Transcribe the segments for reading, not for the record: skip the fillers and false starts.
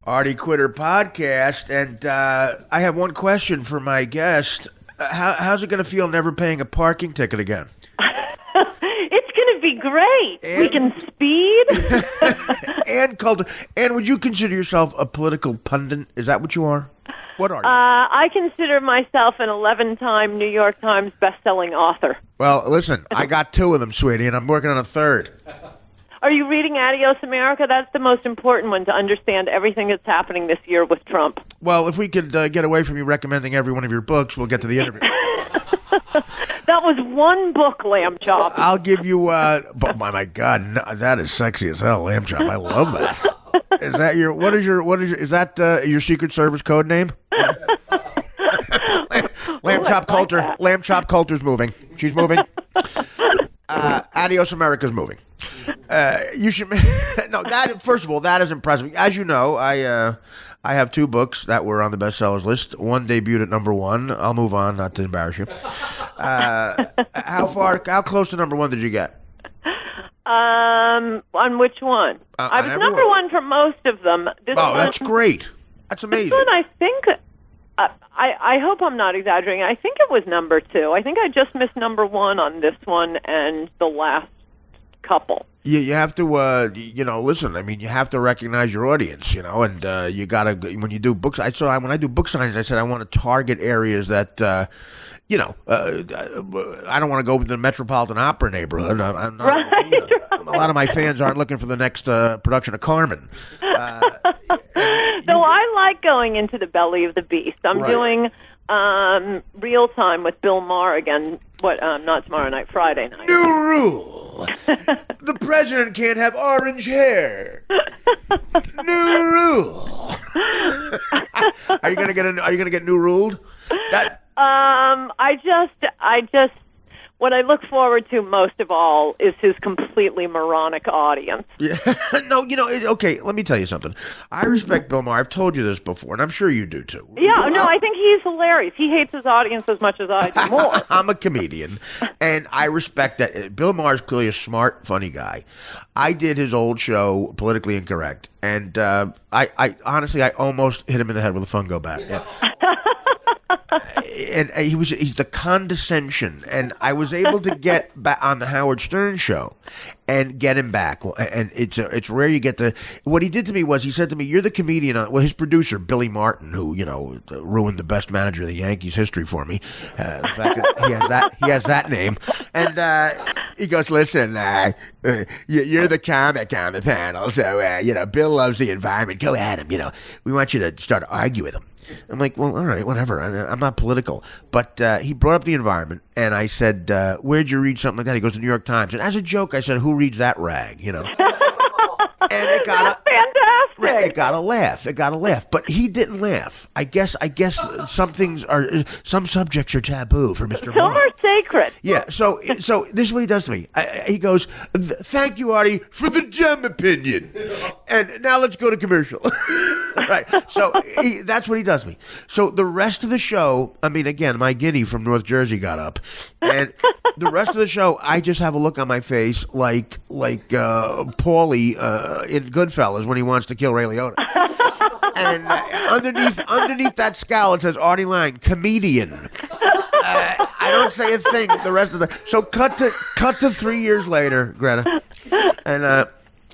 Artie Quitter podcast, and I have one question for my guest. How's it going to feel never paying a parking ticket again? It's going to be great. We can speed. And Coulter. And would you consider yourself a political pundit? Is that what you are? What are you? I consider myself an 11-time New York Times best-selling author. Well, listen, I got 2 of them, sweetie, and I'm working on a 3rd. Are you reading Adios America? That's the most important one to understand everything that's happening this year with Trump. Well, if we could get away from you recommending every one of your books, we'll get to the interview. That was one book, Lamb Chop. I'll give you, but my God, no, that is sexy as hell, Lamb Chop. I love that. Is that is that your Secret Service code name? Lamb Chop Coulter. Like Lamb Chop Coulter's moving. She's moving. Adios America's moving. You should no. That first of all, that is impressive. As you know, I have 2 books that were on the bestsellers list. One debuted at number 1. I'll move on, not to embarrass you. How close to number 1 did you get? On which one? I was number 1 for most of them. That's great. That's amazing. This one, I think. I hope I'm not exaggerating. I think it was number 2. I think I just missed number 1 on this one and the last couple. You have to, listen. I mean, you have to recognize your audience, and you gotta when you do books. When I do book signings, I said I want to target areas that, I don't want to go to the Metropolitan Opera neighborhood. I'm not, Right. A lot of my fans aren't looking for the next production of Carmen. So I like going into the belly of the beast. I'm doing Real Time with Bill Maher again. Not tomorrow night, Friday night. New rule. The president can't have orange hair. New rule. Are you gonna get new ruled? I just what I look forward to most of all is his completely moronic audience. Yeah. No, okay, let me tell you something. I respect Bill Maher. I've told you this before, and I'm sure you do too. Yeah, I think he's hilarious. He hates his audience as much as I do more. I'm a comedian, and I respect that. Bill Maher's clearly a smart, funny guy. I did his old show, Politically Incorrect, and I honestly, I almost hit him in the head with a fungo bat. Yeah. And he's the condescension, and I was able to get back on the Howard Stern show and get him back. And it's rare you get what he did to me was he said to me, "You're the comedian." His producer Billy Martin, who ruined the best manager of the Yankees history for me. The fact that he has that name, and he goes, "Listen, you're the comic on the panel, so Bill loves the environment. Go at him. We want you to start to argue with him." I'm like, well, all right, whatever. I'm not political. But he brought up the environment, and I said, where'd you read something like that? He goes, the New York Times. And as a joke, I said, who reads that rag, And it got fantastic. It got a laugh. But he didn't laugh. I guess some subjects are taboo for Mr. Some are sacred. Yeah, so this is what he does to me. He goes, thank you, Artie, for the gem opinion. And now let's go to commercial. Right. So that's what he does to me. So the rest of the show, I mean, again, my guinea from North Jersey got up. And the rest of the show, I just have a look on my face like Paulie in Goodfellas when he wants to kill Ray Liotta. And underneath that scowl, it says Artie Lang, comedian. I don't say a thing the rest of the. So cut to 3 years later, Greta, and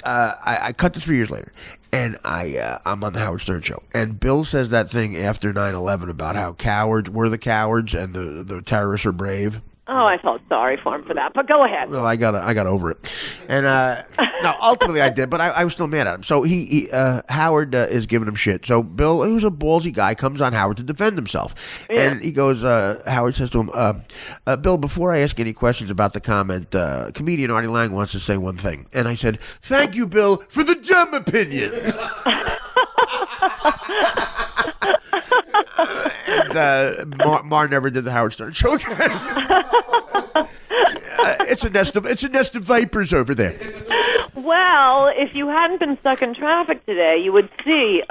I cut to 3 years later, and I'm on the Howard Stern show, and Bill says that thing after 9/11 about how we're the cowards and the terrorists are brave. Oh, I felt sorry for him for that, but go ahead. Well, I got over it, and no, ultimately I did, but I was still mad at him. So he Howard is giving him shit. So Bill, who's a ballsy guy, comes on Howard to defend himself, and he goes. Howard says to him, "Bill, before I ask any questions about the comment, comedian Artie Lang wants to say one thing." And I said, "Thank you, Bill, for the gem opinion." And Mar never did the Howard Stern show again. It's a nest of vipers over there. Well, if you hadn't been stuck in traffic today, you would see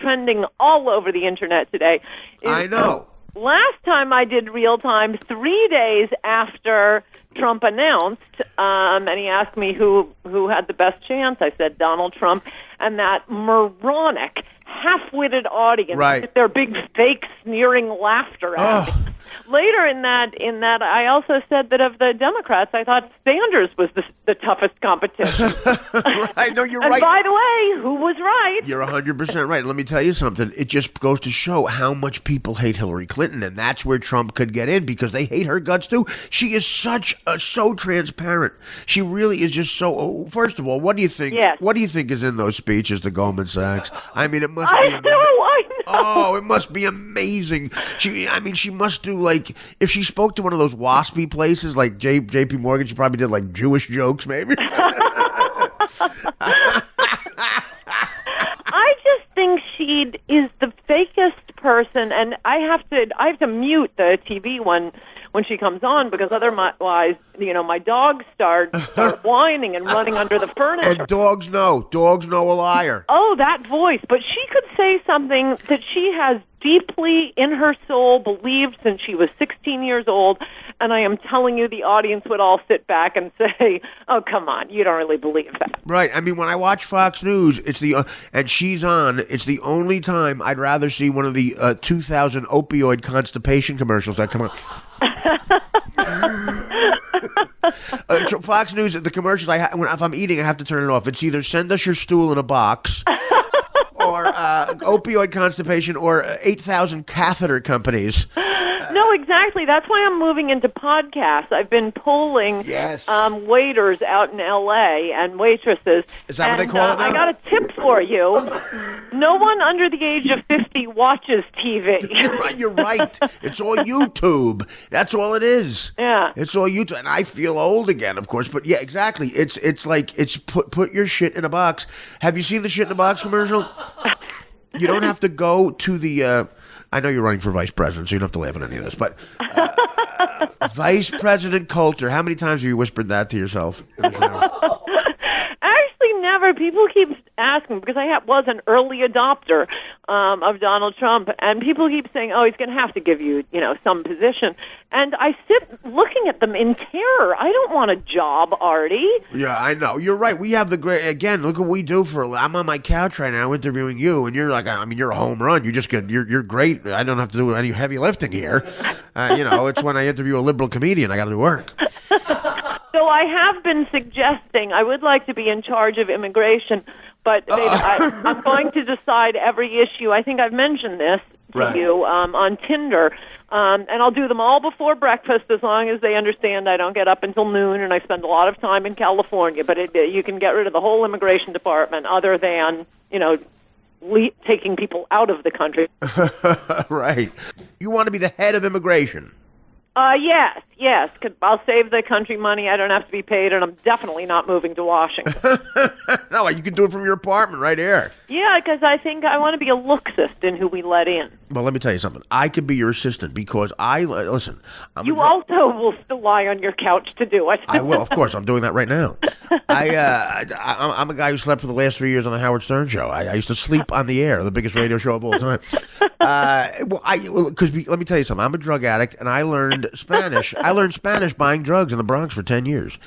trending all over the internet today. I know. last time I did real time, 3 days after Trump announced, and he asked me who had the best chance. I said Donald Trump, and that moronic, half-witted audience with their big fake sneering laughter at me. Later in that, I also said that of the Democrats, I thought Sanders was the toughest competition. Right? No, you're and right. By the way, who was right? You're 100% right. Let me tell you something. It just goes to show how much people hate Hillary Clinton, and that's where Trump could get in because they hate her guts too. She is so transparent. She really is just so. Oh, first of all, what do you think? Yes. What do you think is in those speeches to Goldman Sachs? I mean, it must I be. know. Oh, it must be amazing. She must do like if she spoke to one of those waspy places like J.P. Morgan, she probably did like Jewish jokes, maybe. I just think she is the fakest person, and I have to mute the TV when she comes on because otherwise, my dogs start whining and running under the furniture. And dogs know a liar. Oh, that voice! But she could say something that she has deeply in her soul believed since she was 16 years old, and I am telling you, the audience would all sit back and say, "Oh, come on, you don't really believe that." Right. I mean, when I watch Fox News, and she's on. It's the only time I'd rather see one of the 2000 opioid constipation commercials that come on. Fox News, the commercials. If I'm eating, I have to turn it off. It's either send us your stool in a box, or opioid constipation, or 8,000 catheter companies. No, exactly. That's why I'm moving into podcasts. I've been polling waiters out in L.A. and waitresses. Is that what they call it now? I got a tip for you. No one under the age of 50 watches TV. You're right. It's all YouTube. That's all it is. Yeah. It's all YouTube. And I feel old again, of course. But yeah, exactly. It's like put your shit in a box. Have you seen the shit in a box commercial? You don't have to go to the... I know you're running for vice president, so you don't have to laugh at any of this, but Vice President Coulter, how many times have you whispered that to yourself? Actually, never. People keep asking, because I was an early adopter of Donald Trump, and people keep saying, oh, he's going to have to give you, some position. And I sit looking at them in terror. I don't want a job, Artie. Yeah, I know. You're right. We have the great, again, look what we do I'm on my couch right now interviewing you, and you're like, you're a home run. You just you're great. I don't have to do any heavy lifting here. It's when I interview a liberal comedian, I got to do work. So I have been suggesting I would like to be in charge of immigration, but I'm going to decide every issue. I think I've mentioned this to you on Tinder, and I'll do them all before breakfast as long as they understand I don't get up until noon and I spend a lot of time in California. But you can get rid of the whole immigration department other than, taking people out of the country. Right. You want to be the head of immigration. Yes. I'll save the country money. I don't have to be paid, and I'm definitely not moving to Washington. No, you can do it from your apartment right here. Yeah, because I think I want to be a looksist in who we let in. Well, let me tell you something. I could be your assistant because listen. You also will still lie on your couch to do it. I will, of course. I'm doing that right now. I'm a guy who slept for the last 3 years on the Howard Stern show. I used to sleep on the air, the biggest radio show of all time. Because let me tell you something. I'm a drug addict, and I learned Spanish. I learned Spanish buying drugs in the Bronx for 10 years,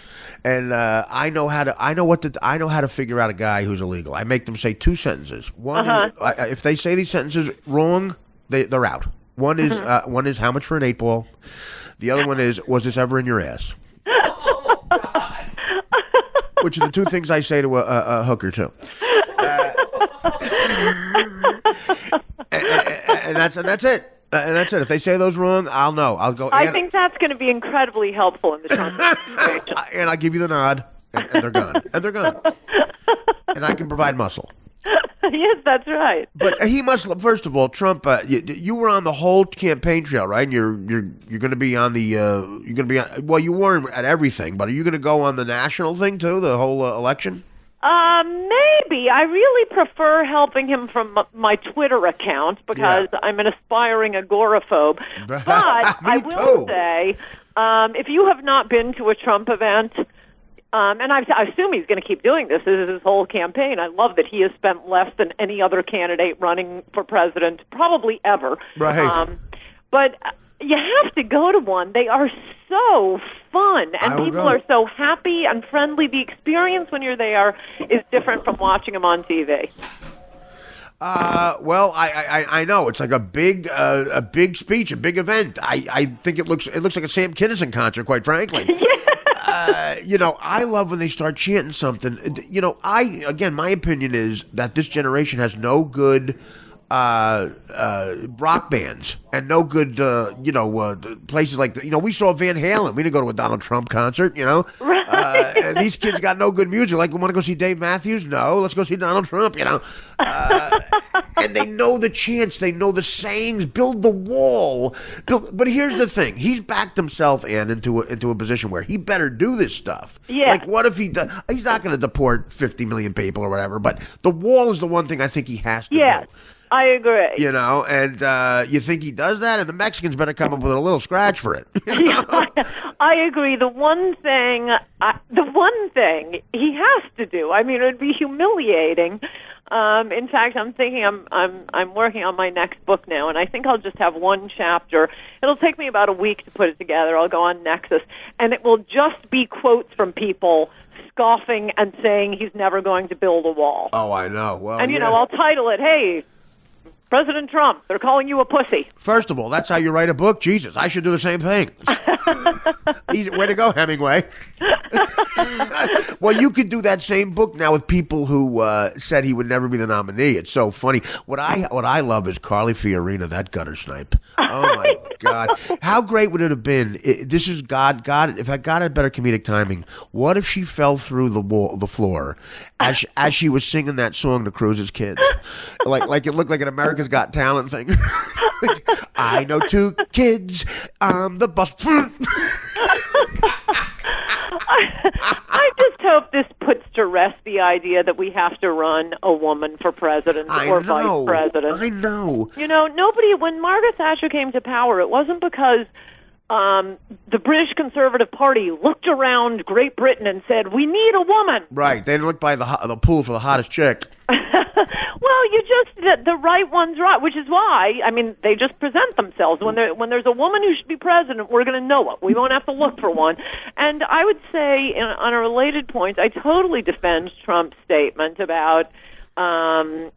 and I know how to figure out a guy who's illegal. I make them say two sentences. One is, if they say these sentences wrong, they're out. One is how much for an 8-ball. The other one is, was this ever in your ass? Which are the two things I say to a hooker too. And that's it. And that's it. If they say those wrong, I'll know. I'll go. I think that's going to be incredibly helpful in the Trump situation. And I'll give you the nod, and they're gone. And they're gone. And I can provide muscle. Yes, that's right. But he must. First of all, Trump. You were on the whole campaign trail, right? And you're going to be on the. You're going to be on. Well, you weren't at everything, but are you going to go on the national thing too? The whole election. Maybe. I really prefer helping him from my Twitter account because I'm an aspiring agoraphobe. But I will say, if you have not been to a Trump event, and I assume he's going to keep doing this. This is his whole campaign. I love that he has spent less than any other candidate running for president, probably ever. Right. but you have to go to one. They are so fun, and people are so happy and friendly. The experience when you're there is different from watching them on TV. Well, I know it's like a big speech, a big event. I think it looks like a Sam Kinison concert, quite frankly. I love when they start chanting something. My opinion is that this generation has no good rock bands and no good places like we saw Van Halen. We didn't go to a Donald Trump concert, Right. And these kids got no good music. Like, we want to go see Dave Matthews? No, let's go see Donald Trump. And they know the chants, they know the sayings. Build the wall. But here's the thing: he's backed himself into a position where he better do this stuff. Yeah. Like, what if he's not going to deport 50 million people or whatever? But the wall is the one thing I think he has to do. I agree. And you think he does that, and the Mexicans better come up with a little scratch for it. I agree. The one thing he has to do. I mean, it would be humiliating. In fact, I'm thinking I'm working on my next book now, and I think I'll just have one chapter. It'll take me about a week to put it together. I'll go on Nexus, and it will just be quotes from people scoffing and saying he's never going to build a wall. Oh, I know. Well, and I'll title it, "Hey, President Trump, they're calling you a pussy." First of all, that's how you write a book? Jesus, I should do the same thing. Way to go, Hemingway. Well, you could do that same book now with people who said he would never be the nominee. It's so funny. What I love is Carly Fiorina, that gutter snipe. Oh, my God. How great would it have been? This is God, if God had better comedic timing, what if she fell through the floor as she was singing that song to Cruz's kids? Like it looked like an America's Got Talent thing. I know two kids on the bus. I just hope this puts to rest the idea that we have to run a woman for president or vice president. I know. When Margaret Thatcher came to power, it wasn't because the British Conservative Party looked around Great Britain and said, "We need a woman." Right. They didn't look by the pool for the hottest chick. Well, the right one's right, which is why, they just present themselves. When there's a woman who should be president, we're going to know it. We won't have to look for one. And I would say, on a related point, I totally defend Trump's statement about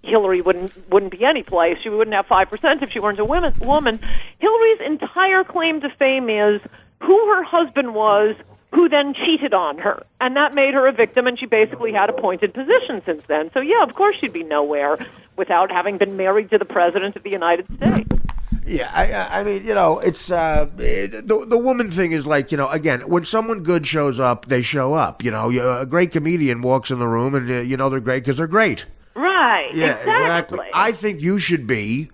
Hillary wouldn't be any place. She wouldn't have 5% if she weren't a woman. Hillary's entire claim to fame is who her husband was, who then cheated on her. And that made her a victim, and she basically had appointed position since then. So, yeah, of course she'd be nowhere without having been married to the President of the United States. Yeah, it's the woman thing is like, again, when someone good shows up, they show up. A great comedian walks in the room, and they're great because they're great. Right. Yeah, exactly. I think you should be.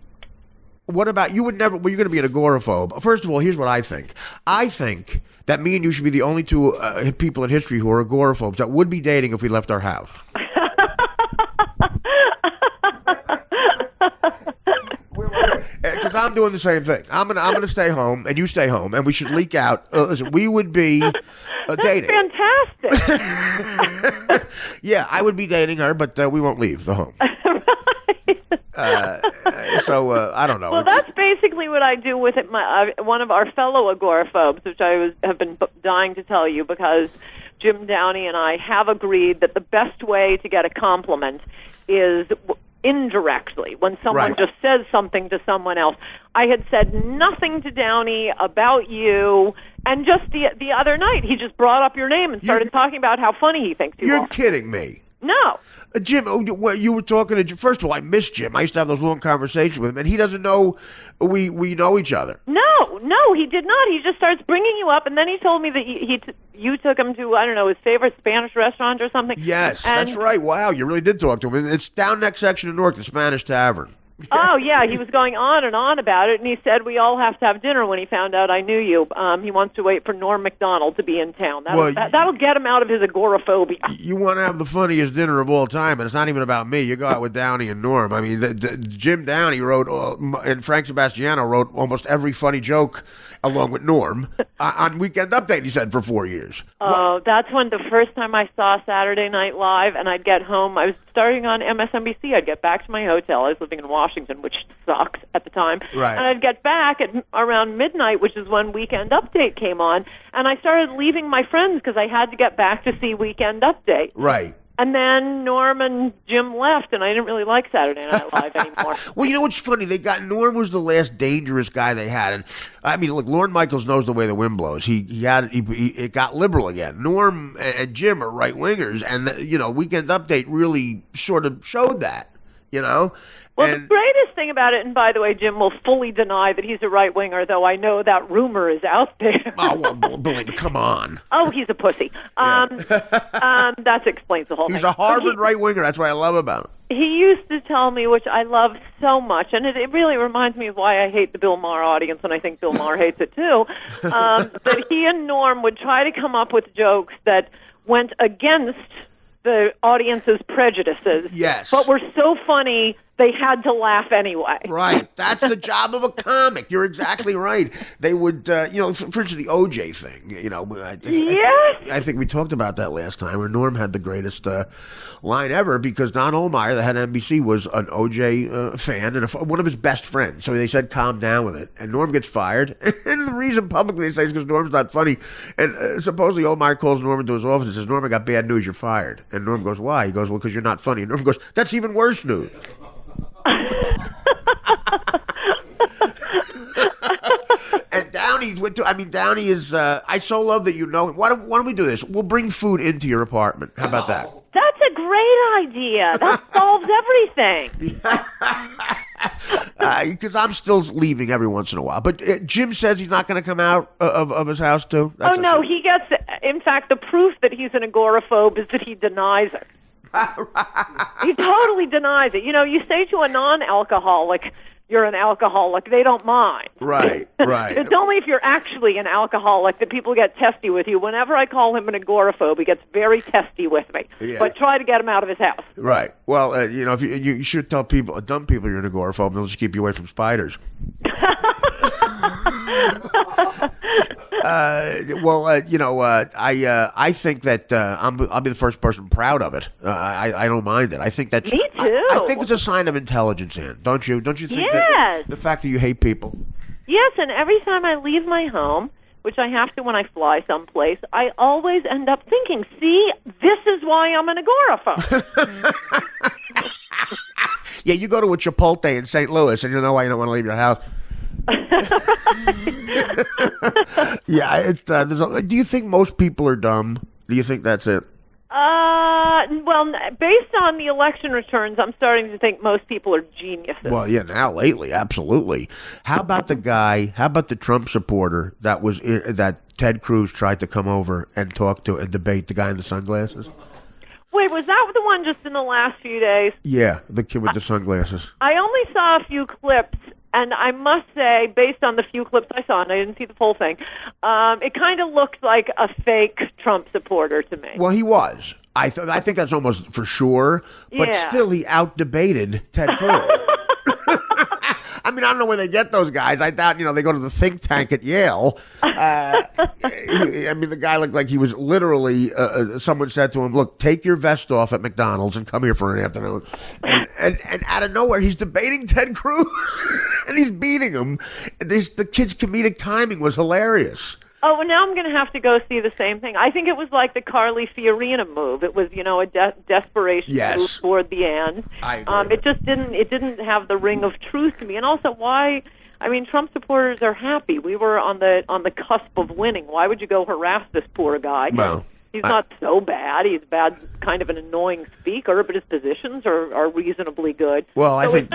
What about you? You're going to be an agoraphobe. First of all, here's what I think. I think that me and you should be the only two people in history who are agoraphobes that would be dating if we left our house. Because I'm doing the same thing. I'm gonna stay home, and you stay home, and we should leak out. Listen, we would be dating. That's fantastic. Yeah, I would be dating her, but we won't leave the home. I don't know. Well, that's basically what I do with it. One of our fellow agoraphobes, which I have been dying to tell you, because Jim Downey and I have agreed that the best way to get a compliment is indirectly, when someone just says something to someone else. I had said nothing to Downey about you, and just the other night, he just brought up your name and started talking about how funny he thinks you are. You're kidding me. No. Jim, you were talking to Jim. First of all, I miss Jim. I used to have those long conversations with him, and he doesn't know we know each other. No, he did not. He just starts bringing you up, and then he told me that you took him to, I don't know, his favorite Spanish restaurant or something. Yes, that's right. Wow, you really did talk to him. It's down next section of Newark, the Spanish Tavern. Oh, yeah, he was going on and on about it, and he said we all have to have dinner when he found out I knew you. He wants to wait for Norm Macdonald to be in town. That'll get him out of his agoraphobia. You want to have the funniest dinner of all time, and it's not even about me. You go out with Downey and Norm. I mean, Jim Downey wrote, and Frank Sebastiano wrote almost every funny joke along with Norm on Weekend Update, he said, for 4 years. Oh, that's when the first time I saw Saturday Night Live, and I'd get home. I was starting on MSNBC. I'd get back to my hotel. I was living in Washington. Washington, which sucks at the time. Right. And I'd get back at around midnight, which is when Weekend Update came on, and I started leaving my friends because I had to get back to see Weekend Update. Right. And then Norm and Jim left, and I didn't really like Saturday Night Live anymore. Well, you know what's funny? Norm was the last dangerous guy they had, and I mean, look, Lorne Michaels knows the way the wind blows. It got liberal again. Norm and Jim are right wingers, and Weekend Update really sort of showed that. Well, the greatest thing about it, and by the way, Jim will fully deny that he's a right-winger, though I know that rumor is out there. Oh, well, believe me, come on. Oh, he's a pussy. That explains the whole thing. He's a Harvard right-winger. That's what I love about him. He used to tell me, which I love so much, and it really reminds me of why I hate the Bill Maher audience, and I think Bill Maher hates it too, that he and Norm would try to come up with jokes that went against the audience's prejudices, yes, but were so funny they had to laugh anyway. Right. That's the job of a comic. You're exactly right. They would, for instance, the OJ thing, I think we talked about that last time, where Norm had the greatest line ever, because Don Ohlmeyer, the head of NBC, was an OJ fan and one of his best friends. So they said, calm down with it. And Norm gets fired. And the reason publicly they say is because Norm's not funny. And supposedly Ohlmeyer calls Norm into his office and says, Norm, I got bad news, you're fired. And Norm goes, why? He goes, well, because you're not funny. And Norm goes, that's even worse news. And Downey Downey is, I so love that him. Why don't we do this? We'll bring food into your apartment. How about that? That's a great idea. That solves everything. Because I'm still leaving every once in a while. But Jim says he's not going to come out of his house, too? That's he gets, in fact, the proof that he's an agoraphobe is that he denies it. He totally denies it. You say to a non-alcoholic, you're an alcoholic, they don't mind. Right. It's only if you're actually an alcoholic that people get testy with you. Whenever I call him an agoraphobe, he gets very testy with me. Yeah. But try to get him out of his house. Right. Well, if you should tell dumb people you're an agoraphobe, they'll just keep you away from spiders. I think that I'll be the first person proud of it. I don't mind it. I think that's me too. I think it's a sign of intelligence, Ann. Don't you? Don't you think? Yes. That the fact that you hate people. Yes, and every time I leave my home, which I have to when I fly someplace, I always end up thinking, "See, this is why I'm an agoraphobe." Yeah, you go to a Chipotle in St. Louis, and you know why you don't want to leave your house. Yeah, do you think most people are dumb? Do you think that's it? Well, based on the election returns, I'm starting to think most people are geniuses. Well, yeah, now lately, absolutely. How about the Trump supporter that Ted Cruz tried to come over and talk to and debate, the guy in the sunglasses? Wait, was that the one just in the last few days? Yeah, the kid with the sunglasses. I only saw a few clips, and I must say, based on the few clips I saw, and I didn't see the full thing, it kind of looked like a fake Trump supporter to me. Well, he was. I think that's almost for sure, but still he out-debated Ted Cruz. I mean, I don't know where they get those guys. I doubt, they go to the think tank at Yale. The guy looked like he was literally, someone said to him, look, take your vest off at McDonald's and come here for an afternoon. And out of nowhere, he's debating Ted Cruz, and he's beating him. The kid's comedic timing was hilarious. Oh, well, now I'm going to have to go see the same thing. I think it was like the Carly Fiorina move. It was, a desperation move toward the end. I agree. It didn't have the ring of truth to me. And also, why? I mean, Trump supporters are happy. We were on the cusp of winning. Why would you go harass this poor guy? Well, he's not so bad. He's bad, kind of an annoying speaker, but his positions are reasonably good. Well, I think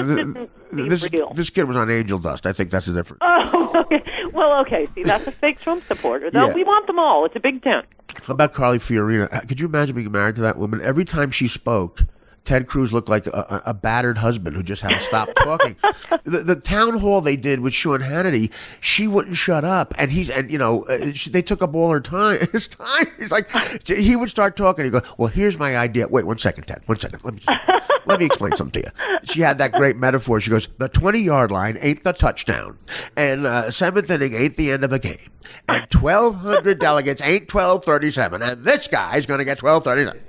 this kid was on angel dust. I think that's the difference. Oh, okay. Well, okay. See, that's a fake Trump supporter. Though we want them all. It's a big tent. How about Carly Fiorina? Could you imagine being married to that woman? Every time she spoke, Ted Cruz looked like a battered husband who just had to stop talking. The town hall they did with Sean Hannity, she wouldn't shut up, and they took up all her time. His time. He's like, he would start talking. He goes, "Well, here's my idea. Wait 1 second, Ted. 1 second. Let me explain something to you." She had that great metaphor. She goes, "The 20-yard line ain't the touchdown, and seventh inning ain't the end of a game, and 1,200 delegates ain't 1237, and this guy's going to get 1237."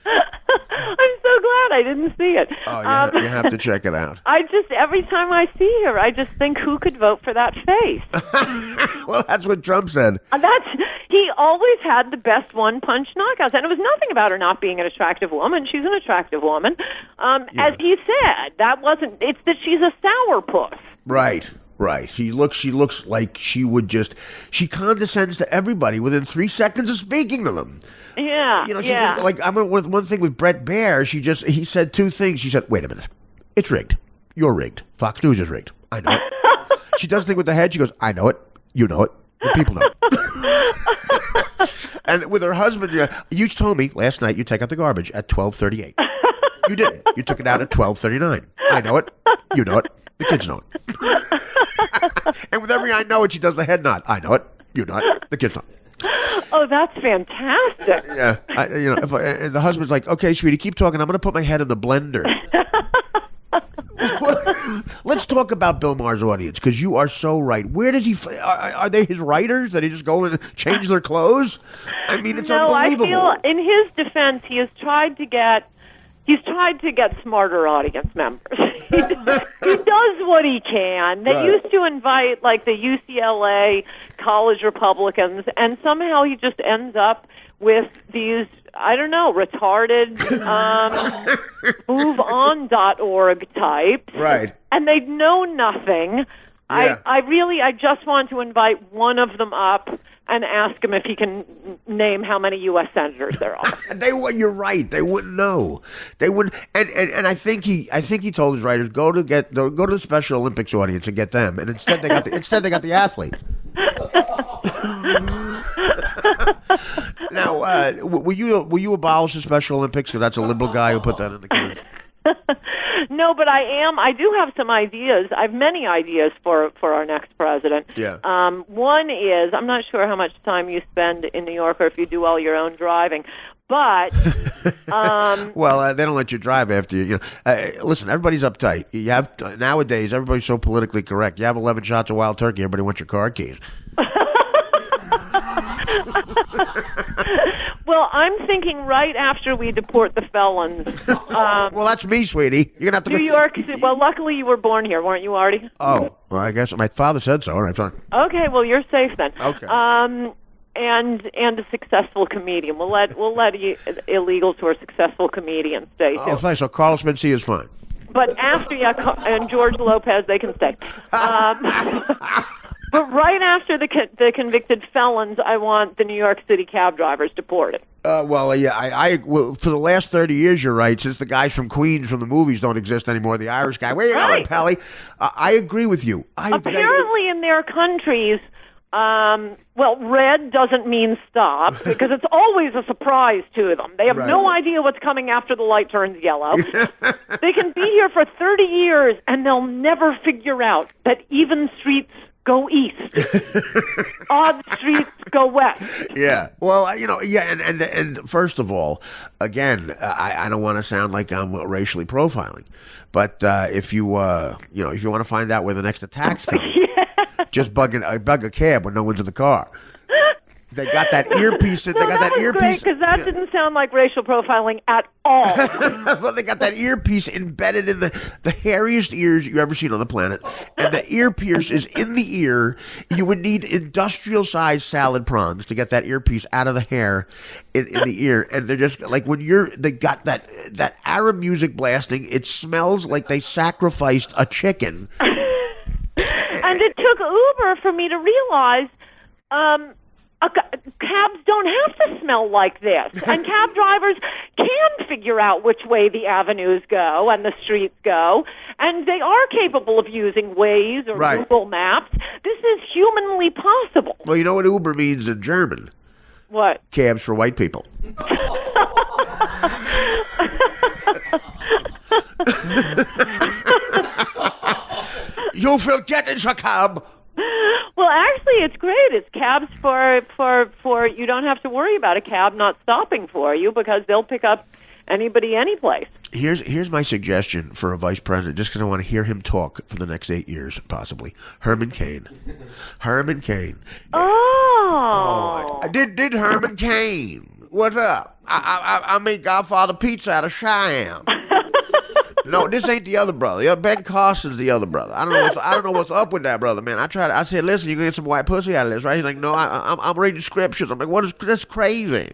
I'm so glad that? I didn't see it. Oh, you have to check it out. Every time I see her, I just think, who could vote for that face? Well, that's what Trump said. He always had the best one-punch knockouts, and it was nothing about her not being an attractive woman. She's an attractive woman. As he said, it's that she's a sourpuss. Right. She looks like she condescends to everybody within 3 seconds of speaking to them. Yeah. Like, I remember one thing with Brett Baer, he said two things. She said, wait a minute. It's rigged. You're rigged. Fox News is rigged. I know it. She does the thing with the head. She goes, I know it. You know it. The people know it. And with her husband, you told me last night you take out the garbage at 12:38. You didn't. You took it out at 12:39. I know it. You know it. The kids know it. And with every I know it, she does the head nod. I know it. You know it. The kids know it. Oh, that's fantastic. Yeah. And the husband's like, okay, sweetie, keep talking. I'm going to put my head in the blender. Let's talk about Bill Maher's audience, because you are so right. Where does he? Are they his writers? That he just go and change their clothes? I mean, it's unbelievable. I feel, in his defense, he has tried to get smarter audience members. He does what he can. They used to invite like the UCLA college Republicans, and somehow he just ends up with these, I don't know, retarded moveon.org types. Right. And they know nothing. Yeah. I just want to invite one of them up and ask him if he can name how many U.S. senators there are. You're right. They wouldn't know. They wouldn't. And I think he told his writers go to the Special Olympics audience and get them. And instead they got the athletes. Now, will you abolish the Special Olympics? Because that's a liberal guy who put that in the country. No, but I do have some ideas. I have many ideas for our next president. Yeah. One is, I'm not sure how much time you spend in New York or if you do all your own driving, but well, they don't let you drive after you. Listen, everybody's uptight. You have nowadays, everybody's so politically correct. You have 11 shots of wild turkey. Everybody wants your car keys. Well, I'm thinking right after we deport the felons. Well, that's me, sweetie. You're gonna have to. New York. Well, luckily you were born here, weren't you, Artie? Oh, well, I guess my father said so. And I okay, well, you're safe then. Okay. And a successful comedian. We'll let illegals who are successful comedians stay too. Oh, thanks. So Carlos Mencia is fine. But after and George Lopez, they can stay. But right after the convicted felons, I want the New York City cab drivers deported. Well, yeah, well, for the last 30 years, you're right, since the guys from Queens from the movies don't exist anymore, the Irish guy. Where you going, Pally? I agree with you. Apparently in their countries, red doesn't mean stop, because it's always a surprise to them. They have no idea what's coming after the light turns yellow. They can be here for 30 years, and they'll never figure out that even streets go east. Odd streets go west. Yeah. Well, and first of all, again, I don't want to sound like I'm racially profiling, but if you want to find out where the next attack's coming, just bug a cab when no one's in the car. They got that earpiece. They got that earpiece. Great, because that didn't sound like racial profiling at all. Well, they got that earpiece embedded in the hairiest ears you ever seen on the planet, and the earpiece is in the ear. You would need industrial-sized salad prongs to get that earpiece out of the hair in the ear, and they're just like they got that Arab music blasting. It smells like they sacrificed a chicken. And it took Uber for me to realize. Cabs don't have to smell like this, and cab drivers can figure out which way the avenues go and the streets go, and they are capable of using Waze or Google Maps. This is humanly possible. Well, you know what Uber means in German? What? Cabs for white people. You will get in a cab. Well, actually, it's great. It's cabs for you don't have to worry about a cab not stopping for you, because they'll pick up anybody, any place. Here's my suggestion for a vice president, just because I want to hear him talk for the next 8 years, possibly. Herman Cain. Herman Cain. Oh. Did Herman Cain. What's up? I made Godfather pizza out of Cheyenne. No, this ain't the other brother. Yeah, Ben Carson's the other brother. I don't know what's up with that brother, man. I said, listen, you gonna get some white pussy out of this, right? He's like, no, I'm reading scriptures. I'm like, what is that's crazy?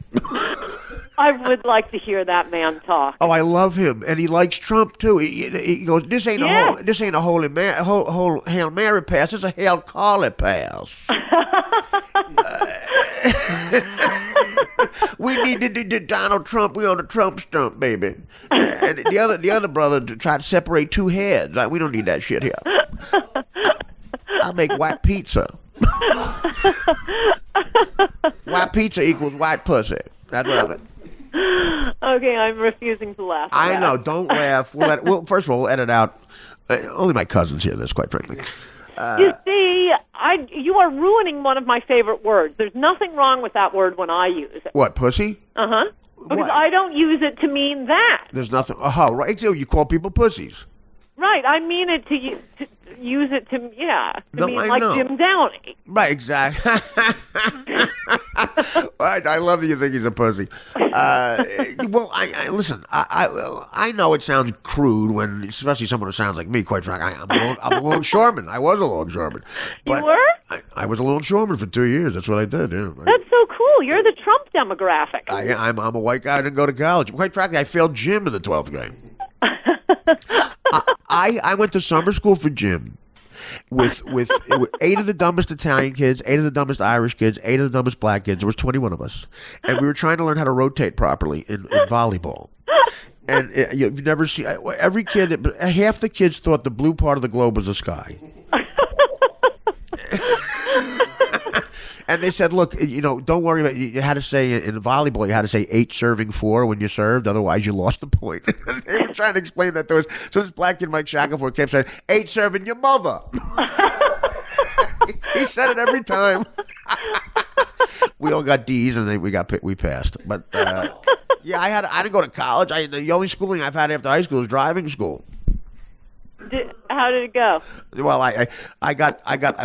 I would like to hear that man talk. Oh, I love him, and he likes Trump too. He goes, this ain't a whole Hail Mary pass. It's a Hail Carly pass. We need to Donald Trump. We on the Trump stump, baby. And the other brother tried to separate two heads. Like, we don't need that shit here. I'll make white pizza. White pizza equals white pussy. That's what I mean. Okay, I'm refusing to laugh. I know. Don't laugh. First of all, we'll edit out. Only my cousins hear this, quite frankly. You see, you are ruining one of my favorite words. There's nothing wrong with that word when I use it. What, pussy? Uh-huh. Because What? I don't use it to mean that. There's nothing. Oh, right. So you call people pussies. Right, I mean it to use it to, No, mean I like know. Jim Downey. Right, exactly. I love that you think he's a pussy. Well, I listen. I know it sounds crude when, especially someone who sounds like me. Quite frankly, I'm a longshoreman. I was a longshoreman. But You were? I was a longshoreman for 2 years. That's what I did. Yeah. That's so cool. You're the Trump demographic. I'm a white guy. I didn't go to college. Quite frankly, I failed gym in the 12th grade. I went to summer school for gym with 8 of the dumbest Italian kids, 8 of the dumbest Irish kids, 8 of the dumbest black kids. There was 21 of us, and we were trying to learn how to rotate properly in volleyball. And you've never seen every kid. Half the kids thought the blue part of the globe was the sky. And they said, look, don't worry about it. You had to say in volleyball, you had to say 8 serving 4 when you served. Otherwise, you lost the point. And they were trying to explain that to us. So this black kid, Mike Shackelford, kept saying, 8 serving your mother. He said it every time. We all got D's, and then we passed. But yeah, I didn't go to college. The only schooling I've had after high school is driving school. How did it go? Well, I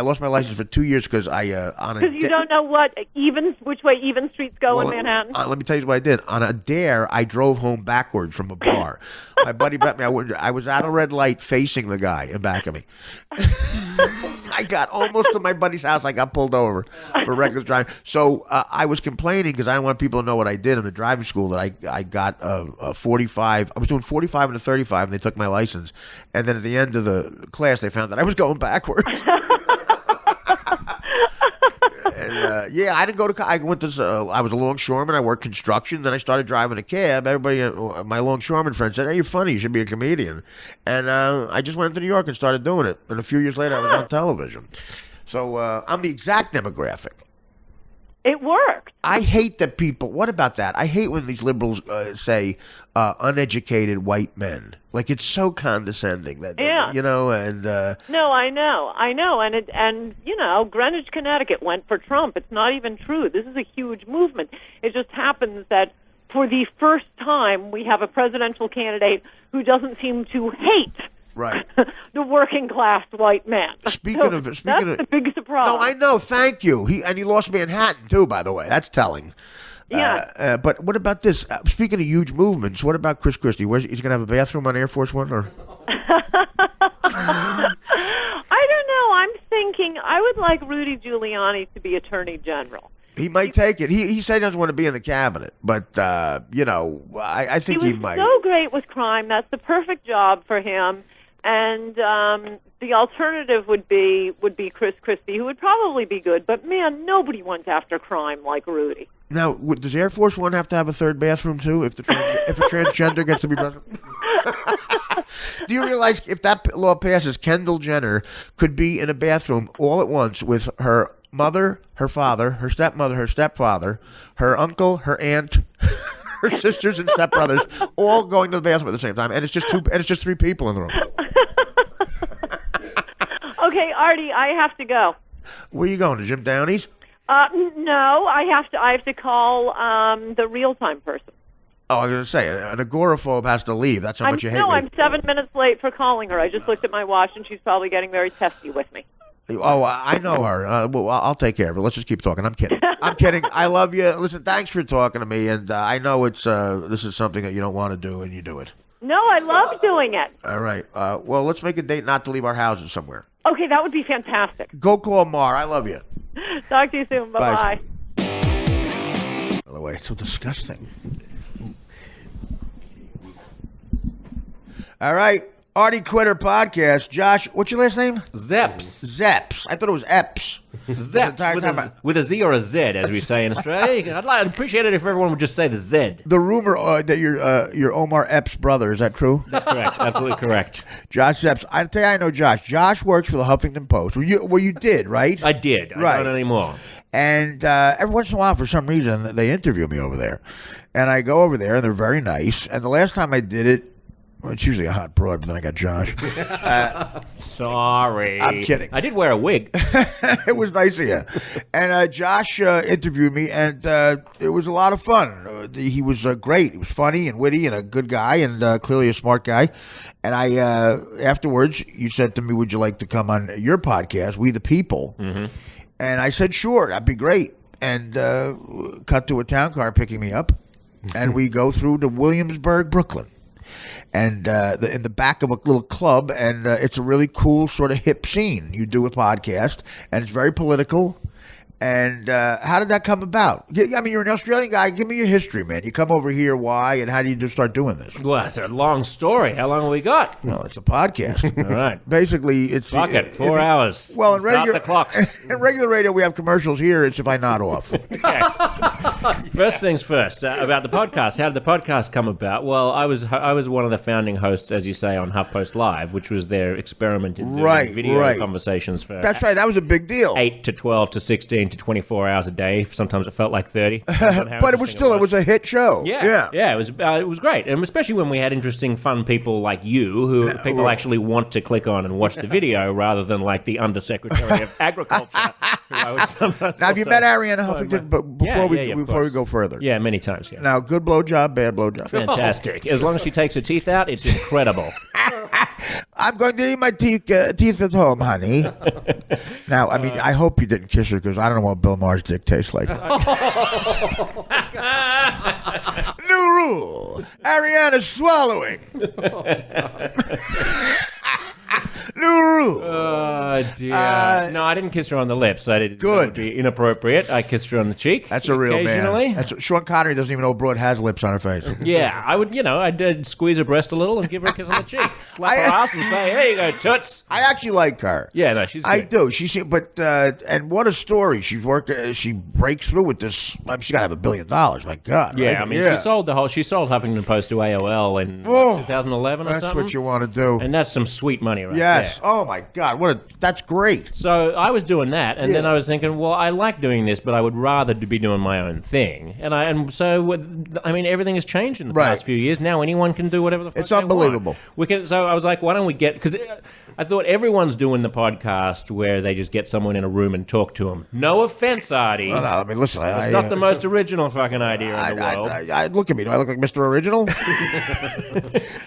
lost my license for 2 years because Because you don't know which way even streets go in Manhattan. Let me tell you what I did. On a dare, I drove home backwards from a bar. My buddy bet me I was at a red light facing the guy in back of me. I got almost to my buddy's house. I got pulled over for reckless driving. So I was complaining because I didn't want people to know what I did in the driving school, that I got a 45. I was doing 45 and a 35, and they took my license. And then at the end of the class, they found that I was going backwards. And I didn't go to college. I was a longshoreman. I worked construction. Then I started driving a cab. Everybody, my longshoreman friends said, "Hey, you're funny. You should be a comedian." And I just went to New York and started doing it. And a few years later, I was on television. So I'm the exact demographic. It worked. I hate that people. What about that? I hate when these liberals say uneducated white men. Like, it's so condescending. That Yeah. And No, I know, and Greenwich, Connecticut went for Trump. It's not even true. This is a huge movement. It just happens that for the first time, we have a presidential candidate who doesn't seem to hate right. the working class white man. Speaking of that's the big surprise. No, I know. Thank you. He lost Manhattan too, by the way. That's telling. Yeah. But what about this? Speaking of huge movements, what about Chris Christie? He's going to have a bathroom on Air Force One, or? I don't know. I'm thinking I would like Rudy Giuliani to be Attorney General. He might take it. He said he doesn't want to be in the cabinet, but I think he might. He was so great with crime. That's the perfect job for him. And the alternative would be Chris Christie, who would probably be good. But man, nobody went after crime like Rudy. Now, does Air Force One have to have a third bathroom too? If a transgender gets to be president? Do you realize if that law passes, Kendall Jenner could be in a bathroom all at once with her mother, her father, her stepmother, her stepfather, her uncle, her aunt, her sisters and stepbrothers, all going to the bathroom at the same time, and it's just 3 people in the room. Okay, Artie, I have to go. Where are you going, to Jim Downey's? No, I have to call the real-time person. Oh, I was going to say, an agoraphobe has to leave. That's how much you hate me. No, I'm 7 minutes late for calling her. I just looked at my watch, and she's probably getting very testy with me. Oh, I know her. Well, I'll take care of her. Let's just keep talking. I'm kidding. I'm kidding. I love you. Listen, thanks for talking to me. And I know this is something that you don't want to do, and you do it. No, I love doing it. All right. Well, let's make a date not to leave our houses somewhere. Okay, that would be fantastic. Go call Mar. I love you. Talk to you soon. Bye-bye. By the way, it's so disgusting. All right. Artie Quitter Podcast. Josh, what's your last name? Zepps. Zepps. I thought it was Epps. Zepps with a Z or a Z, as we say in Australia. I'd appreciate it if everyone would just say the Z. The rumor that you're Omar Epps' brother, is that true? That's correct. Absolutely correct. Josh Zepps. I tell you, I know Josh. Josh works for the Huffington Post. Well, you did, right? I did. I don't anymore. And every once in a while, for some reason, they interview me over there. And I go over there, and they're very nice. And the last time I did it, well, it's usually a hot broad, but then I got Josh. Sorry. I'm kidding. I did wear a wig. It was nice of you. And Josh interviewed me, and it was a lot of fun. He was great. He was funny and witty and a good guy and clearly a smart guy. And I afterwards, you said to me, would you like to come on your podcast, We the People? Mm-hmm. And I said, sure, that'd be great. And cut to a town car picking me up, and we go through to Williamsburg, Brooklyn. And in the back of a little club, and it's a really cool sort of hip scene. You do a podcast, and it's very political. And how did that come about? I mean, you're an Australian guy. Give me your history, man. You come over here, why, and how do you just start doing this? Well, it's a long story. How long have we got? No, it's a podcast. All right. Basically, it's... Fuck it, 4 hours. Well, Start the clocks. In regular radio, we have commercials. Here, it's if I nod off. Okay. First things first, about the podcast. How did the podcast come about? Well, I was one of the founding hosts, as you say, on HuffPost Live, which was their experiment in doing video conversations for... That's right. That was a big deal. 8 to 12 to 16 to 24 hours a day. Sometimes it felt like 30. But it was a hit show. Yeah. It was great, and especially when we had interesting, fun people like you, who people actually want to click on and watch the video rather than like the Undersecretary of Agriculture. Who I would sometimes now, have you met Ariana Huffington? But before we go further, yeah, many times. Yeah. Now, good blowjob, bad blowjob. Fantastic. As long as she takes her teeth out, it's incredible. I'm going to eat my teeth at home, honey. Now, I mean, I hope you didn't kiss her because I don't know what Bill Maher's dick tastes like. New rule: Ariana's swallowing. New rule. Oh, dear. No, I didn't kiss her on the lips. I did. Good. That would be inappropriate. I kissed her on the cheek. That's a real occasionally. man. Sean Connery doesn't even know a broad has lips on her face. Yeah, I would, I'd squeeze her breast a little and give her a kiss on the cheek. Slap her ass and say, "Here you go, toots." I actually like her. Yeah, no, she's good. I do. And what a story. She's working. She breaks through with this. I mean, she's got to have $1 billion. My God. Yeah, right? I mean, she sold Huffington Post to AOL in 2011 or something. That's what you want to do. And that's some sweet money right there. Yes. Oh, my God. That's great. So I was doing that, and then I was thinking, well, I like doing this, but I would rather be doing my own thing. So everything has changed in the past few years. Now anyone can do whatever the fuck it's unbelievable. So I was like, why don't we get... Because I thought everyone's doing the podcast where they just get someone in a room and talk to them. No offense, Artie. No, I mean, listen. It's not the most original fucking idea in the world. Look at me. Do I look like Mr. Original?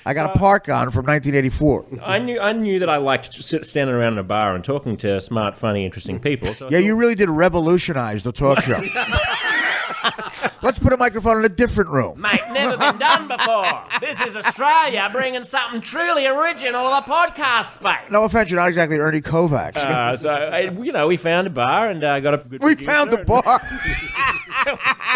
I got a park on from 1984. I knew that I liked standing around in a bar and talking to smart, funny, interesting people. So you really did revolutionize the talk show. Let's put a microphone in a different room. Mate, never been done before. This is Australia bringing something truly original to the podcast space. No offense, you're not exactly Ernie Kovacs. We found a bar and got a good We found a bar.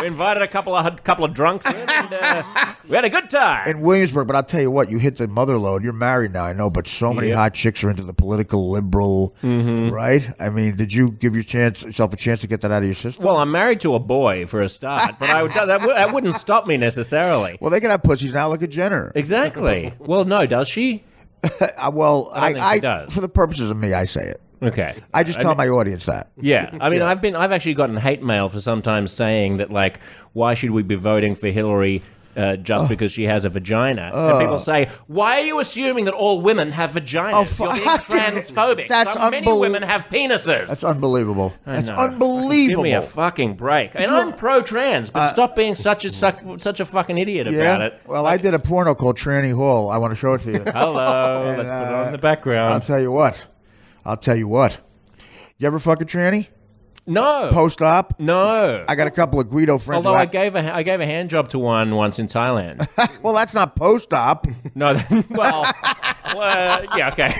We invited a couple of drunks in and we had a good time. In Williamsburg, but I'll tell you what, you hit the mother load. You're married now, I know, but so many hot chicks are into the political liberal, right? I mean, did you give yourself a chance to get that out of your system? Well, I'm married to a boy for a start, but that wouldn't stop me necessarily. Well, they can have pussies now. Look at Jenner. Exactly. Well, no, does she? Well, I don't think she does. For the purposes of me, I say it. Okay. I just tell my audience that. Yeah. I mean, I've actually gotten hate mail for sometimes saying that, like, why should we be voting for Hillary just because she has a vagina? And people say, why are you assuming that all women have vaginas? You're being transphobic. Many women have penises. That's unbelievable. That's unbelievable. Give me a fucking break. And I'm pro-trans, but stop being such a fucking idiot about it. Well, I did a porno called Tranny Hall. I want to show it to you. Hello. Let's put it on in the background. I'll tell you what. You ever fuck a tranny? No. Post-op? No. I got a couple of Guido friends. Although I gave a hand job to one once in Thailand. Well, that's not post-op. No, well, yeah, okay.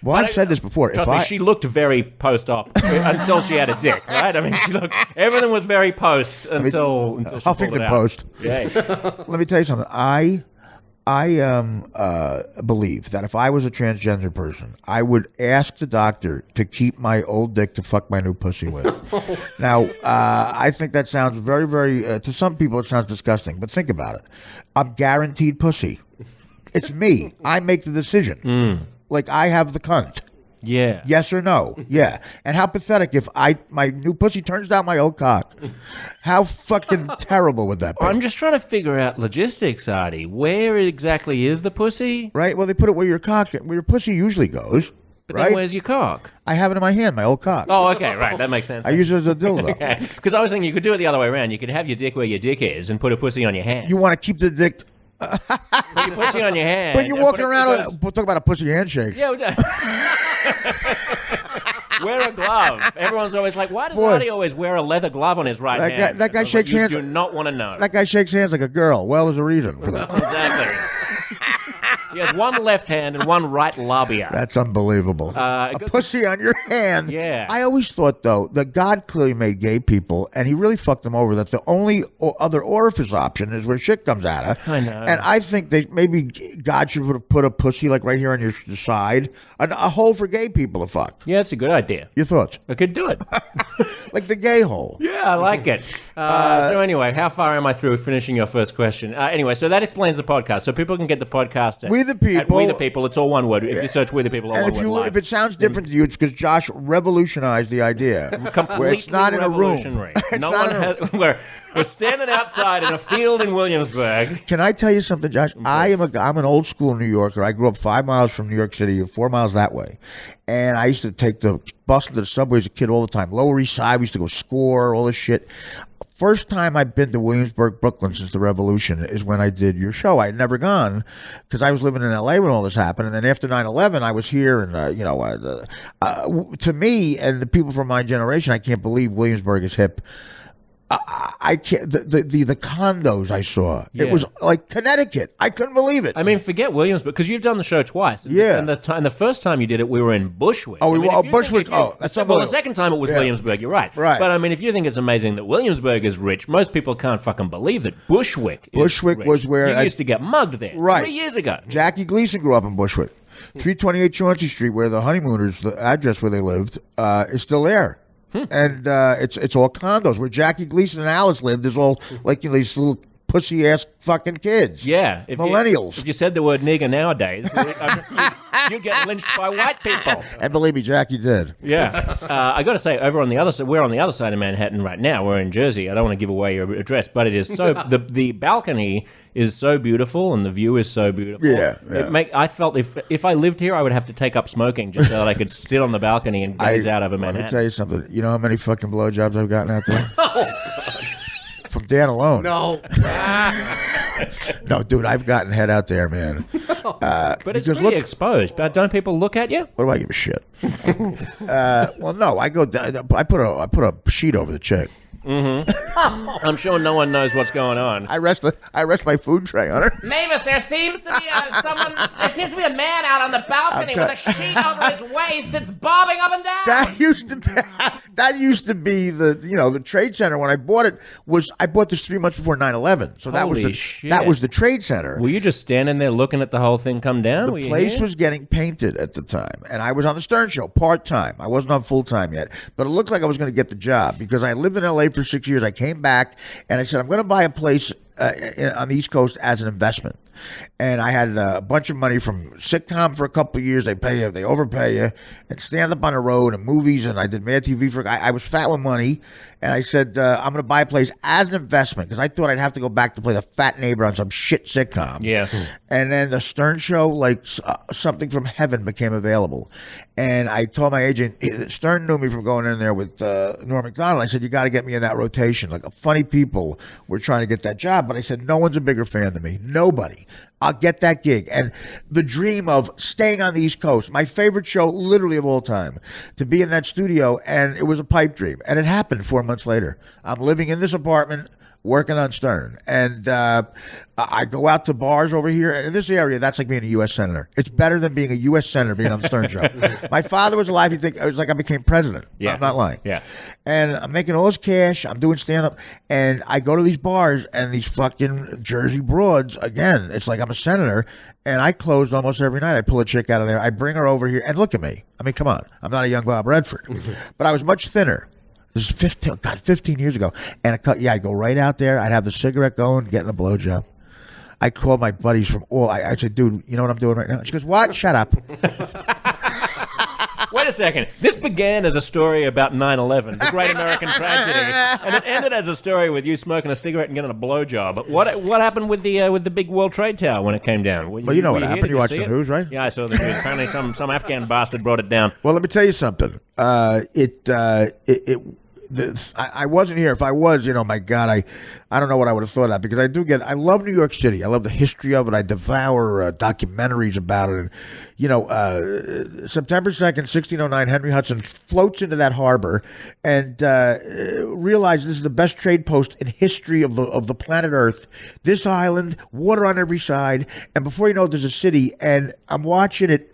Well, I've said this before. Trust me, she looked very post-op until she had a dick, right? I mean, everything was very post until she pulled it out. Post. Yeah. Let me tell you something. I believe that if I was a transgender person, I would ask the doctor to keep my old dick to fuck my new pussy with. Now, I think that sounds very, very, to some people it sounds disgusting, but think about it. I'm guaranteed pussy. It's me. I make the decision. Like, I have the cunt. Yeah. Yes or no? Yeah. And how pathetic if my new pussy turns down my old cock. How fucking terrible would that be? I'm just trying to figure out logistics, Artie. Where exactly is the pussy? Right? Well, they put it where your pussy usually goes. But right? then where's your cock? I have it in my hand, my old cock. Oh, okay, right. That makes sense. I use it as a dildo. Because I was thinking you could do it the other way around. You could have your dick where your dick is and put a pussy on your hand. You want to keep the dick... Put your pussy on your hand. But you're walking around... We'll talk about a pussy handshake. Yeah, wear a glove. Everyone's always like, why does Artie always wear a leather glove on his right hand? That guy shakes hands. You do not want to know. That guy shakes hands like a girl. Well, there's a reason for that. Exactly. He has one left hand and one right labia. That's unbelievable. A pussy on your hand. Yeah. I always thought, though, that God clearly made gay people, and he really fucked them over, that the only other orifice option is where shit comes out of. I know. And I think that maybe God should have put a pussy, like right here on your side, a hole for gay people to fuck. Yeah, it's a good idea. Your thoughts? I could do it. Like the gay hole. Yeah, I like it. So anyway, how far am I through finishing your first question? Anyway, so that explains the podcast. So people can get the podcast We the People. At We the People. It's all one word. If you search We the People, all and one word. If it sounds different to you, it's because Josh revolutionized the idea. Completely it's not in a room. We're standing outside in a field in Williamsburg. Can I tell you something, Josh? I'm an old school New Yorker. I grew up 5 miles from New York City, 4 miles that way. And I used to take the bus to the subway as a kid all the time. Lower East Side, we used to go score, all this shit. First time I've been to Williamsburg, Brooklyn since the Revolution is when I did your show. I had never gone because I was living in L.A. when all this happened. And then after 9/11, I was here. And, to me and the people from my generation, I can't believe Williamsburg is hip. I can't. The condos I saw, Yeah. It was like Connecticut. I couldn't believe it. I mean, forget Williamsburg, because you've done the show twice. Yeah. And the first time you did it, we were in Bushwick. Oh, Bushwick. That's well, the second time it was Williamsburg. You're right. Right. But I mean, if you think it's amazing that Williamsburg is rich, most people can't fucking believe that Bushwick is rich. Was where you used to get mugged there. Right. 3 years ago. Jackie Gleason grew up in Bushwick. 328 Chauncey Street, where the honeymooners, the address where they lived, is still there. And it's all condos. Where Jackie Gleason and Alice lived is all like these little pussy ass fucking kids. Yeah, millennials. If you said the word nigger nowadays, you'd get lynched by white people. And believe me, Jackie did. Yeah, I got to say, over on the other side, we're on the other side of Manhattan right now. We're in Jersey. I don't want to give away your address, but it is so the balcony is so beautiful and the view is so beautiful. Yeah. I felt if I lived here, I would have to take up smoking just so that I could sit on the balcony and gaze out over Manhattan. Let me tell you something. You know how many fucking blowjobs I've gotten out there? From Dan alone. No. No, dude, I've gotten head out there, man. But it's pretty exposed. But don't people look at you? What do I give a shit? Well, no, I go down. I put a sheet over the chick. Mm-hmm. I'm sure no one knows what's going on. I rest my food tray on her. Mavis, there seems to be a man out on the balcony with a sheet over his waist. It's bobbing up and down. That used to be the trade center when I bought it. I bought this 3 months before 9/11. So that was the trade center. Were you just standing there looking at the whole thing come down? The place was getting painted at the time, and I was on the Stern Show part-time. I wasn't on full-time yet, but it looked like I was going to get the job because I lived in L.A. for 6 years. I came back, and I said, I'm going to buy a place on the East Coast as an investment. And I had a bunch of money from sitcom for a couple of years. They pay you, they overpay you, and stand up on the road and movies. And I did Mad TV for. I was fat with money, and I said I'm going to buy a place as an investment because I thought I'd have to go back to play the fat neighbor on some shit sitcom. Yeah. And then the Stern Show, like something from heaven, became available, and I told my agent, Stern knew me from going in there with Norm Macdonald. I said, you got to get me in that rotation. Like funny people were trying to get that job, but I said, no one's a bigger fan than me. Nobody. money. I'll get that gig. And the dream of staying on the East Coast, my favorite show literally of all time, to be in that studio, and it was a pipe dream. And it happened 4 months later. I'm living in this apartment, working on Stern. And I go out to bars over here. And in this area, that's like being a U.S. Senator. It's better than being a U.S. Senator being on the Stern Show. My father was alive. You think it was like I became president. Yeah. I'm not lying. Yeah. And I'm making all this cash. I'm doing stand-up. And I go to these bars, and these fucking Jersey broads, again, it's like I'm a senator. And I closed almost every night. I pull a chick out of there. I bring her over here. And look at me. I mean, come on. I'm not a young Bob Redford. But I was much thinner. This is 15 years ago. And I'd go right out there. I'd have the cigarette going, getting a blowjob. I called my buddies from I said, dude, you know what I'm doing right now? She goes, what? Shut up. Wait a second. This began as a story about 9/11, the great American tragedy, and it ended as a story with you smoking a cigarette and getting a blowjob. But what happened with the big World Trade Tower when it came down? Well, you know what happened. You watched the news, right? Yeah, I saw the news. Apparently, some Afghan bastard brought it down. Well, let me tell you something. I wasn't here. If I was, my God, I don't know what I would have thought of, because I love New York City. I love the history of it. I devour documentaries about it. And, September 2nd, 1609, Henry Hudson floats into that harbor and realizes this is the best trade post in history of the planet Earth. This island, water on every side, and before you know it, there's a city, and I'm watching it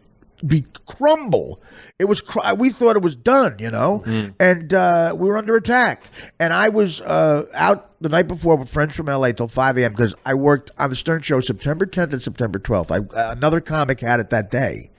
crumble. It was we thought it was done, and we were under attack. And I was out the night before with friends from LA till 5 a.m. because I worked on the Stern Show September 10th and September 12th. Another comic had it that day.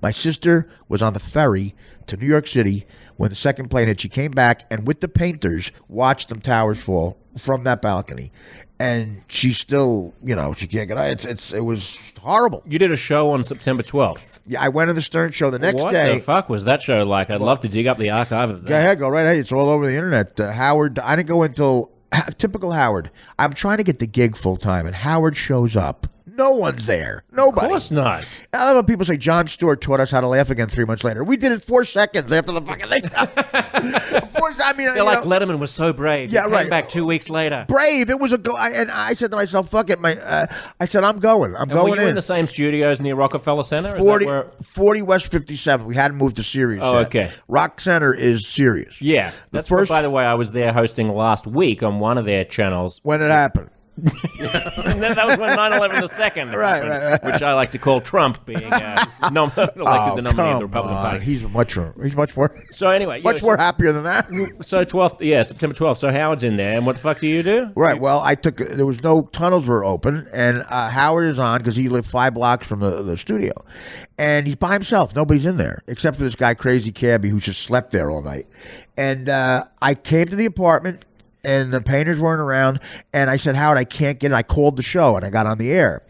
My sister was on the ferry to New York City when the second plane hit. She came back and with the painters watched them towers fall from that balcony. And she's still, she can't get out. It was horrible. You did a show on September 12th. Yeah, I went to the Stern Show the next day. What the fuck was that show like? I'd love to dig up the archive of that. Go ahead, go right ahead. It's all over the internet. Howard, I didn't go until, typical Howard. I'm trying to get the gig full time, and Howard shows up. No one's there. Nobody. Of course not. I love when people say Jon Stewart taught us how to laugh again 3 months later. We did it 4 seconds after the fucking thing. They're like, Letterman was so brave. Yeah, he came back 2 weeks later. Brave. It was and I said to myself, fuck it. I said, I'm going. I'm going were you in the same studios near Rockefeller Center? 40 West 57. We hadn't moved to Sirius yet. Okay. Rock Center is Sirius. Yeah. By the way, I was there hosting last week on one of their channels. When it happened. And then that was when 9/11 the second right. which I like to call Trump being elected the nominee of the Republican Party. He's much more. So anyway, more happier than that. So September 12th. So Howard's in there, and what the fuck do you do? Right. Well, there was no tunnels were open, and Howard is on because he lived 5 blocks from the studio, and he's by himself. Nobody's in there except for this guy, Crazy Cabbie, who just slept there all night. And I came to the apartment. And the painters weren't around, and I said, Howard, I can't get it. I called the show, and I got on the air.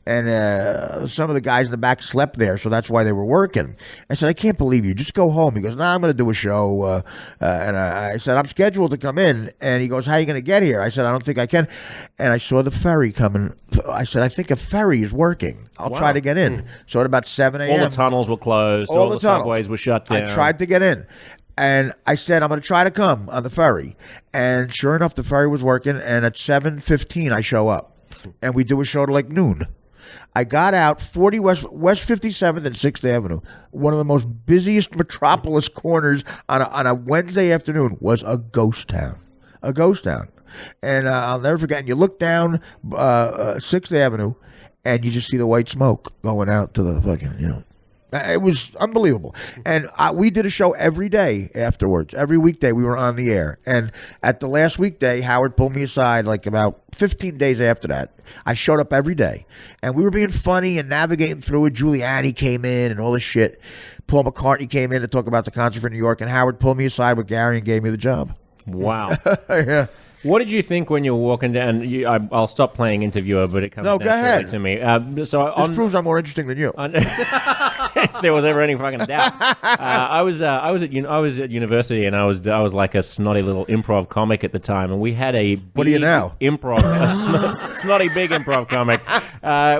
And some of the guys in the back slept there, so that's why they were working. I said, I can't believe you. Just go home. He goes, nah, I'm going to do a show. And I said, I'm scheduled to come in. And he goes, how are you going to get here? I said, I don't think I can. And I saw the ferry coming. I said, I think a ferry is working. I'll try to get in. So at about 7 a.m. All the tunnels were closed. All the subways were shut down. I tried to get in. And I said, I'm going to try to come on the ferry. And sure enough, the ferry was working. And at 7:15, I show up. And we do a show to like noon. I got out 40 West 57th and 6th Avenue. One of the most busiest metropolis corners on a Wednesday afternoon was a ghost town. A ghost town. And I'll never forget. And you look down 6th Avenue, and you just see the white smoke going out to the fucking, It was unbelievable. And we did a show every day afterwards. Every weekday we were on the air. And at the last weekday, Howard pulled me aside like about 15 days after that. I showed up every day. And we were being funny and navigating through it. Giuliani came in and all this shit. Paul McCartney came in to talk about the concert for New York. And Howard pulled me aside with Gary and gave me the job. Wow. Yeah. What did you think when you were walking down? I'll stop playing interviewer, but it comes go ahead. to me. This proves I'm more interesting than you. If there was ever any fucking doubt, I was at university, and I was like a snotty little improv comic at the time, and we had a big what are you now? Snotty big improv comic.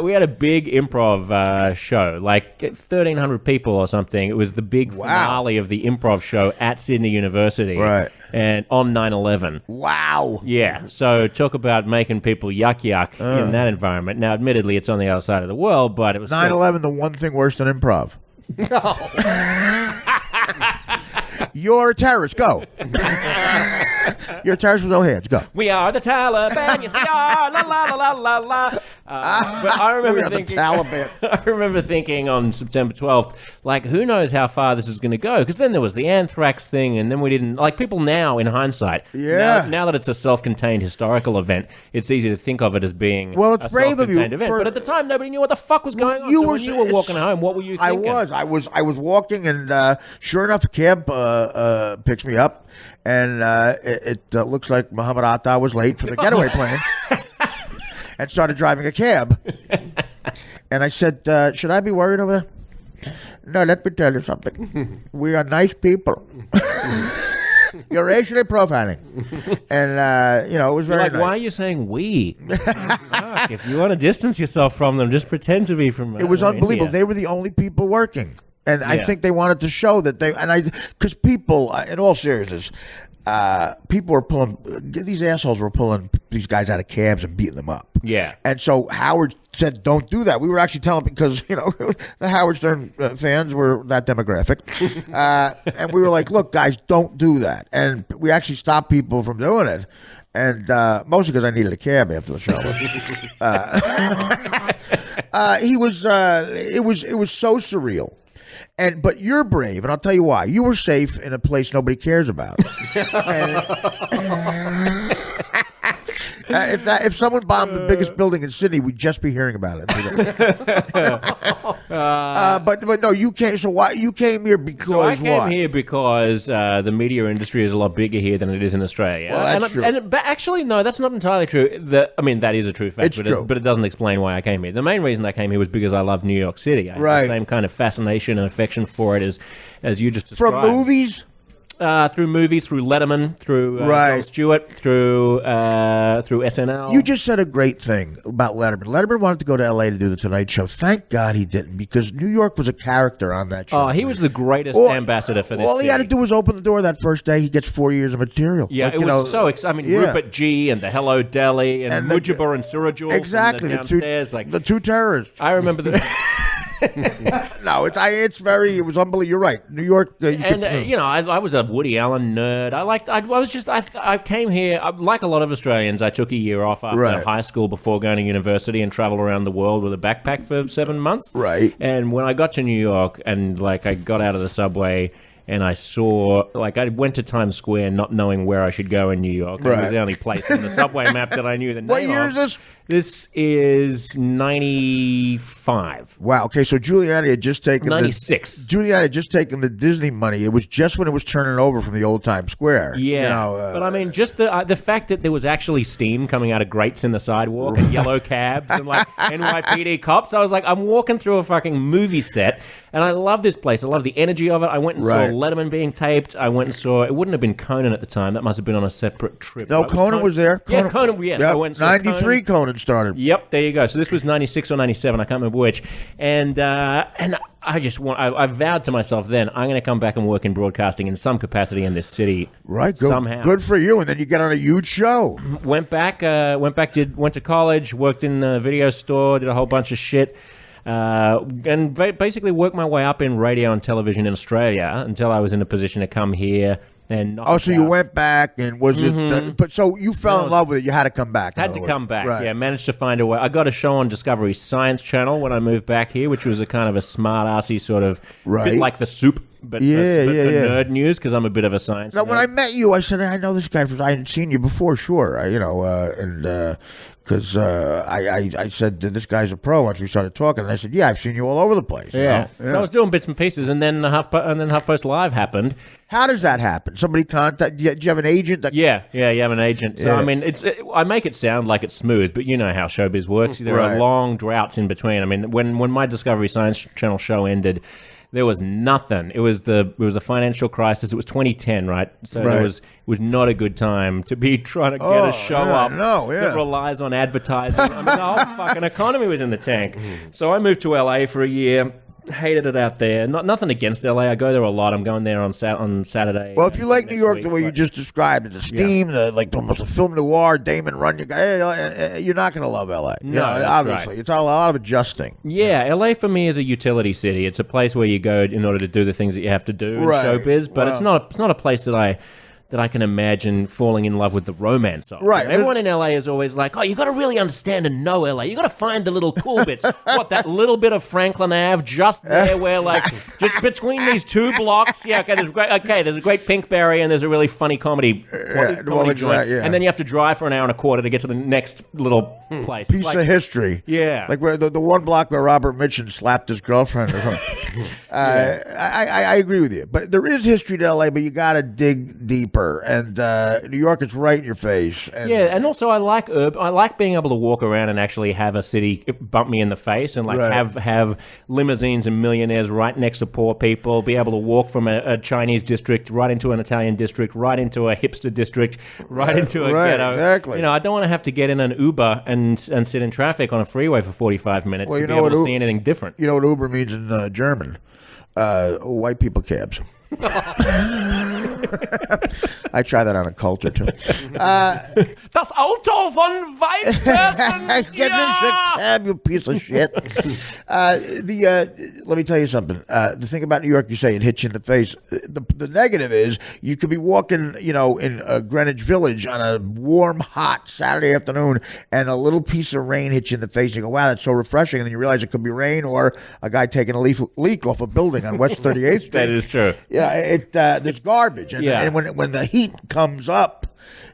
We had a big improv show, like 1,300 people or something. It was the big finale of the improv show at Sydney University. Right. and on 9/11. Wow. Yeah, so talk about making people yuck in that environment. Now, admittedly, it's on the other side of the world, but it was 9/11, the one thing worse than improv. You're a terrorist. Go. You're a terrorist with no hands. Go. We are the Taliban. Yes, we are. La la la la la la. But I remember thinking, I remember thinking on September 12th, like, who knows how far this is going to go? Because then there was the anthrax thing, and then we didn't. Like, people now, in hindsight, now that it's a self-contained historical event, it's easy to think of it as being it's a brave of you. self-contained event. But at the time, nobody knew what the fuck was going on. When you were walking home, what were you thinking? I was walking, and sure enough, a cab picks me up, and it looks like Muhammad Atta was late for the getaway plane. And started driving a cab. And I said, should I be worried over there? No, let me tell you something. We are nice people. You're racially profiling. And, it was very nice. Why are you saying we? Fuck, if you want to distance yourself from them, just pretend to be from It was unbelievable. India. They were the only people working. And I think they wanted to show that because people, in all seriousness, people were pulling, these assholes were pulling these guys out of cabs and beating them up. Yeah. And so Howard said, don't do that. We were actually telling, because, the Howard Stern fans were that demographic. And we were like, look, guys, don't do that. And we actually stopped people from doing it. And mostly because I needed a cab after the show. It was so surreal. But you're brave, and I'll tell you why. You were safe in a place nobody cares about. If someone bombed the biggest building in Sydney, we'd just be hearing about it. But no, you came. So why you came here? Because so I came here because the media industry is a lot bigger here than it is in Australia. Well, that's true. But actually, no, that's not entirely true. That is a true fact. It's true. But it doesn't explain why I came here. The main reason I came here was because I love New York City. I have the same kind of fascination and affection for it as you just described. From movies. Through movies, through Letterman, through Jon Stewart, through SNL. You just said a great thing about Letterman. Letterman wanted to go to L.A. to do the Tonight Show. Thank God he didn't, because New York was a character on that show. Oh, he was the greatest ambassador for this. All he had to do was open the door that first day. He gets 4 years of material. Yeah, it was so exciting. I mean, Rupert G. and the Hello Deli and Mujibur and Surajul. Exactly, from the downstairs. the two terrorists. I remember the. No, it was unbelievable. You're right. New York. I was a Woody Allen nerd. I came here, like a lot of Australians, I took a year off after high school before going to university and traveled around the world with a backpack for 7 months. Right. And when I got to New York and I got out of the subway and I saw, I went to Times Square not knowing where I should go in New York. It was the only place on the subway map that I knew the name of. What year is this? This is 95. Wow. Okay, so Giuliani had just taken 96. Giuliani had just taken the Disney money. It was just when it was turning over from the old Times Square. Yeah. But I mean, just the fact that there was actually steam coming out of grates in the sidewalk and yellow cabs and NYPD cops. I was like, I'm walking through a fucking movie set, and I love this place. I love the energy of it. I went and saw Letterman being taped. I went and saw. It wouldn't have been Conan at the time. That must have been on a separate trip. No, Conan was there. Conan. Yes, I went and saw 93. Conan started. Yep, there you go. So this was 96 or 97. I can't remember which. And I just I vowed to myself then, I'm going to come back and work in broadcasting in some capacity in this city. Right. Somehow. Good for you. And then you get on a huge show. Went to college, worked in a video store, did a whole bunch of shit. And basically worked my way up in radio and television in Australia until I was in a position to come here. So you went back, and was it? But so you fell in love with it. You had to come back. Had to come back. Right. Yeah, managed to find a way. I got a show on Discovery Science Channel when I moved back here, which was a kind of a smart-assy sort of bit like The Soup, but for nerd news, because I'm a bit of a science nerd. When I met you, I said, I know this guy. I hadn't seen you before, sure. Because I said, this guy's a pro once we started talking. And I said, I've seen you all over the place. Yeah. So I was doing bits and pieces, and then HuffPost Live happened. How does that happen? Somebody contact? Do you have an agent? Yeah, you have an agent. So I mean, I make it sound like it's smooth, but you know how showbiz works. There are long droughts in between. I mean, when my Discovery Science Channel show ended, there was nothing. It was the financial crisis. It was 2010, right? So it was not a good time to be trying to get a show up that relies on advertising. I mean, the whole fucking economy was in the tank. So I moved to LA for a year. hated it out there. Nothing against LA. I go there a lot. I'm going there on Saturday. Well, if you like New York week, the way you just described it, the steam, almost a film noir, Damon Run, you're not going to love LA. No, that's obviously. right. It's a lot of adjusting. Yeah, LA for me is a utility city. It's a place where you go in order to do the things that you have to do in showbiz, but it's not a place that I can imagine falling in love with the romance of. Right. Everyone in LA is always like, oh, you got to really understand and know LA. You got to find the little cool bits. What, that little bit of Franklin Ave just there where, like, just between these 2 blocks, there's a great Pinkberry and there's a really funny comedy joint. And then you have to drive for an hour and a quarter to get to the next little place. Piece of history. Yeah. Like where the one block where Robert Mitchum slapped his girlfriend or something. I agree with you. But there is history to LA, but you got to dig deeper. And New York is right in your face. And also I like being able to walk around and actually have a city bump me in the face and have limousines and millionaires right next to poor people, be able to walk from a Chinese district right into an Italian district, right into a hipster district, right into a ghetto. Exactly. I don't want to have to get in an Uber and sit in traffic on a freeway for 45 minutes to be able to see anything different. You know what Uber means in German? White people cabs. I try that on a Coulter too. Das Auto von Weißperson. Get in the cab, you piece of shit. Let me tell you something. The thing about New York, you say it hits you in the face. The negative is you could be walking, in Greenwich Village on a warm, hot Saturday afternoon, and a little piece of rain hits you in the face. You go, "Wow, that's so refreshing," and then you realize it could be rain or a guy taking a leak off a building on West 38th Street. That is true. Yeah, there's garbage, and when the heat comes up,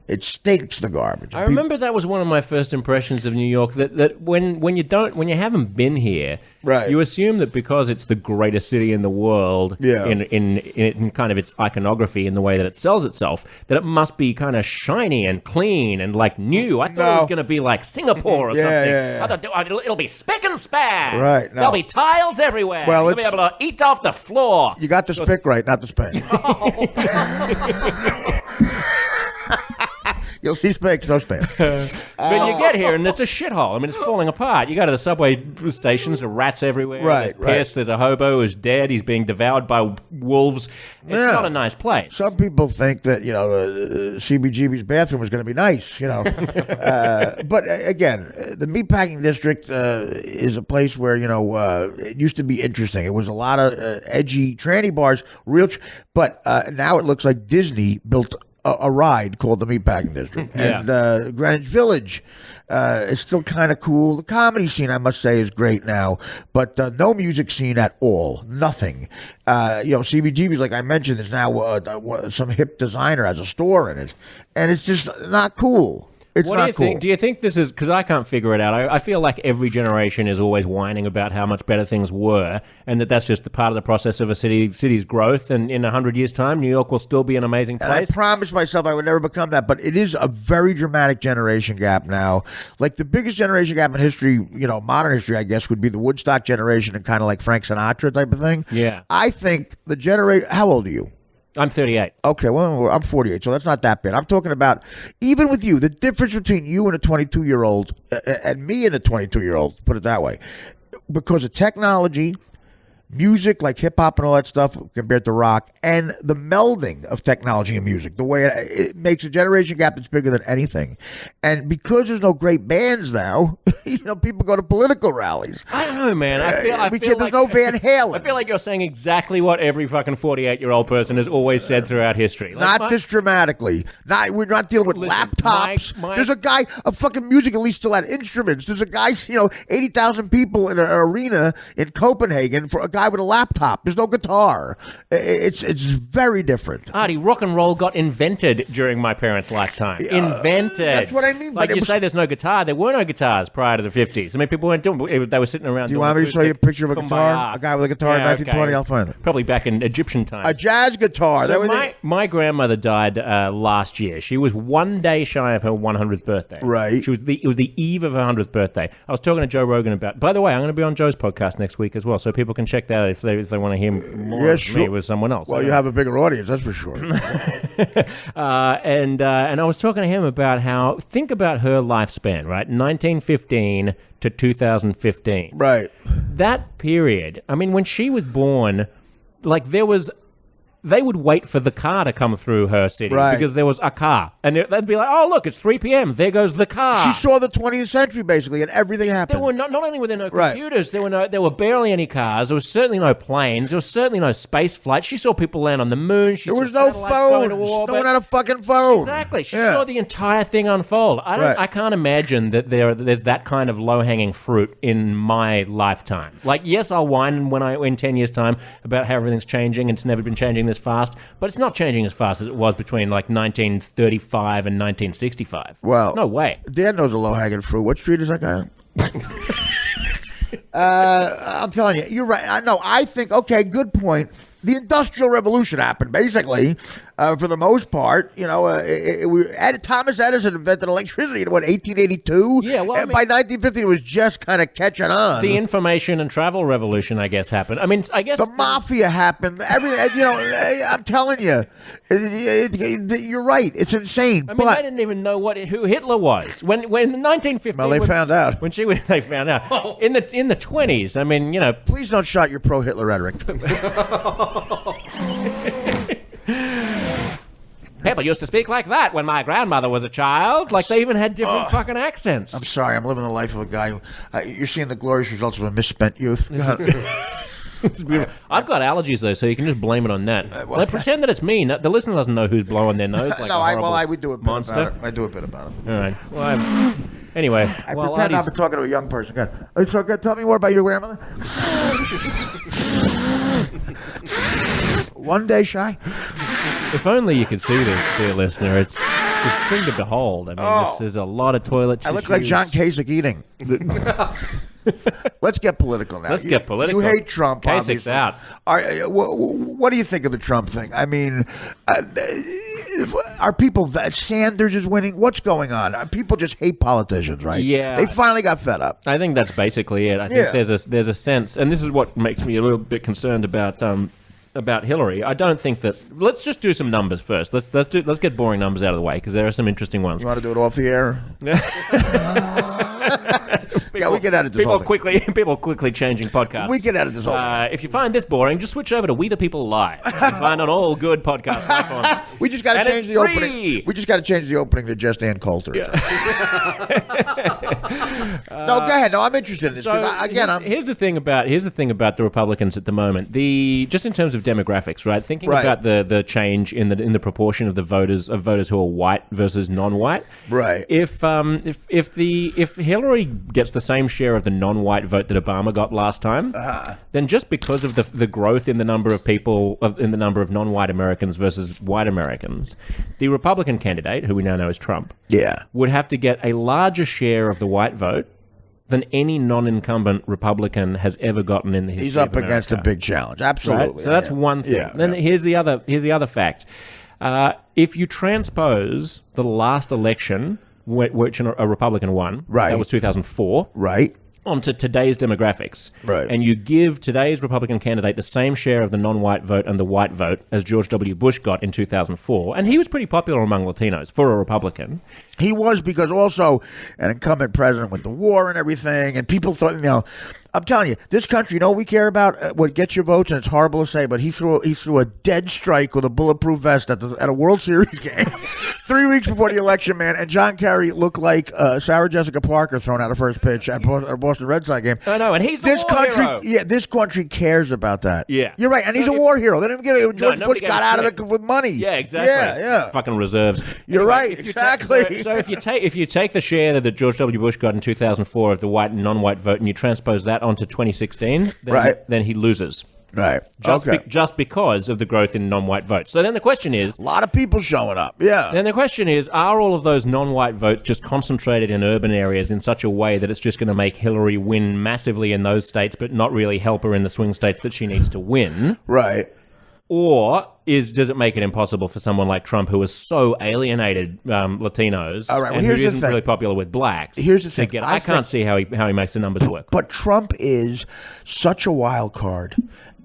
it stinks, the garbage. I remember that was one of my first impressions of New York. That when you haven't been here, you assume that because it's the greatest city in the world, in kind of its iconography, in the way that it sells itself, that it must be kind of shiny and clean and like new. I thought it was going to be like Singapore or something. I thought it'll be spick and span. Right. No. There'll be tiles everywhere. Well, you'll be able to eat off the floor. You got the spick right, not the span. You'll see spikes, no span. But you get here and it's a shithole. I mean, it's falling apart. You go to the subway stations, there are rats everywhere. Right, There's a hobo who's dead. He's being devoured by wolves. It's not a nice place. Some people think that, CBGB's bathroom is going to be nice, But again, the meatpacking district is a place where, it used to be interesting. It was a lot of edgy tranny bars, but now it looks like Disney built a ride called the Meatpacking District. And Greenwich Village is still kind of cool. The comedy scene, I must say, is great now, but no music scene at all. Nothing. CBGB's, like I mentioned, is now some hip designer has a store in it, and it's just not cool. It's what not do you cool. think? Do you think this is, because I can't figure it out, I feel like every generation is always whining about how much better things were, and that's just the part of the process of a city's growth, and in 100 years' time, New York will still be an amazing place. And I promised myself I would never become that, but it is a very dramatic generation gap now. Like the biggest generation gap in history, modern history, I guess, would be the Woodstock generation and kind of like Frank Sinatra type of thing. Yeah. I think the generation, how old are you? I'm 38. Okay, well, I'm 48, so that's not that bad. I'm talking about, even with you, the difference between you and a 22-year-old and me and a 22-year-old, put it that way, because of technology, music like hip-hop and all that stuff compared to rock, and the melding of technology and music, the way it makes a generation gap that's bigger than anything. And because there's no great bands now, people go to political rallies. I don't know, man. I feel like there's no Van Halen. I feel like you're saying exactly what every fucking 48-year-old person has always said throughout history. Not this dramatically. We're not dealing with laptops. There's a guy, a fucking music at least still had instruments. There's a guy, 80,000 people in an arena in Copenhagen for a guy with a laptop. There's no guitar. It's very different. Artie, rock and roll got invented during my parents' lifetime. Invented. That's what I mean. Like you say, there's no guitar. There were no guitars prior to the 50s. I mean, people weren't doing it. They were sitting around. Do you want me to show you a picture of a guitar? A guy with a guitar in 1920? I'll find it. Probably back in Egyptian times. A jazz guitar. So my grandmother died last year. She was one day shy of her 100th birthday. Right. It was the eve of her 100th birthday. I was talking to Joe Rogan about. By the way, I'm going to be on Joe's podcast next week as well, so people can check that out if they want to hear more of me with someone else. Well, you have a bigger audience, that's for sure. And I was talking to him about think about her lifespan, right? 1915 to 2015. Right. that period, I mean, when she was born, like they would wait for the car to come through her city because there was a car. And they'd be like, oh, look, it's 3 p.m. There goes the car. She saw the 20th century, basically, and everything happened. There were not only were there no computers, there were barely any cars. There was certainly no planes. There was certainly no space flights. She saw people land on the moon. There was no phones. No one had a fucking phone. Exactly. She saw the entire thing unfold. I can't imagine that there's that kind of low-hanging fruit in my lifetime. Like, yes, I'll whine in 10 years' time about how everything's changing and it's never been changing this fast, but it's not changing as fast as it was between like 1935 and 1965. Well, no way. Dan knows a low-hanging fruit. What street is that guy on? I'm telling you, you're right. I know. I think, okay, good point. The Industrial Revolution happened, basically, for the most part. You know, Thomas Edison invented electricity in, 1882? Yeah, well, by 1950, it was just kind of catching on. The information and travel revolution, I guess, happened. I mean, I guess... The mafia happened. Everything, I'm telling you, you're right. It's insane. I mean, they didn't even know who Hitler was. When in 1950... Well, they found out. They found out. In the 20s, I mean, Please don't shout your pro-Hitler rhetoric. People used to speak like that when my grandmother was a child. Like, they even had different fucking accents. I'm sorry. I'm living the life of a guy who... you're seeing the glorious results of a misspent youth. It's beautiful. I've got allergies, though, so you can just blame it on that. They pretend that it's me. The listener doesn't know who's blowing their nose like I would do a bit monster. about it. I do a bit about it. All right. Well, anyway. I pretend I've been talking to a young person. Tell me more about your grandmother. One day shy. If only you could see this, dear listener. It's a thing to behold. I mean, there's a lot of toilet tissues. I look like John Kasich eating. Let's get political now. Let's get political. You hate Trump. Kasich's out. What do you think of the Trump thing? I mean, are people... Sanders is winning? What's going on? People just hate politicians, right? Yeah. They finally got fed up. I think that's basically it. I think there's a sense, and this is what makes me a little bit concerned about Hillary. I don't think that... Let's just do some numbers first. Let's get boring numbers out of the way, because there are some interesting ones. You want to do it off the air? We get out of this. People quickly changing podcasts. We get out of this. If you find this boring, just switch over to We the People Live. You can find on all good podcast platforms. We just got to change the opening. We just got to change the opening to just Ann Coulter. Yeah. No, go ahead. No, I'm interested in this. Here's the thing about the Republicans at the moment. Just in terms of demographics, right? Thinking about the change in the proportion of the voters who are white versus non-white. Right. If Hillary gets the same share of the non-white vote that Obama got last time, then just because of the growth in the number of people in the number of non-white Americans versus white Americans, the Republican candidate, who we now know as Trump, would have to get a larger share of the white vote than any non-incumbent Republican has ever gotten in the history He's up of America. Against a big challenge. Absolutely. Right? So that's one thing. Yeah, then here's the other fact. If you transpose the last election, which a Republican won, that was 2004, onto today's demographics, and you give today's Republican candidate the same share of the non-white vote and the white vote as George W. Bush got in 2004, and he was pretty popular among Latinos for a Republican. He was, because also an incumbent president with the war and everything, and people thought, I'm telling you, this country, we care about what gets your votes, and it's horrible to say, but he threw a dead strike with a bulletproof vest at a World Series game 3 weeks before the election, man, and John Kerry looked like Sarah Jessica Parker thrown out of first pitch at a Boston Red Sox game. I know, and he's the war hero. Yeah, this country cares about that. Yeah. You're right, and he's a war hero. They didn't give it. George Bush got out of it with money. Yeah, exactly. Yeah. Fucking reserves. You're right, exactly. So if you take the share that George W. Bush got in 2004 of the white and non-white vote, and you transpose that onto 2016, then he loses. Right. Just because of the growth in non-white votes. So then the question is... A lot of people showing up, yeah. Then the question is, are all of those non-white votes just concentrated in urban areas in such a way that it's just going to make Hillary win massively in those states, but not really help her in the swing states that she needs to win? Right. Or does it make it impossible for someone like Trump, who has so alienated Latinos, and who isn't really popular with blacks, here's the thing. I can't see how he makes the numbers work. But Trump is such a wild card.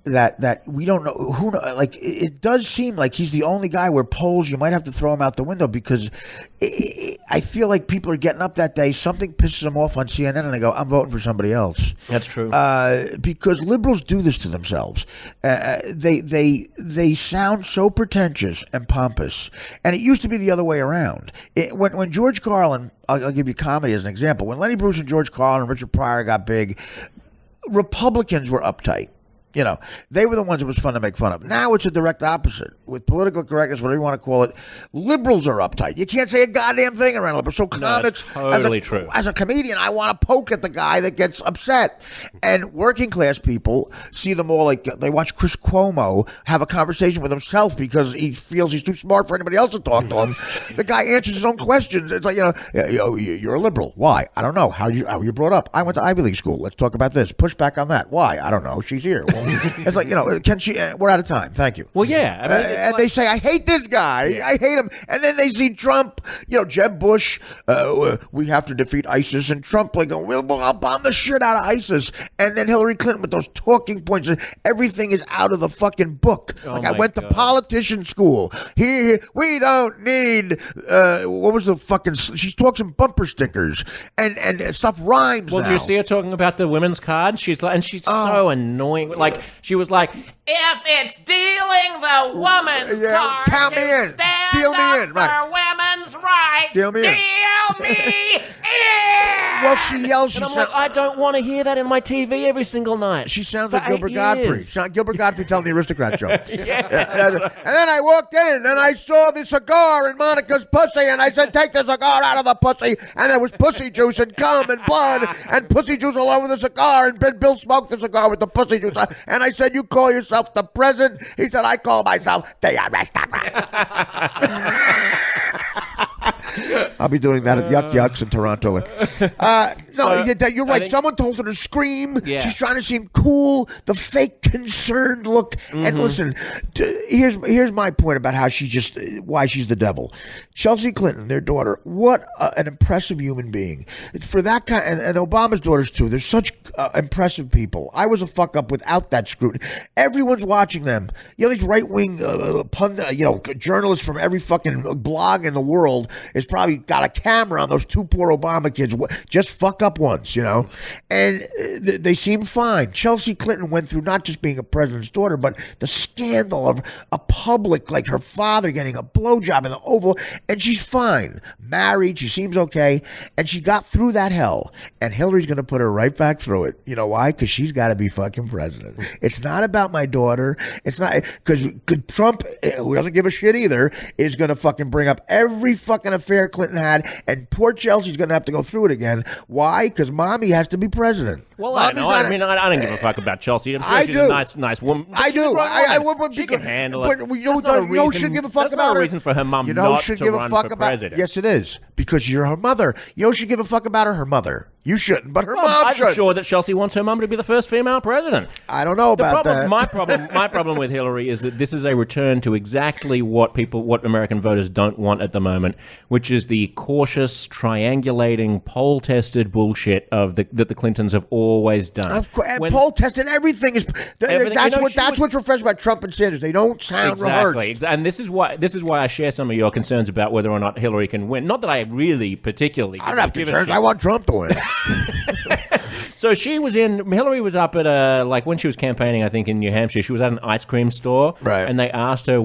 that we don't know who. Like it does seem like he's the only guy where polls you might have to throw him out the window because I feel like people are getting up that day. Something pisses them off on CNN, and they go, "I'm voting for somebody else." That's true. Because liberals do this to themselves. They sound so pretentious and pompous, and it used to be the other way around. When George Carlin, I'll give you comedy as an example. When Lenny Bruce and George Carlin and Richard Pryor got big, Republicans were uptight. You know, they were the ones it was fun to make fun of. Now it's a direct opposite. With political correctness, whatever you want to call it, liberals are uptight. You can't say a goddamn thing around liberals. So comics, totally true. As a comedian, I want to poke at the guy that gets upset. And working class people see them all like they watch Chris Cuomo have a conversation with himself because he feels he's too smart for anybody else to talk to him. The guy answers his own questions. It's like, you're a liberal. Why? I don't know. How you brought up? I went to Ivy League school. Let's talk about this. Push back on that. Why? I don't know. She's here. Well, it's like, can she? We're out of time. Thank you. Well, yeah. I mean, and they say, I hate this guy. Yeah. I hate him. And then they see Trump, Jeb Bush, we have to defeat ISIS. And Trump, like, we'll bomb the shit out of ISIS. And then Hillary Clinton with those talking points. Everything is out of the fucking book. Like, I went to politician school. Here, we don't need, what was the fucking, she talks in bumper stickers. And stuff rhymes Well, now. do you see her talking about the women's card? She's like, and she's so annoying. Like, she was like, if it's dealing the woman's card, count me in. Stand Deal me up in. Right. for women's rights. Deal me in. Deal me in. Well, she yells. And I'm like, I don't want to hear that in my TV every single night. She sounds For like Gilbert 8 Godfrey. years. Gilbert Godfrey telling the aristocrat joke. Yeah. And then I walked in and I saw the cigar in Monica's pussy, and I said, "Take the cigar out of the pussy." And there was pussy juice and cum and blood and pussy juice all over the cigar. And Bill smoked the cigar with the pussy juice. And I said, "You call yourself the president?" He said, "I call myself the aristocrat." I'll be doing that at Yuck Yucks in Toronto. You're right. Someone told her to scream. Yeah. She's trying to seem cool. The fake concerned look. And listen, here's my point about how why she's the devil. Chelsea Clinton, their daughter, what an impressive human being. For that kind, and Obama's daughters too. They're such impressive people. I was a fuck up without that scrutiny. Everyone's watching them. These right wing journalists from every fucking blog in the world is probably got a camera on those two poor Obama kids. Just fuck up once, and they seem fine. Chelsea Clinton went through not just being a president's daughter, but the scandal of a public, like her father getting a blowjob in the Oval, and she's fine. Married, she seems okay, and she got through that hell. And Hillary's going to put her right back through it. You know why? Because she's got to be fucking president. It's not about my daughter. It's not because Trump, who doesn't give a shit either, is going to fucking bring up every fucking affair Clinton had, and poor Chelsea's going to have to go through it again. Why? Because mommy has to be president. Well, I know. I don't give a fuck about Chelsea. I'm sure she's a nice woman. I do. I would. She can handle it. But you know should give a fuck about her. That's not a reason for her mom not to run for president. Yes, it is. Because you're her mother. You know should give a fuck about her mother. You shouldn't, but her mom should. I'm sure that Chelsea wants her mom to be the first female president. I don't know about that. My problem with Hillary is that this is a return to exactly what American voters don't want at the moment, which is the cautious, triangulating, poll-tested bullshit that the Clintons have always done. Of course, and poll-tested everything is. That's what's refreshing about Trump and Sanders. They don't sound rehearsed. Exactly, and this is why I share some of your concerns about whether or not Hillary can win. Not that I really particularly. I don't have concerns. I want Trump to win. So Hillary was up at when she was campaigning, I think in New Hampshire, she was at an ice cream store. Right. And they asked her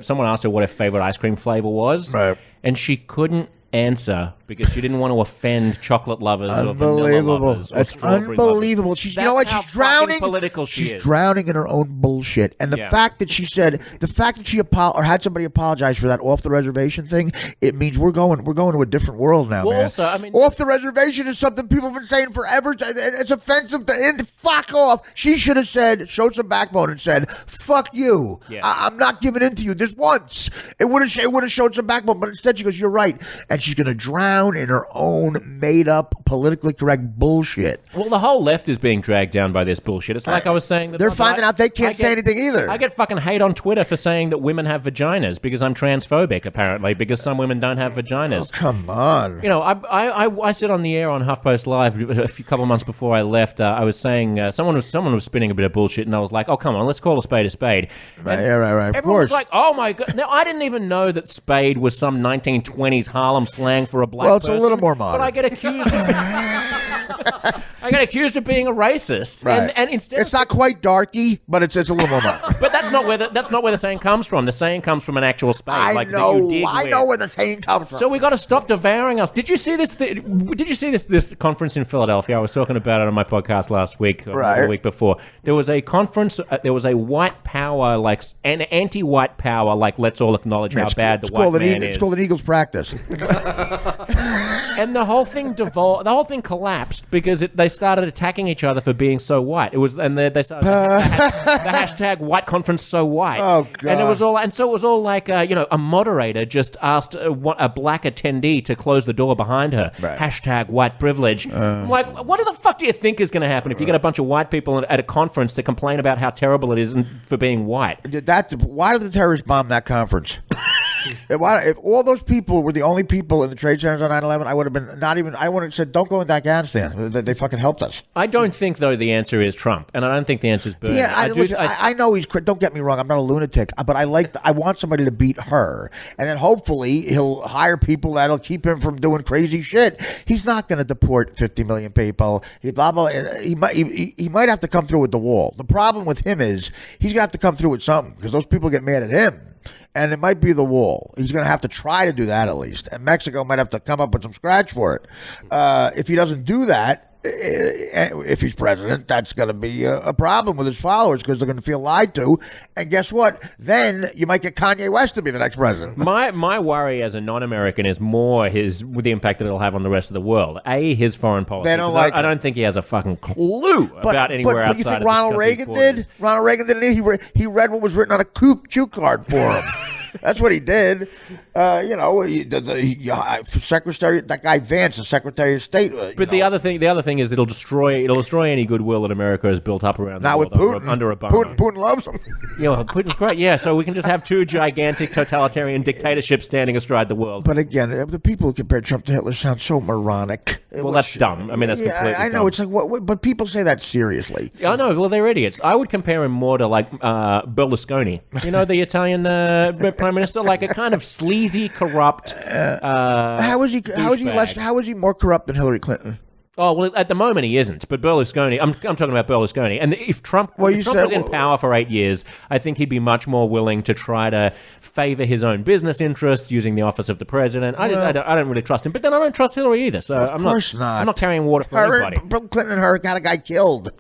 someone asked her what her favorite ice cream flavor was. Right. And she couldn't answer because she didn't want to offend chocolate lovers or vanilla lovers. That's unbelievable. Lovers. She's drowning. Political she's drowning in her own bullshit. And the fact that she had somebody apologize for that off the reservation thing, it means we're going to a different world now, man. Also, I mean, off the reservation is something people have been saying forever. It's offensive fuck off. She should have showed some backbone and said, "Fuck you. Yeah. I'm not giving in to you this once." It would have showed some backbone, but instead she goes, "You're right," and she's going to drown in her own made-up, politically correct bullshit. Well, the whole left is being dragged down by this bullshit. It's like I was saying. They're finding out they can't say anything either. I get fucking hate on Twitter for saying that women have vaginas because I'm transphobic, apparently, because some women don't have vaginas. Oh, come on. I said on the air on HuffPost Live a couple of months before I left, I was saying, someone someone was spinning a bit of bullshit, and I was like, oh, come on, let's call a spade a spade. Right, right. Of Everyone course. was like, oh my God. Now, I didn't even know that spade was some 1920s Harlem slang for a black person. Well, it's a little more modern. But I get accused of being a racist. Right. And instead it's not quite darky, but it's a little more modern. But that's not where the saying comes from. The saying comes from an actual spade. I know where the saying comes from. So we got to stop devouring us. Did you see this? Did you see this conference in Philadelphia? I was talking about it on my podcast last week, or the week before. There was a conference. There was a white power, like an anti-white power, like let's all acknowledge how bad the white man is. It's called an Eagles practice. And the whole thing devolved. The whole thing collapsed because they started attacking each other for being so white. It was, and they started the hashtag White Conference So White. Oh God! And it was all like a moderator just asked a black attendee to close the door behind her. Right. Hashtag White Privilege. I'm like, what the fuck do you think is going to happen if you get a bunch of white people at a conference to complain about how terrible it is for being white? Why did the terrorists bomb that conference? If all those people were the only people in the trade centers on 9/11, I would have been I would have said, don't go into Afghanistan. They fucking helped us. I don't think, though, the answer is Trump, and I don't think the answer is Bernie. Yeah, I know he's. Don't get me wrong. I'm not a lunatic, but I want somebody to beat her, and then hopefully he'll hire people that'll keep him from doing crazy shit. He's not going to deport 50 million people. He might have to come through with the wall. The problem with him is he's going to have to come through with something because those people get mad at him. And it might be the wall. He's going to have to try to do that at least. And Mexico might have to come up with some scratch for it. If he doesn't do that, if he's president, that's going to be a problem with his followers because they're going to feel lied to. And guess what? Then you might get Kanye West to be the next president. My worry as a non-American is more with the impact that it'll have on the rest of the world. His foreign policy. They don't I don't think he has a fucking clue about anywhere outside. But you think of Ronald Reagan did? Ronald Reagan did. He read what was written on a cue card for him. That's what he did. Secretary, that guy Vance, the Secretary of State. But the other thing is it'll destroy any goodwill that America has built up around the world. Not with Putin. Under Obama. Putin loves him. Yeah, well, Putin's great. Yeah, so we can just have two gigantic totalitarian dictatorships standing astride the world. But again, the people who compare Trump to Hitler sound so moronic. Well, that's dumb. I mean, that's completely dumb. I know. It's like, but people say that seriously. I know. Well, they're idiots. I would compare him more to like Berlusconi. You know, the Italian prime minister, like a kind of sleazy, corrupt. How is he more corrupt than Hillary Clinton? Oh, well, at the moment he isn't, but Berlusconi, I'm talking about Berlusconi. And if Trump was in power for 8 years, I think he'd be much more willing to try to favor his own business interests using the office of the president. I don't really trust him, but then I don't trust Hillary either, so I'm not carrying water for anybody. Bill Clinton and her got a guy killed.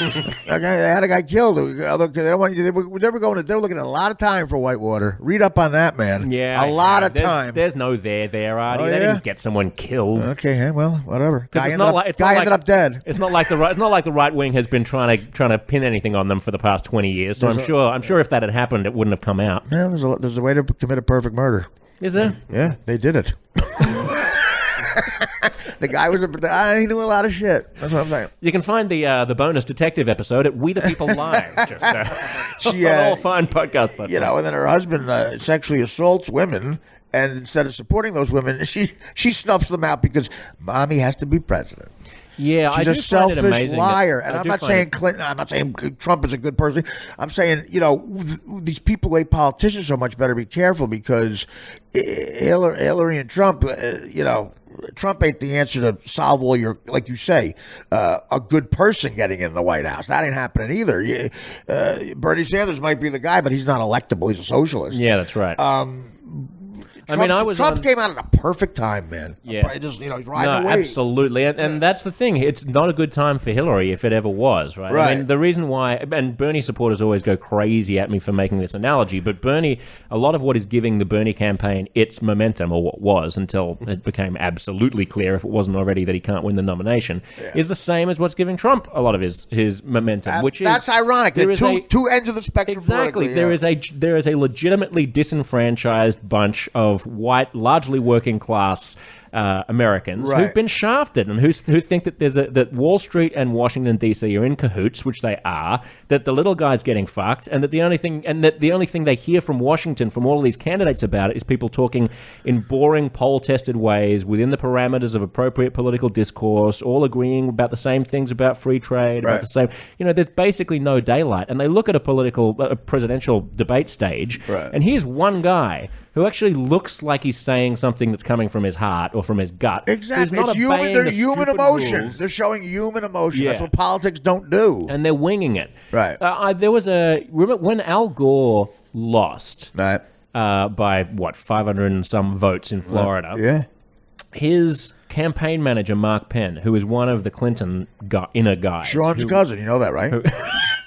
They had a guy killed. They were looking at a lot of time for Whitewater. Read up on that, man. Yeah, a lot of time. There's no there, Artie. They didn't get someone killed. Okay, well, whatever. Guy ended up dead. It's not like the right wing has been trying to pin anything on them for the past 20 years. So I'm sure if that had happened, it wouldn't have come out. Yeah, there's a way to commit a perfect murder. Is there? Yeah, they did it. The guy he knew a lot of shit. That's what I'm saying. You can find the bonus detective episode at We the People Live. Just all fine podcast. And then her husband sexually assaults women, and instead of supporting those women, she snuffs them out because mommy has to be president. Yeah, she's a selfish liar. And I'm not saying Clinton. I'm not saying Trump is a good person. I'm saying, these people who hate politicians so much better be careful because Hillary and Trump, Trump ain't the answer to solve all your, like you say, a good person getting in the White House. That ain't happening either. Bernie Sanders might be the guy, but he's not electable. He's a socialist. Yeah, that's right. Trump came out at a perfect time, man. Yeah, he's riding away. Absolutely, and that's the thing. It's not a good time for Hillary if it ever was, right? I mean, the reason why, and Bernie supporters always go crazy at me for making this analogy, but Bernie, a lot of what is giving the Bernie campaign its momentum, or what was until it became absolutely clear, if it wasn't already, that he can't win the nomination, is the same as what's giving Trump a lot of his momentum. That's ironic. There is two ends of the spectrum. Exactly. There is a legitimately disenfranchised bunch of white, largely working class Americans Right. who've been shafted and who think that that Wall Street and Washington D.C. are in cahoots, which they are. That the little guy's getting fucked, and that the only thing they hear from Washington, from all of these candidates about it, is people talking in boring poll-tested ways within the parameters of appropriate political discourse, all agreeing about the same things about free trade, about the same. There's basically no daylight, and they look at a presidential debate stage, and here's one guy who actually looks like he's saying something that's coming from his heart or from his gut. Exactly. He's not It's human. obeying They're the human stupid emotions. rules. They're showing human emotion. Yeah. That's what politics don't do. And they're winging it. Right. There was remember when Al Gore lost Right. by 500 and some votes in Florida. Yeah. His campaign manager, Mark Penn, who is one of the Clinton inner guys. Sean's cousin. You know that, right?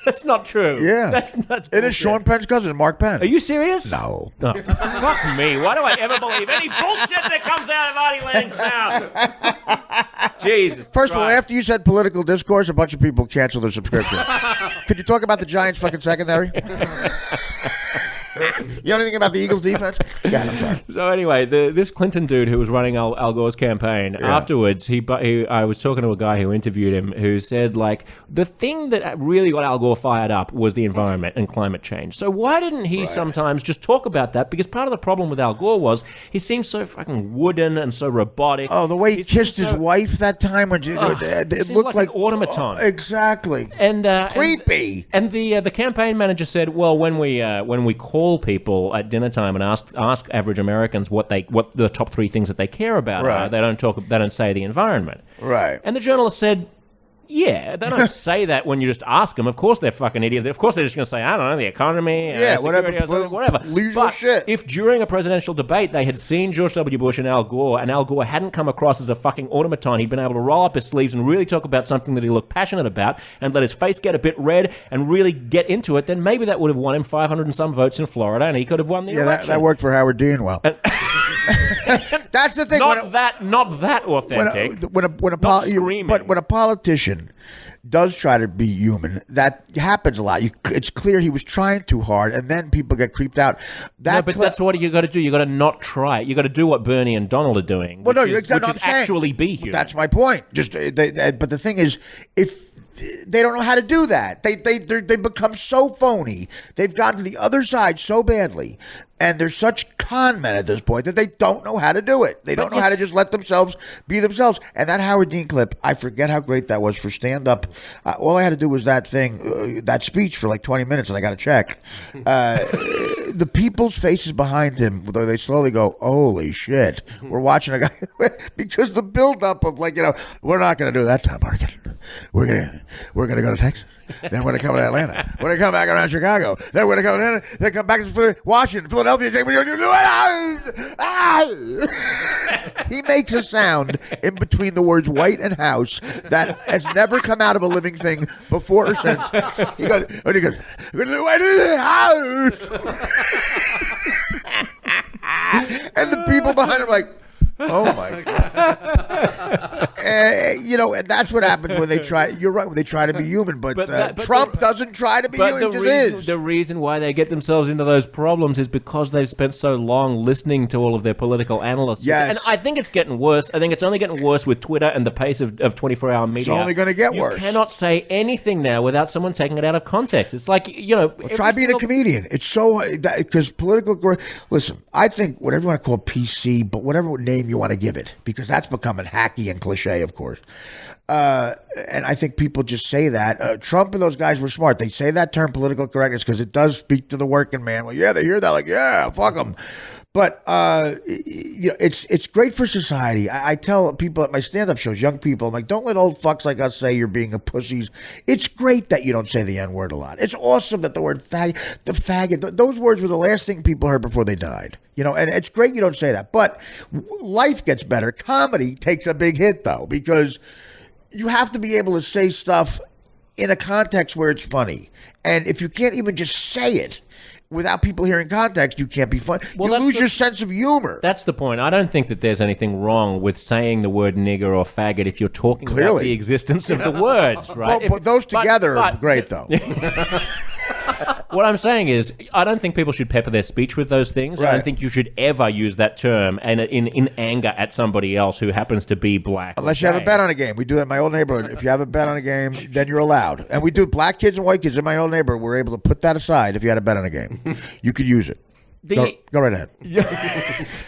That's not true. Yeah. That's It is Sean Penn's cousin, Mark Penn. Are you serious? No. Oh, fuck me. Why do I ever believe any bullshit that comes out of Artie Lang's mouth? Jesus First of all, Christ. after you said political discourse, a bunch of people canceled their subscription. Could you talk about the Giants' fucking secondary? You know anything about the Eagles' defense? Yeah, I'm sorry. So anyway, this Clinton dude who was running Al Gore's campaign, afterwards, I was talking to a guy who interviewed him who said, like, the thing that really got Al Gore fired up was the environment and climate change. So why didn't he sometimes just talk about that? Because part of the problem with Al Gore was he seemed so fucking wooden and so robotic. Oh, the way he kissed his wife that time when it looked like an automaton. Exactly. And creepy. And the campaign manager said, well, when we call people at dinner time and ask average Americans what the top three things that they care about are, they don't say the environment. Right. And the journalist said, yeah, they don't say that when you just ask them. Of course they're fucking idiots. Of course they're just going to say, I don't know, the economy, security, whatever. Usual shit. If during a presidential debate they had seen George W. Bush and Al Gore hadn't come across as a fucking automaton, he'd been able to roll up his sleeves and really talk about something that he looked passionate about and let his face get a bit red and really get into it, then maybe that would have won him 500 and some votes in Florida and he could have won the election. That worked for Howard Dean well. That's the thing. Not that authentic. When a politician does try to be human, that happens a lot. It's clear he was trying too hard, and then people get creeped out. That's what you got to do. You got to not try it. You got to do what Bernie and Donald are doing. Which is actually be human. That's my point. But the thing is, if they don't know how to do that, they become so phony. They've gotten to the other side so badly, and they're such con men at this point that they don't know how to do it. They don't know how to just let themselves be themselves. And that Howard Dean clip, I forget how great that was for stand-up. All I had to do was that speech for like 20 minutes, and I got to check. The people's faces behind him, though, they slowly go, holy shit. We're watching a guy, because the build-up of we're not going to do that time market. We're gonna go to Texas. Then we're going to come to Atlanta. We're going to come back around Chicago. Then we're going to come to Atlanta. Then come back to Washington, Philadelphia. He makes a sound in between the words white and house that has never come out of a living thing before or since. He goes, white house. And the people behind him are like, oh my God. And that's what happens when they try. You're right, when they try to be human, but Trump doesn't try to be human. The reason why they get themselves into those problems is because they've spent so long listening to all of their political analysts. Yes. And I think it's getting worse. I think it's only getting worse with Twitter and the pace of 24-hour media. It's only going to get worse. You cannot say anything now without someone taking it out of context. It's like, try being a comedian. It's so, because listen, I think whatever you want to call PC, but whatever name you want to give it, because that's becoming hacky and cliche, of course. And I think people just say that. Trump and those guys were smart. They say that term political correctness because it does speak to the working man. Well, yeah, they hear that like, yeah, fuck them. But it's great for society. I tell people at my stand-up shows, young people, I'm like, don't let old fucks like us say you're being a pussies. It's great that you don't say the N-word a lot. It's awesome that the word faggot, those words were the last thing people heard before they died. And it's great you don't say that. But life gets better. Comedy takes a big hit, though, because you have to be able to say stuff in a context where it's funny. And if you can't even just say it without people hearing context, you can't be funny. Well, you lose your sense of humor. That's the point. I don't think that there's anything wrong with saying the word nigger or faggot if you're talking about the existence of the words, right? Well, but those together are great, though. What I'm saying is, I don't think people should pepper their speech with those things. Right. I don't think you should ever use that term and in anger at somebody else who happens to be black. Unless you have a bet on a game. We do that in my old neighborhood. If you have a bet on a game, then you're allowed. And we do black kids and white kids in my old neighborhood. We're able to put that aside if you had a bet on a game. You could use it. Go right ahead.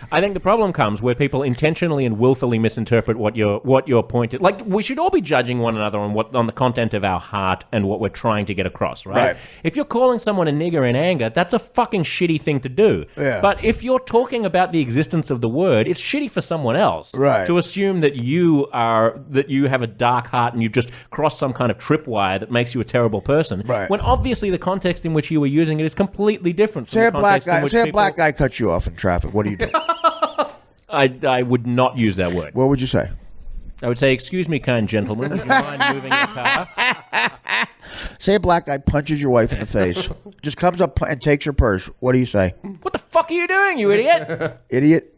I think the problem comes where people intentionally and willfully misinterpret what your point is. Like, we should all be judging one another on the content of our heart and what we're trying to get across, right? If you're calling someone a nigger in anger, that's a fucking shitty thing to do. Yeah. But if you're talking about the existence of the word, it's shitty for someone else to assume that you have a dark heart and you've just crossed some kind of tripwire that makes you a terrible person. Right. When obviously the context in which you were using it is completely different from the context in which a black guy cuts you off in traffic. What do you do? I would not use that word. What would you say? I would say, excuse me, kind gentleman, would you mind moving your car? Say a black guy punches your wife in the face, just comes up and takes her purse. What do you say? What the fuck are you doing, you idiot? Idiot?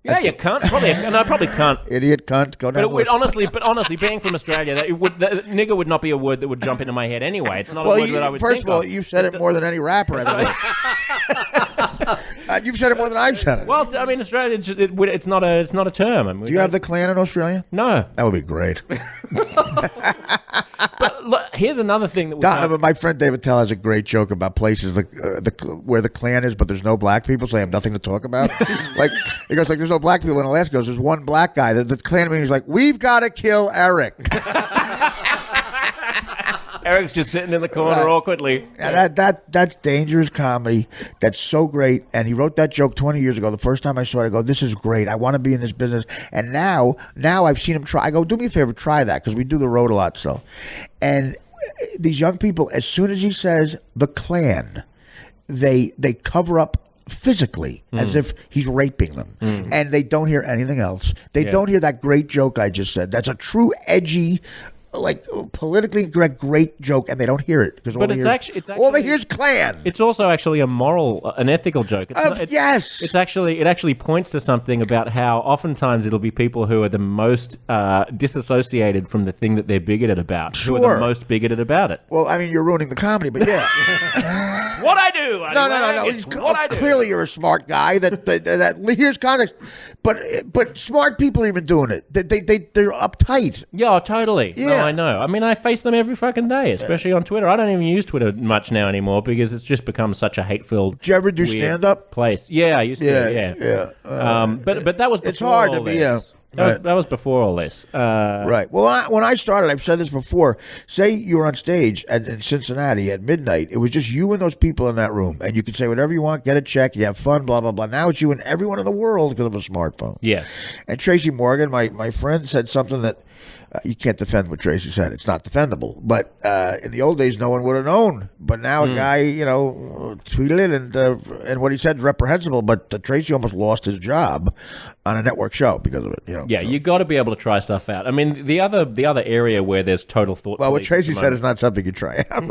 Yeah, you cunt. Probably cunt. Idiot, cunt, go down. But honestly, being from Australia, the nigger would not be a word that would jump into my head anyway. It's not a word that I would think of. First of all, you've said it more than any rapper. You've said it more than I've said it. Well, I mean, Australia, it's not a term. I mean, do you have the Klan in Australia? No. That would be great. But look, here's another thing that my friend David Tell has a great joke about places where the Klan is, but there's no black people, so they have nothing to talk about. Like, he goes, like, there's no black people in Alaska. There's one black guy. The Klan meeting is like, we've got to kill Eric. Eric's just sitting in the corner awkwardly. Yeah, that's dangerous comedy. That's so great. And he wrote that joke 20 years ago. The first time I saw it, I go, this is great. I want to be in this business. And now I've seen him try. I go, do me a favor, try that, because we do the road a lot still. And these young people, as soon as he says the Klan, they cover up physically as if he's raping them. And they don't hear anything else. They don't hear that great joke I just said. That's a true edgy, like, politically correct, great joke, and they don't hear it because all they hear is Klan. It's also actually an ethical joke. Yes, it actually points to something about how oftentimes it'll be people who are the most disassociated from the thing that they're bigoted about, who are the most bigoted about it. Well, I mean, you're ruining the comedy, but yeah, it's what I do. No. It's what I do. Clearly, you're a smart guy. That here's context, but smart people are even doing it. They're uptight. Yeah, totally. Yeah. No, I know. I mean, I face them every fucking day, especially on Twitter. I don't even use Twitter much now anymore because it's just become such a hate-filled. Did you ever do stand-up? Place? Yeah, I used to. Yeah. But that was before it's hard all to be. This. That was before all this. Right. Well, when I started, I've said this before. Say you were on stage in Cincinnati at midnight. It was just you and those people in that room, and you could say whatever you want, get a check, you have fun, blah blah blah. Now it's you and everyone in the world because of a smartphone. Yeah. And Tracy Morgan, my friend, said something that. You can't defend what Tracy said. It's not defendable. But in the old days, no one would have known. But now a guy, tweeted it, and what he said is reprehensible. But Tracy almost lost his job on a network show because of it. Yeah, you got to be able to try stuff out. I mean, the other area where there's total thought. Well, what Tracy said is not something you try out.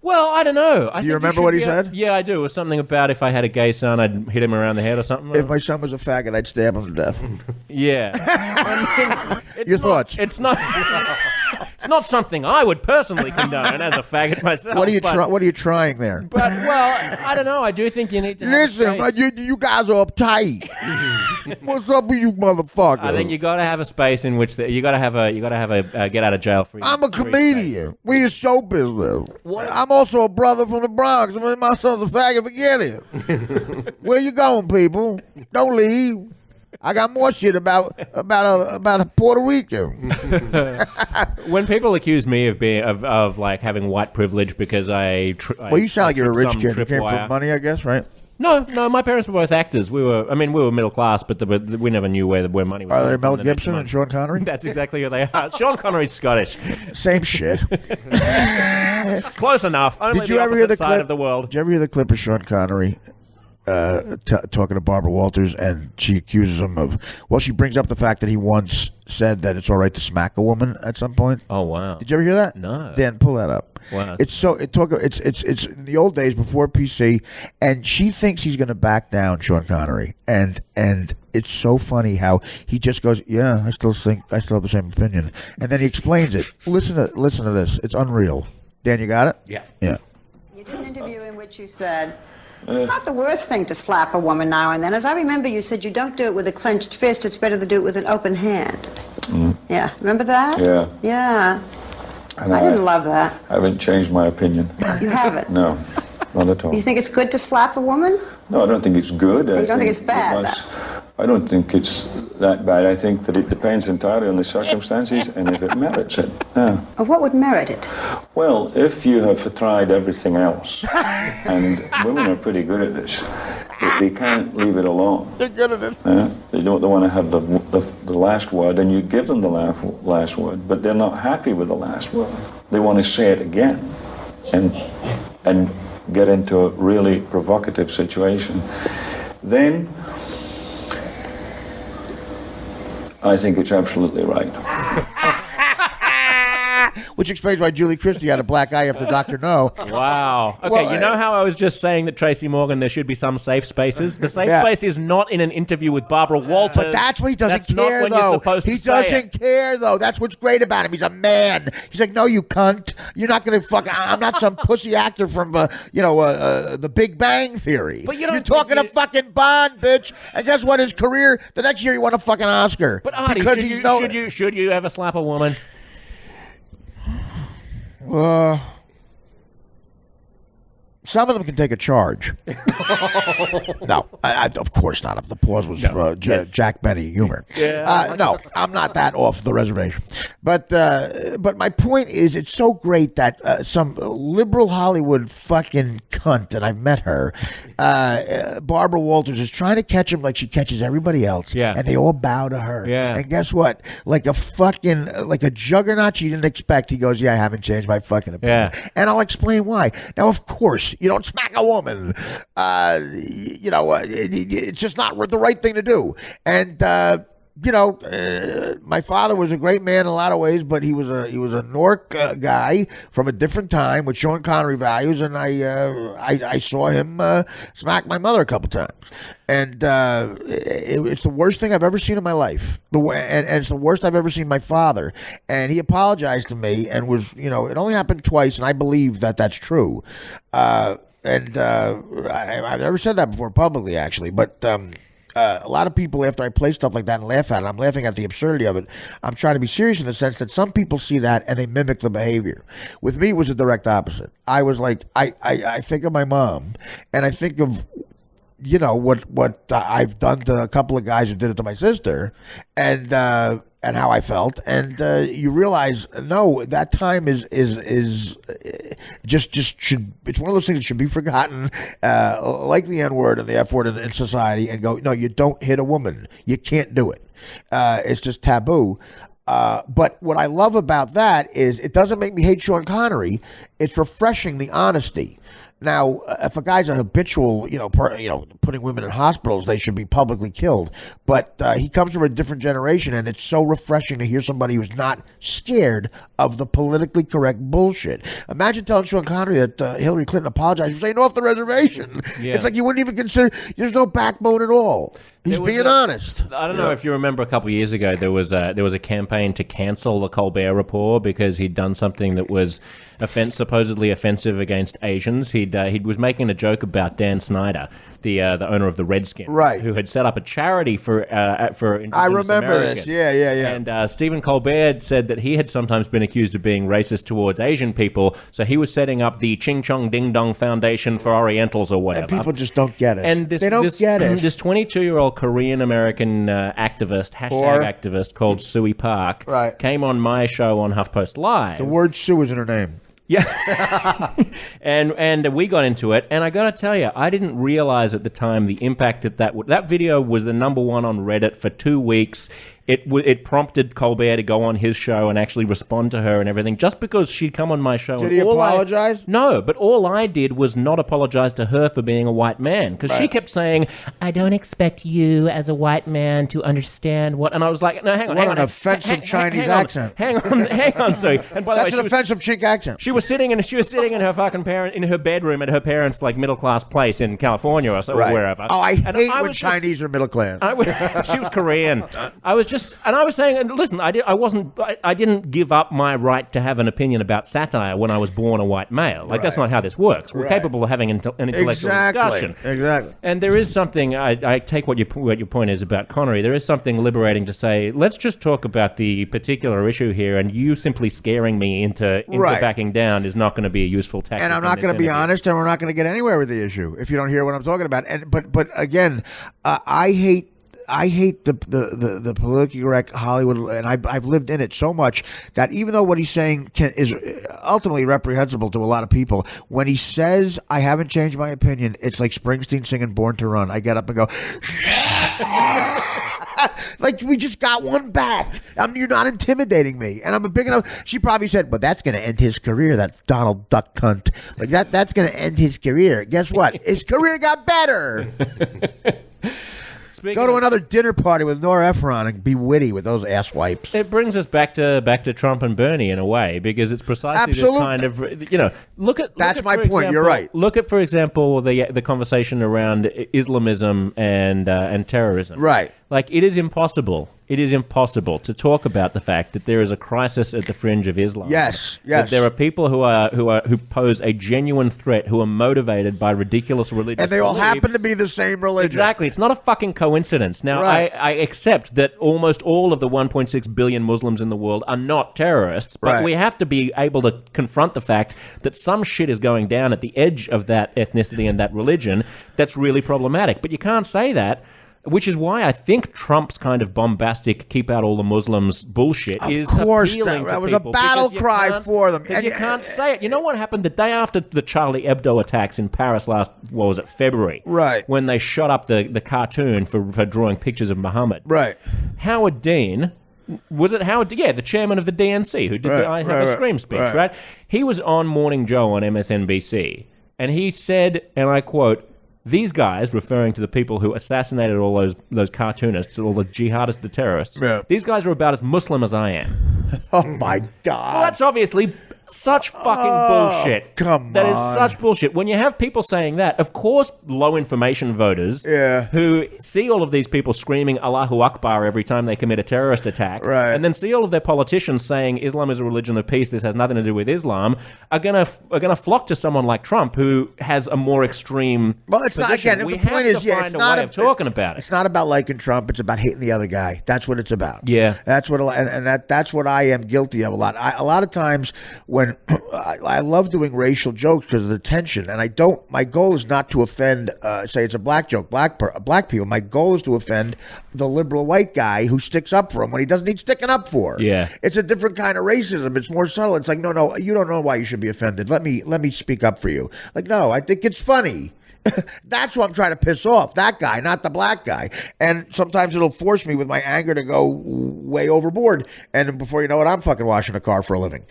Well, I don't know. Do you remember what he said? Yeah, I do. It was something about if I had a gay son, I'd hit him around the head or something. If my son was a faggot, I'd stab him to death. Yeah. I mean, Your thoughts? It's not. It's not something I would personally condone as a faggot myself. What are you trying there? But I don't know. I do think you need to listen. You guys are uptight. What's up with you, motherfucker? I think you got to have a space in which you got to have a get out of jail free. I'm a comedian. We in show business. I'm also a brother from the Bronx. I mean, my son's a faggot. Forget it. Where you going, people? Don't leave. I got more shit about a Puerto Rican. When people accuse me of being of like having white privilege because well, you sound like you're a rich kid. You came from money, I guess, right? No, my parents were both actors. We were middle class, but we never knew where money was. Are they Mel Gibson and Sean Connery? That's exactly who they are. Sean Connery's Scottish. Same shit. Close enough. Only Did you ever hear the side clip of the world. Did you ever hear the clip of Sean Connery talking to Barbara Walters, and she accuses him of? Well, she brings up the fact that he once said that it's all right to smack a woman at some point. Oh wow! Did you ever hear that? No. Dan, pull that up. Wow. It's in the old days before PC, and she thinks he's going to back down, Sean Connery, and it's so funny how he just goes, yeah, I still have the same opinion, and then he explains it. Listen to this. It's unreal. Dan, you got it? Yeah. Yeah. You did an interview in which you said, it's not the worst thing to slap a woman now and then. As I remember, you said you don't do it with a clenched fist, it's better to do it with an open hand. Yeah, remember that? Yeah. Yeah. And I didn't love that. I haven't changed my opinion. You haven't? No, not at all. You think it's good to slap a woman? No, I don't think it's good. You don't think it's bad? I don't think it's that bad. I think that it depends entirely on the circumstances and if it merits it. Yeah. What would merit it? Well, if you have tried everything else, and women are pretty good at this, they can't leave it alone. They're good at it. They don't want to have the last word, and you give them the last word, but they're not happy with the last word. They want to say it again, and get into a really provocative situation. Then I think it's absolutely right. Which explains why Julie Christie had a black eye after Dr. No. Wow. Okay, Well, you know how I was just saying that Tracy Morgan, there should be some safe spaces? The safe space is not in an interview with Barbara Walters. But that's what he doesn't That's not care, when though. You're supposed He to say doesn't it. care, though. That's what's great about him. He's a man. He's like, no, you cunt. You're not going to fuck. I'm not some pussy actor from, The Big Bang Theory. But you don't- You're talking to fucking Bond, bitch. And guess what? His career, the next year he won a fucking Oscar. But Artie, because should you ever slap a woman? Some of them can take a charge. No, of course not. The pause was Jack Benny humor. No, I'm not that off the reservation. But my point is, it's so great that some liberal Hollywood fucking cunt, and I've met her, Barbara Walters, is trying to catch him like she catches everybody else. Yeah. And they all bow to her. Yeah. And guess what? Like a juggernaut you didn't expect, he goes, yeah, I haven't changed my fucking opinion. Yeah. And I'll explain why. Now, of course, you don't smack a woman. It's just not the right thing to do. And my father was a great man in a lot of ways, but he was a Newark guy from a different time with Sean Connery values, and I saw him smack my mother a couple times, and it's the worst thing I've ever seen in my life. And it's the worst I've ever seen my father. And he apologized to me, and was it only happened twice, and I believe that that's true. I've never said that before publicly, actually, but. A lot of people, after I play stuff like that and laugh at it, I'm laughing at the absurdity of it. I'm trying to be serious in the sense that some people see that and they mimic the behavior. With me, it was a direct opposite. I was like, I think of my mom, and I think of what I've done to a couple of guys who did it to my sister, and how I felt, and you realize, no, that time is just should. It's one of those things that should be forgotten, like the N-word and the F-word in society, and go, no, you don't hit a woman. You can't do it. It's just taboo. But what I love about that is it doesn't make me hate Sean Connery. It's refreshing, the honesty. Now, if a guy's a habitual, putting women in hospitals, they should be publicly killed. But he comes from a different generation, and it's so refreshing to hear somebody who's not scared of the politically correct bullshit. Imagine telling Sean Connery that Hillary Clinton apologized for saying off the reservation. Yeah. It's like you wouldn't even consider. There's no backbone at all. He's being honest. I don't know if you remember a couple of years ago, there was a campaign to cancel the Colbert Report because he'd done something that was supposedly offensive against Asians. He was making a joke about Dan Snyder, the owner of the Redskins, right, who had set up a charity for Indigenous I remember Americans. this. Yeah. And Stephen Colbert said that he had sometimes been accused of being racist towards Asian people, so he was setting up the Ching Chong Ding Dong Foundation for Orientals or whatever. And people just don't get it. And they don't get it. This 22-year-old Korean-American activist, activist called Sui Park, came on my show on HuffPost Live. The word Sue is in her name. Yeah. and we got into it, and I got to tell you, I didn't realize at the time the impact that video was the number one on Reddit for 2 weeks. It prompted Colbert to go on his show and actually respond to her and everything, just because she'd come on my show. Did he apologize? No, but all I did was not apologize to her for being a white man, because she kept saying, I don't expect you as a white man to understand what... And I was like, no, hang on. What an offensive Chinese accent. Hang on, sorry. And by the way, that's an offensive Chink accent. She was sitting in her fucking in her bedroom at her parents' like middle class place in California or wherever. Oh, I hate when Chinese are middle class. She was Korean. I was just I was saying, and listen, I didn't give up my right to have an opinion about satire when I was born a white male. Like, that's not how this works. We're capable of having an intellectual discussion. Exactly. And there is something, I take what your point is about Connery. There is something liberating to say, let's just talk about the particular issue here, and you simply scaring me into backing down is not going to be a useful tactic. And I'm not going to be honest, and we're not going to get anywhere with the issue if you don't hear what I'm talking about. And but again, I hate the politically correct Hollywood, and I've lived in it so much that even though what he's saying is ultimately reprehensible to a lot of people, when he says, I haven't changed my opinion, it's like Springsteen singing Born to Run. I get up and go, like, we just got one back. You're not intimidating me. And I'm a big enough. She probably said, but that's going to end his career, that Donald Duck cunt. Like, that's going to end his career. Guess what? His career got better. Go to another dinner party with Nora Ephron and be witty with those ass wipes. It brings us back to Trump and Bernie in a way, because it's precisely this kind of, look at my point. Example, you're right. Look at, for example, the conversation around Islamism and terrorism. Right. Like, it is impossible. It is impossible to talk about the fact that there is a crisis at the fringe of Islam. Yes. That there are people who pose a genuine threat, who are motivated by ridiculous religious and they all beliefs. happen to be the same religion. Exactly. It's not a fucking coincidence. Now, right. I accept that almost all of the 1.6 billion Muslims in the world are not terrorists, but we have to be able to confront the fact that some shit is going down at the edge of that ethnicity and that religion that's really problematic. But you can't say that. Which is why I think Trump's kind of bombastic "keep out all the Muslims" bullshit is appealing to that was a people, battle cry for them. And you can't say it. You know what happened the day after the Charlie Hebdo attacks in Paris last, February? Right. When they shot up the cartoon for drawing pictures of Muhammad. Right. Howard Dean... Was it Howard? Yeah, the chairman of the DNC who did the I Have a Scream speech, right? He was on Morning Joe on MSNBC, and he said, and I quote, "These guys," referring to the people who assassinated all those cartoonists, all the jihadists, the terrorists, these guys are about as Muslim as I am. Oh, my God. Well, that's obviously such fucking bullshit. Come on. That is such bullshit. When you have people saying that, of course, low information voters who see all of these people screaming Allahu Akbar every time they commit a terrorist attack, and then see all of their politicians saying Islam is a religion of peace, this has nothing to do with Islam, are gonna flock to someone like Trump who has a more extreme it's not, position. again, We the point have is, to find a way of talking about it. It's not about liking Trump, it's about hating the other guy. That's what it's about. Yeah. That's what, that's what I am guilty of a lot. A lot of times when I love doing racial jokes because of the tension, and my goal is not to offend, say it's a black joke, black people. My goal is to offend the liberal white guy who sticks up for him when he doesn't need sticking up for. Yeah. It's a different kind of racism. It's more subtle. It's like, no, you don't know why you should be offended. Let me speak up for you. Like, no, I think it's funny. That's what I'm trying to piss off, that guy, not the black guy. And sometimes it'll force me with my anger to go way overboard. And before you know it, I'm fucking washing a car for a living.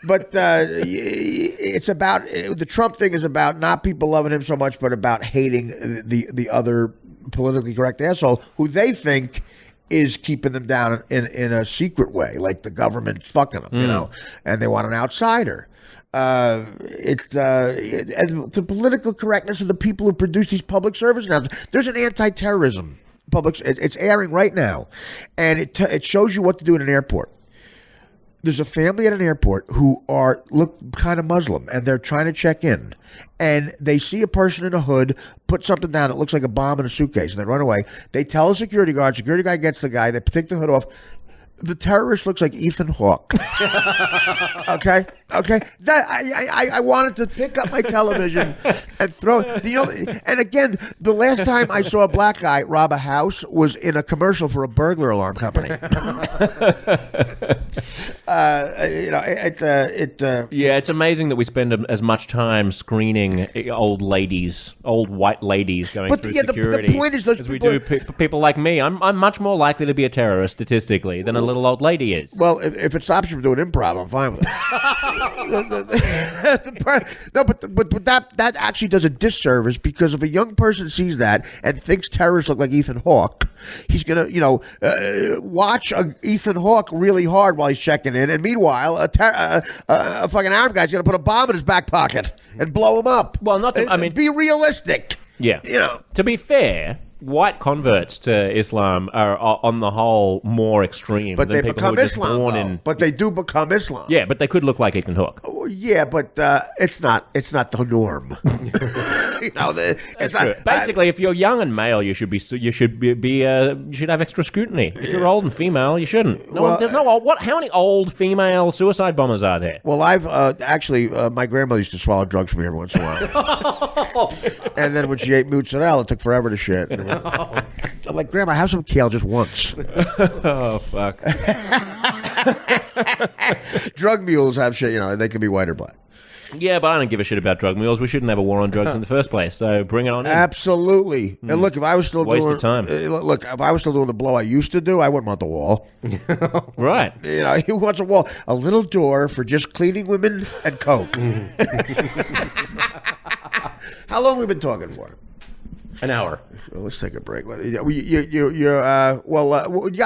But it's about, the Trump thing is about not people loving him so much, but about hating the other politically correct asshole who they think is keeping them down in a secret way, like the government's fucking them, and they want an outsider. The political correctness of the people who produce these public service announcements. There's an anti-terrorism it's airing right now, and it shows you what to do in an airport. There's a family at an airport who look kind of Muslim, and they're trying to check in, and they see a person in a hood put something down that looks like a bomb in a suitcase, and they run away. They tell a security guard gets the guy, they take the hood off. The terrorist looks like Ethan Hawke. Okay. I wanted to pick up my television and throw. And again, the last time I saw a black guy rob a house was in a commercial for a burglar alarm company. It's amazing that we spend as much time screening old white ladies going through security. The point is, as we do people like me. I'm much more likely to be a terrorist statistically than a little old lady is. Well, if it stops you from doing improv, I'm fine with it. But that actually does a disservice, because if a young person sees that and thinks terrorists look like Ethan Hawke, he's gonna watch Ethan Hawke really hard while he's checking in, and meanwhile a fucking Arab guy's gonna put a bomb in his back pocket and blow him up. Well, be realistic. Yeah. To be fair, white converts to Islam are on the whole more extreme But than they people become who are just Islam, born though. in. But they do become Islam. Yeah, but they could look like Ethan Hawke. Yeah, but it's not the norm. It's not, Basically, if you're young and male, you should have extra scrutiny. If you're old and female, you shouldn't. There's no old. How many old female suicide bombers are there? Well, I've actually my grandmother used to swallow drugs for me every once in a while, and then when she ate mozzarella, it took forever to shit. I'm like, Grandma, have some kale just once. Oh fuck! Drug mules have shit, they can be white or black. Yeah, but I don't give a shit about drug mules. We shouldn't have a war on drugs in the first place. So bring it on in. Absolutely. And look, if I was still Waste doing of time. Look, if I was still doing the blow I used to do, I wouldn't want the wall. Right. He wants a wall, a little door for just cleaning women and coke. How long have we been talking for? An hour. Well, let's take a break. You got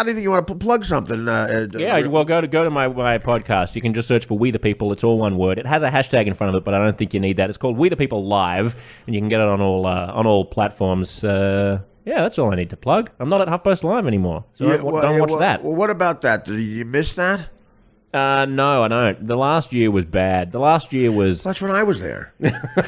anything you want to plug something? Yeah, well, go to my podcast. You can just search for We the People. It's all one word. It has a hashtag in front of it, but I don't think you need that. It's called We the People Live, and you can get it on all platforms. Yeah, that's all I need to plug. I'm not at HuffPost Live anymore, so don't watch that. Well, what about that? Did you miss that? No, I don't. The last year was bad. The last year was... That's when I was there.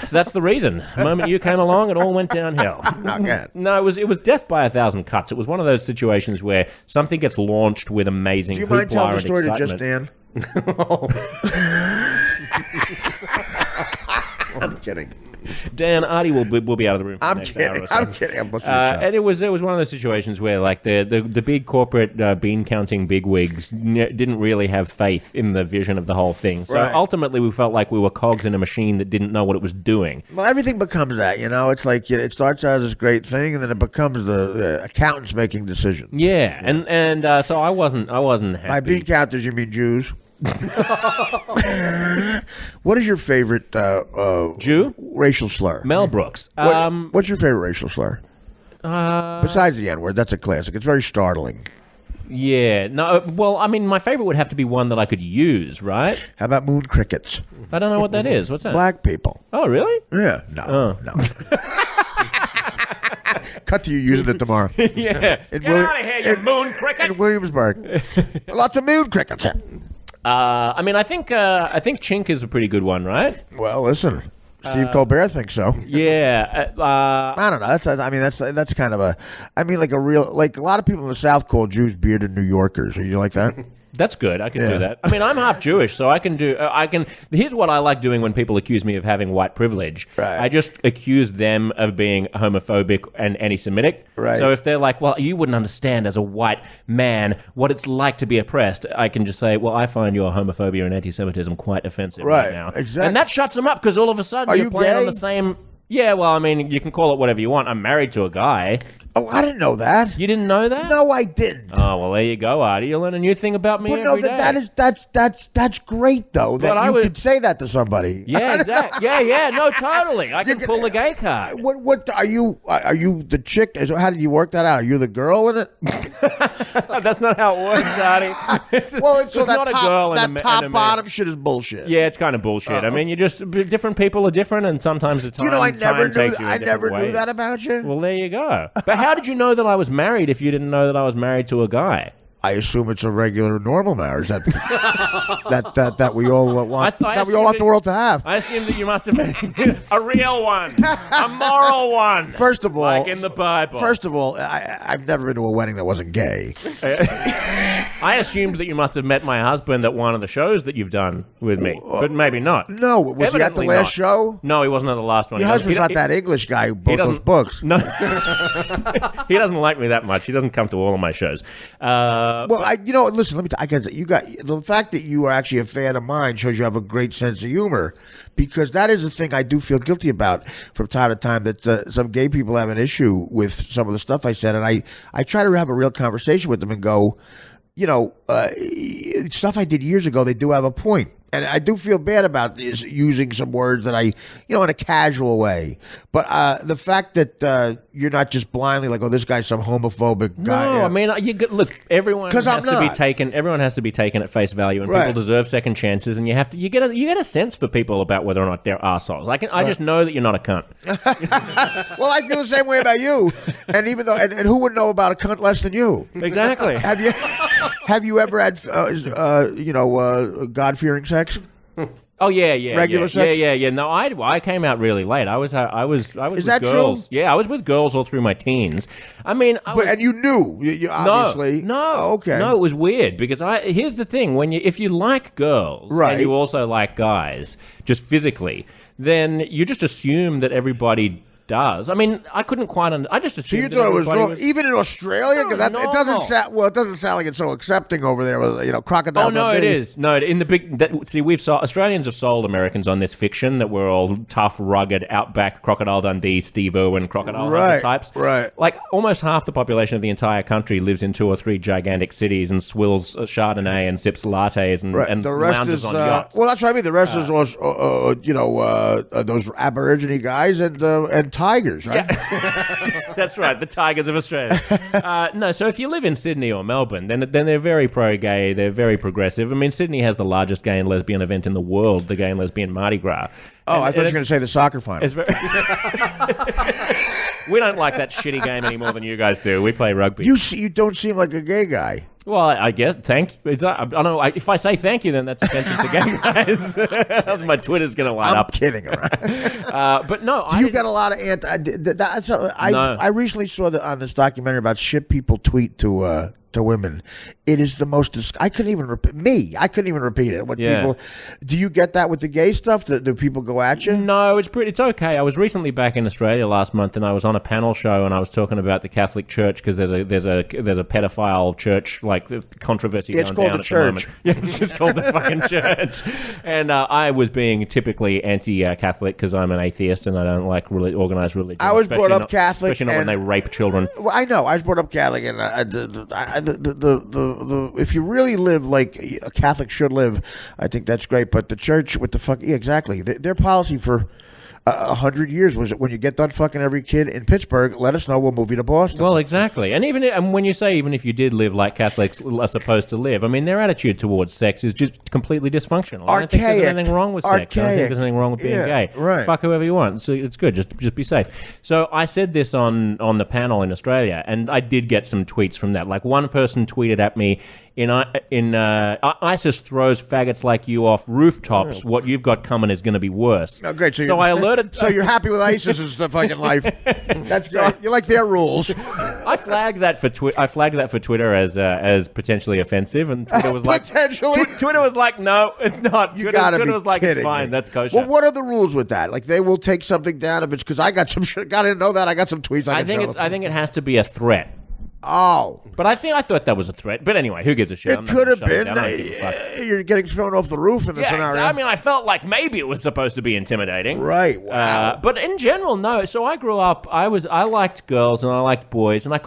That's the reason. The moment you came along, it all went downhill. Not good. No, it was death by 1,000 cuts. It was one of those situations where something gets launched with amazing Do you mind telling the story excitement. to just Dan? I'm kidding. Dan, Artie will be out of the room for the next hour or so. I'm kidding. I'm And it was one of those situations where, like, the big corporate bean counting bigwigs didn't really have faith in the vision of the whole thing. So ultimately, we felt like we were cogs in a machine that didn't know what it was doing. Well, everything becomes that. It's like it starts out as this great thing, and then it becomes the accountants making decisions. Yeah, and so I wasn't happy. By bean counters, you mean Jews? What is your favorite Jew racial slur? Mel Brooks. What's your favorite racial slur? Besides the N-word, that's a classic. It's very startling. Yeah. No. Well, I mean, my favorite would have to be one that I could use, right? How about moon crickets? I don't know what that is. What's that? Black people. Oh, really? Yeah. No. Cut to you using it tomorrow. Yeah. Get out of here, you moon cricket. In Williamsburg. Lots of moon crickets. I mean, I think chink is a pretty good one, right? Well, listen, Steve Colbert thinks so. Yeah. I don't know. That's kind of like a real, like a lot of people in the South call Jews bearded New Yorkers. Are you like that? That's good. I can do that. I mean, I'm half Jewish, so I can do. Here's what I like doing when people accuse me of having white privilege. Right. I just accuse them of being homophobic and anti-Semitic. Right. So if they're like, "Well, you wouldn't understand as a white man what it's like to be oppressed," I can just say, "Well, I find your homophobia and anti-Semitism quite offensive right now." Exactly. And that shuts them up because all of a sudden you're playing on the same. Yeah, well, I mean, you can call it whatever you want. I'm married to a guy. Oh, I didn't know that. You didn't know that? No, I didn't. Oh, well, there you go, Artie. You learn a new thing about me every day. That's great though. That you could say that to somebody. Yeah, exactly. Yeah. No, totally. I can pull the gay card. What are you? Are you the chick? How did you work that out? Are you the girl in it? That's not how it works, Artie. It's not a girl that and a top man. bottom shit is bullshit. Yeah, it's kind of bullshit. I mean, different people are different, and sometimes the time. I never knew knew that about you. Well, there you go. But how did you know that I was married if you didn't know that I was married to a guy? I assume it's a regular, normal marriage that we all want. That we all want the world to have. I assume that you must have been a real one, a moral one. First of all, like in the Bible. First of all, I've never been to a wedding that wasn't gay. I assumed that you must have met my husband at one of the shows that you've done with me, but maybe not. No, was he at the last show? No, he wasn't at the last one. Your husband's not that English guy who bought those books. No, he doesn't like me that much. He doesn't come to all of my shows. Listen. Let me. I guess you got the fact that you are actually a fan of mine shows you have a great sense of humor, because that is a thing I do feel guilty about from time to time. That some gay people have an issue with some of the stuff I said, and I try to have a real conversation with them and go, stuff I did years ago, they do have a point. And I do feel bad about this, using some words that in a casual way. But the fact that you're not just blindly like, oh, this guy's some homophobic guy. No, I mean, look, everyone has to be taken. Everyone has to be taken at face value, and people deserve second chances. And you get a sense for people about whether or not they're assholes. I just know that you're not a cunt. Well, I feel the same way about you. And even though, and who would know about a cunt less than you? Exactly. Have you ever had God-fearing sex? Oh yeah. Regular sex? Yeah. No, I came out really late. I was Is with that girls. true? Yeah, I was with girls all through my teens. I mean, and you knew, you obviously. No. Oh, okay. No, it was weird because here's the thing: if you like girls and you also like guys, just physically, then you just assume that everybody does. I mean, I couldn't quite. I just assumed. So you thought it was normal, even in Australia, because it doesn't sound. Well, it doesn't sound like it's so accepting over there with crocodile. Oh no, it is. No, in the big. Australians have sold Americans on this fiction that we're all tough, rugged, outback, Crocodile Dundee, Steve Irwin, crocodile hunter types. Right. Like almost half the population of the entire country lives in 2 or 3 gigantic cities and swills Chardonnay and sips lattes and the rest lounges is, on yachts. Well, that's what I mean. The rest is those Aborigine guys and tigers, right? Yeah. That's right, the tigers of Australia. No, so if you live in Sydney or Melbourne, then they're very pro-gay, they're very progressive. I mean, Sydney has the largest gay and lesbian event in the world, the Gay and Lesbian Mardi Gras. Oh, I thought you were going to say the soccer final. We don't like that shitty game any more than you guys do. We play rugby. You don't seem like a gay guy. Well, I guess thank you. I don't know. If I say thank you, then that's offensive to gay guys. My Twitter's going to light up. I'm kidding around. But no, do you get a lot of I recently saw on this documentary about shit people tweet to women. It is the most. I couldn't even repeat it. What people? Do you get that with the gay stuff? Do people go at you? No, it's okay. I was recently back in Australia last month, and I was on a panel show, and I was talking about the Catholic Church because there's a pedophile church controversy going down at the moment. Yeah, it's just called the fucking church. And I was being typically anti-Catholic because I'm an atheist and I don't like organized religion. I was brought up Catholic, especially not when they rape children. Well, I know. I was brought up Catholic, and if you really live like a Catholic should live, I think that's great. But the church with the fuck, yeah, exactly. Their policy for 100 years was that when you get done fucking every kid in Pittsburgh, let us know, we'll move you to Boston. Well, exactly. And when you say even if you did live like Catholics are supposed to live, I mean, their attitude towards sex is just completely dysfunctional. I don't think there's anything wrong with sex. I don't think there's anything wrong with being gay. Right. Fuck whoever you want. So it's good. Just be safe. So I said this on the panel in Australia, and I did get some tweets from that. Like one person tweeted at me, ISIS throws faggots like you off rooftops. What you've got coming is going to be worse. Oh, great. So I alerted. So you're happy with ISIS's fucking life? That's great. You like their rules. I flagged that for Twitter as potentially offensive, and Twitter was like, potentially. Twitter was like, no, it's not. Twitter was like, it's fine. Me. That's kosher. Well, what are the rules with that? Like they will take something down if it's because I got some shit. I didn't know that. I got some tweets. I think it has to be a threat. Oh. But I thought that was a threat. But anyway, who gives a shit? It could have been. You're getting thrown off the roof in the scenario. I mean, I felt like maybe it was supposed to be intimidating. Right. Wow. But in general, no. So I grew up. I liked girls and I liked boys, and I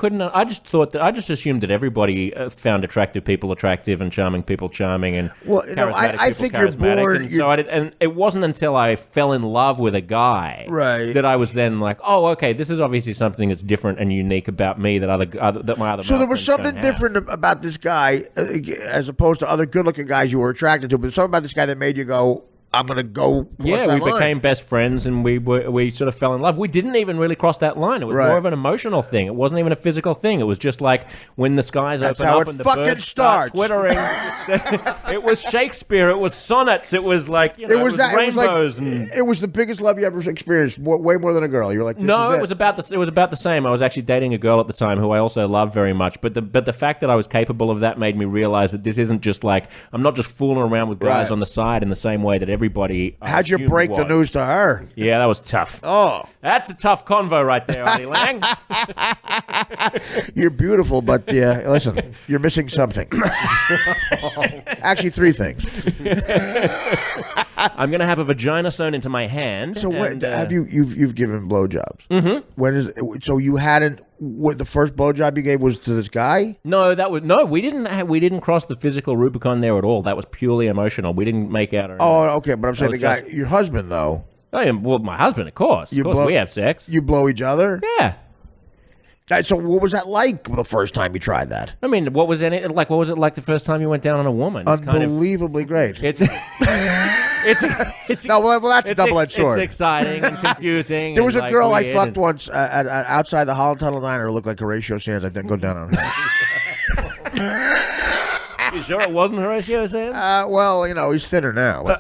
just assumed that everybody found attractive people attractive and charming people charming and I think you're born. And it wasn't until I fell in love with a guy that I was then like, oh, okay, this is obviously something that's different and unique about me that my other. So there was something different about this guy as opposed to other good-looking guys you were attracted to, but something about this guy that made you go, I'm going to go. Yeah, we became best friends and we sort of fell in love. We didn't even really cross that line. It was more of an emotional thing. It wasn't even a physical thing. It was just like when the skies open up and the birds start twittering. It was Shakespeare. It was sonnets. It was like, it was rainbows. It was the biggest love you ever experienced, way more than a girl. You were like, no, it was about the same. I was actually dating a girl at the time who I also loved very much. But the fact that I was capable of that made me realize that this isn't just like, I'm not just fooling around with guys on the side in the same way that everybody. How'd you break the news to her? Yeah, that was tough. Oh, that's a tough convo right there, Artie Lang. You're beautiful, but listen, you're missing something. Actually, 3 things. I'm going to have a vagina sewn into my hand. So and, have you've given blowjobs? Mm-hmm. When is so you hadn't? What the first blowjob you gave was to this guy? No, we didn't cross the physical Rubicon there at all. That was purely emotional. We didn't make out. Or oh, okay, but I'm saying the guy, just... your husband though. Oh, yeah, well, my husband, of course. Of course, we have sex. You blow each other? Yeah. So what was that like the first time you tried that? I mean, what was it like the first time you went down on a woman? It's Unbelievably great. It's no, well, that's a double-edged sword. It's exciting and confusing. There was a girl I fucked and... once at outside the Holland Tunnel Diner who looked like Horatio Sands. I didn't go down on her. You sure it wasn't Horatio Sands? Well, he's thinner now.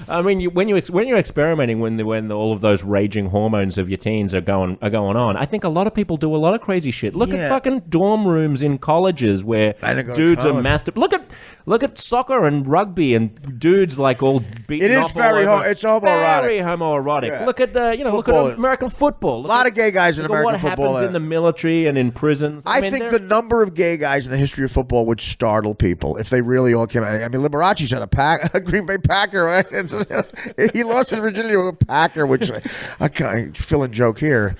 I mean, when you're experimenting when all of those raging hormones of your teens are going on, I think a lot of people do a lot of crazy shit. Look at fucking dorm rooms in colleges where dudes are masturbating. Look at soccer and rugby and dudes like all beaten up. It is it's homoerotic. Very homoerotic. Yeah. Look at look at American football. A lot of gay guys in American football. What happens in the military and in prisons? I think the number of gay guys in the history of football would startle people if they really all came out. I mean, Liberace's had a Green Bay Packer, right? He lost his virginity to a Packer, which I can't fill in joke here.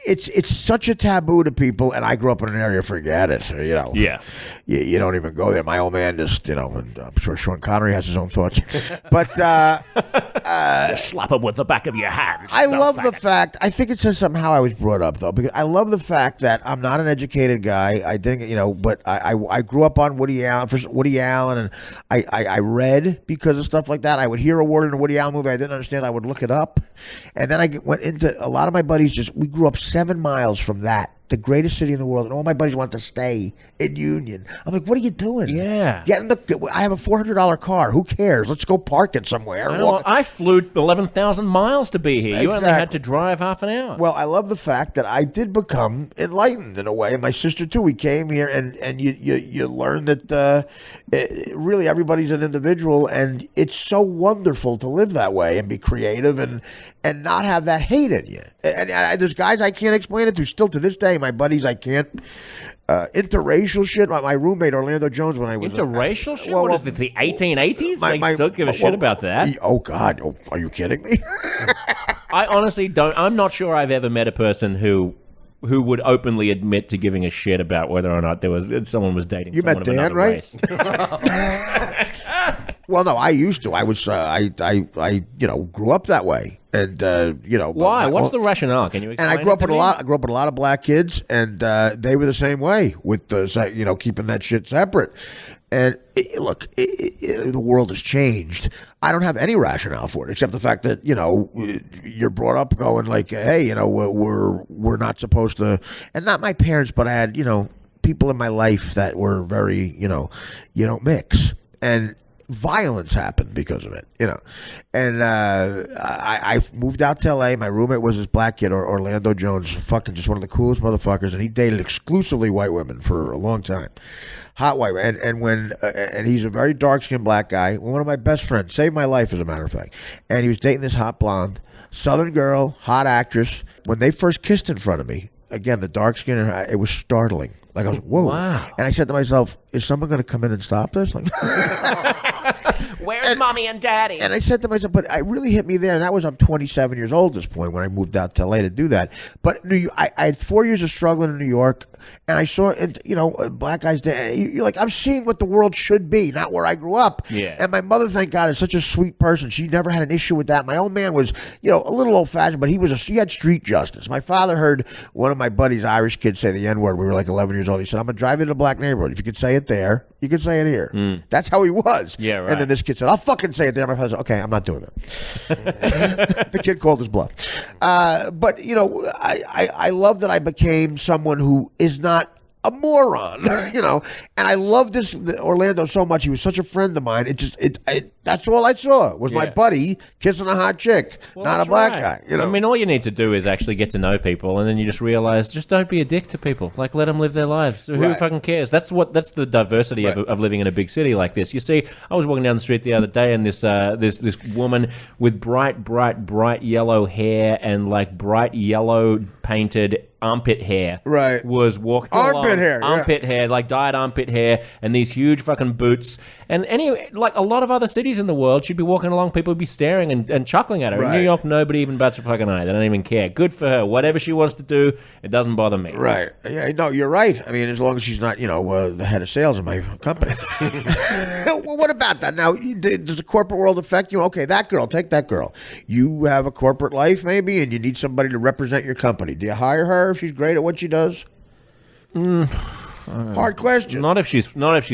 It's such a taboo to people, and I grew up in an area, forget it. Yeah. You don't even go there. My old man just, and I'm sure Sean Connery has his own thoughts. But slap him with the back of your hand. I love the fact, I think it says something how I was brought up, though, because I love the fact that I'm not an educated guy. I didn't, but I grew up on Woody Allen, and I read because of stuff like that. I would hear a word in a Woody Allen movie I didn't understand. I would look it up. And then I went into, a lot of my buddies we grew up 7 miles from that, the greatest city in the world, and all my buddies want to stay in Union. I'm like, what are you doing? Yeah. I have a $400 car. Who cares? Let's go park it somewhere. I flew 11,000 miles to be here. You only had to drive half an hour. Well, I love the fact that I did become enlightened in a way, and my sister too. We came here, and you learn that really everybody's an individual, and it's so wonderful to live that way and be creative and not have that hate in you. And there's guys I can't explain it to still to this day. My buddies, I can't. Interracial shit. My roommate Orlando Jones, when I was interracial shit. What is this? The 1880s? They still give a shit about that. Oh God! Oh, are you kidding me? I honestly don't. I'm not sure I've ever met a person who would openly admit to giving a shit about whether or not someone was dating someone of another race. Well, no, I used to. I was, I grew up that way, and Why? What's the rationale? Can you explain? And I grew up with a lot of black kids, and they were the same way with keeping that shit separate. And look, the world has changed. I don't have any rationale for it except the fact that you're brought up going like, hey, we're not supposed to, and not my parents, but I had people in my life that were very you don't mix, and violence happened because of it, And I moved out to L.A. My roommate was this black kid, Orlando Jones, fucking just one of the coolest motherfuckers, and he dated exclusively white women for a long time. Hot white, and he's a very dark-skinned black guy. One of my best friends, saved my life, as a matter of fact. And he was dating this hot blonde, Southern girl, hot actress. When they first kissed in front of me, again, the dark skin, it was startling. Like, I was, whoa. Wow. And I said to myself, is someone going to come in and stop this? Like, where's mommy and daddy? And I said to myself, but it really hit me there. And that was, I'm 27 years old at this point when I moved out to LA to do that. But I had 4 years of struggling in New York, and I saw, black guys there. You're like, I'm seeing what the world should be, not where I grew up. Yeah. And my mother, thank God, is such a sweet person. She never had an issue with that. My old man was, a little old fashioned, but he had street justice. My father heard one of my buddies, Irish kids, say the N-word. We were like 11 years old. He said, I'm going to drive you to a black neighborhood. If you could say it there, you could say it here. That's how he was. Yeah, right. And then this kid said, I'll fucking say it there. My father said, okay, I'm not doing that. The kid called his bluff. But, I love that I became someone who is not a moron, and I love this Orlando so much. He was such a friend of mine. That's all I saw was my Yeah. buddy kissing a hot chick, Well, not a that's black right. guy. You know, I mean, all you need to do is actually get to know people, and then you just realize, just don't be a dick to people. Like, let them live their lives. Who Right. fucking cares? That's the diversity of living in a big city like this. You see, I was walking down the street the other day, and this woman with bright yellow hair and like bright yellow painted armpit hair Right. was walking Armpit along, hair, yeah. armpit hair, like dyed armpit hair, and these huge fucking boots. And anyway, like a lot of other cities in the world, she'd be walking along, people would be staring and chuckling at her. In Right. New York, nobody even bats a fucking eye. They don't even care. Good for her. Whatever she wants to do, it doesn't bother me. right? Yeah, no, you're right. I mean, as long as she's not, the head of sales in my company. Well, what about that? Now, does the corporate world affect you? Okay, that girl, take that girl. You have a corporate life, maybe, and you need somebody to represent your company. Do you hire her if she's great at what she does? Hard question. Not if she's